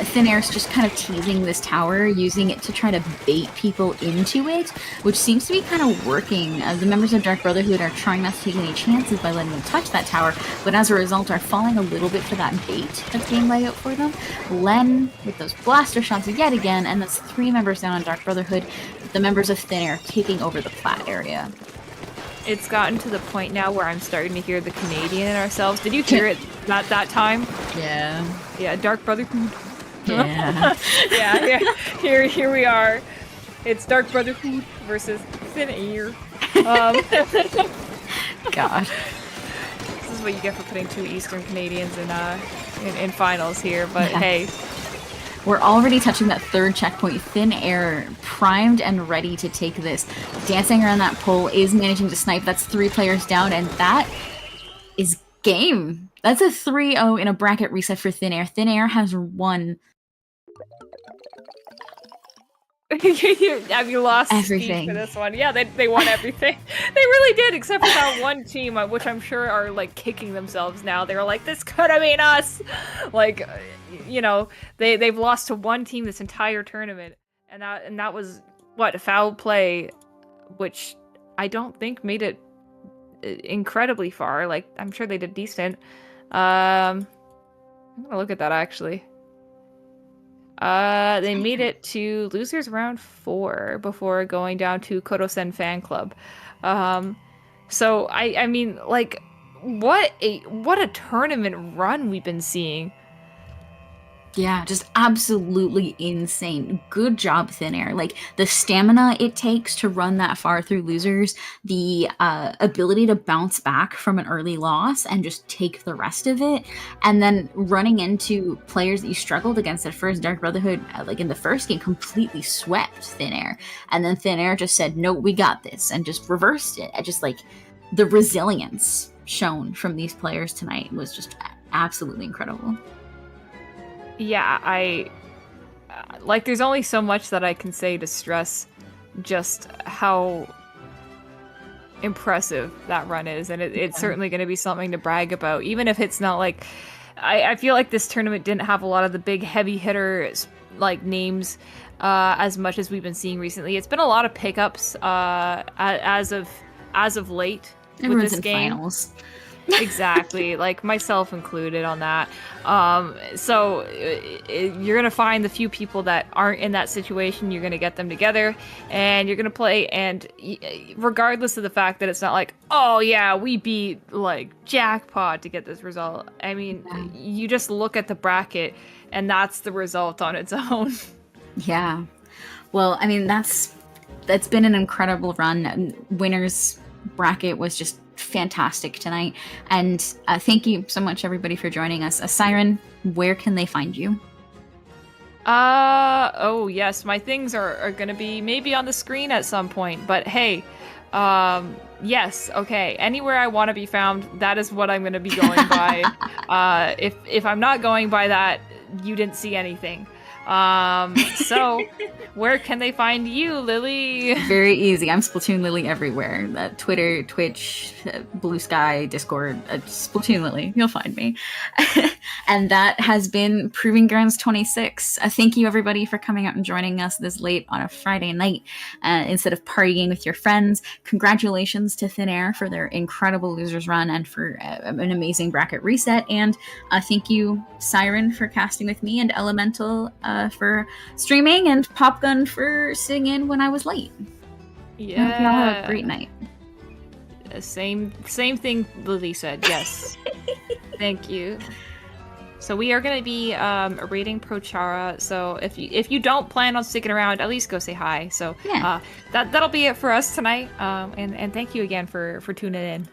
Thin Air's just kind of teasing this tower, using it to try to bait people into it, which seems to be kind of working. The members of Dark Brotherhood are trying not to take any chances by letting them touch that tower, but as a result are falling a little bit for that bait that's being laid out for them. Len with those blaster shots yet again, and that's 3 members down on Dark Brotherhood, the members of Thin Air taking over the plat area. It's gotten to the point now where I'm starting to hear the Canadian in ourselves. Did you hear it that time? Yeah. Yeah, Dark Brotherhood. Yeah. Yeah, here we are. It's Dark Brotherhood versus Thin Air. God. This is what you get for putting 2 Eastern Canadians in finals here, but hey. We're already touching that 3rd checkpoint. Thin Air primed and ready to take this. Dancing around that pole is managing to snipe. That's 3 players down, and that is game. That's a 3-0 in a bracket reset for Thin Air. Thin Air has won Have you lost everything for this one? Yeah, they won everything. They really did, except for that one team, which I'm sure are like kicking themselves now. They were like, "This could have been us." Like, they've lost to one team this entire tournament, and that was what, foul play, which I don't think made it incredibly far. Like, I'm sure they did decent. I'm gonna look at that actually. They made it to losers round 4 before going down to Kodosen Fan Club. So I mean, like, what a tournament run we've been seeing. Yeah, just absolutely insane. Good job, Thin Air. Like, the stamina it takes to run that far through losers, the ability to bounce back from an early loss and just take the rest of it, and then running into players that you struggled against at first. Dark Brotherhood, like in the first game, completely swept Thin Air, and then Thin Air just said, "No, we got this," and just reversed it. I just, like, the resilience shown from these players tonight was just absolutely incredible. Yeah, like, there's only so much that I can say to stress just how impressive that run is, and it's certainly going to be something to brag about, even if it's not like, I feel like this tournament didn't have a lot of the big heavy hitters like names as much as we've been seeing recently. It's been a lot of pickups as of late. Everyone's with this in game. finals. Exactly, like myself included on that. So you're gonna find the few people that aren't in that situation. You're gonna get them together, and you're gonna play. And regardless of the fact that it's not like, oh yeah, we beat like jackpot to get this result. I mean, you just look at the bracket, and that's the result on its own. Yeah. Well, I mean, that's been an incredible run. Winners bracket was just fantastic tonight, and thank you so much everybody for joining us. Siren, where can they find you? Oh yes, my things are gonna be maybe on the screen at some point, but hey, yes, okay, anywhere I want to be found, that is what I'm gonna be going by. If I'm not going by that, you didn't see anything. So where can they find you, Lily? Very easy. I'm Splatoon Lily everywhere. Twitter, Twitch, Blue Sky, Discord, Splatoon Lily. You'll find me. And that has been Proving Grounds 26. Thank you everybody for coming out and joining us this late on a Friday night instead of partying with your friends. Congratulations to Thin Air for their incredible losers run and for an amazing bracket reset. And thank you, Siren, for casting with me, and Elemental for streaming, and Popgun for sitting in when I was late. Yeah. I hope y'all have a great night. Same thing Lily said. Yes. Thank you. So we are going to be rating Prochara. So if you don't plan on sticking around, at least go say hi. So Yeah. that'll be it for us tonight. And thank you again for tuning in.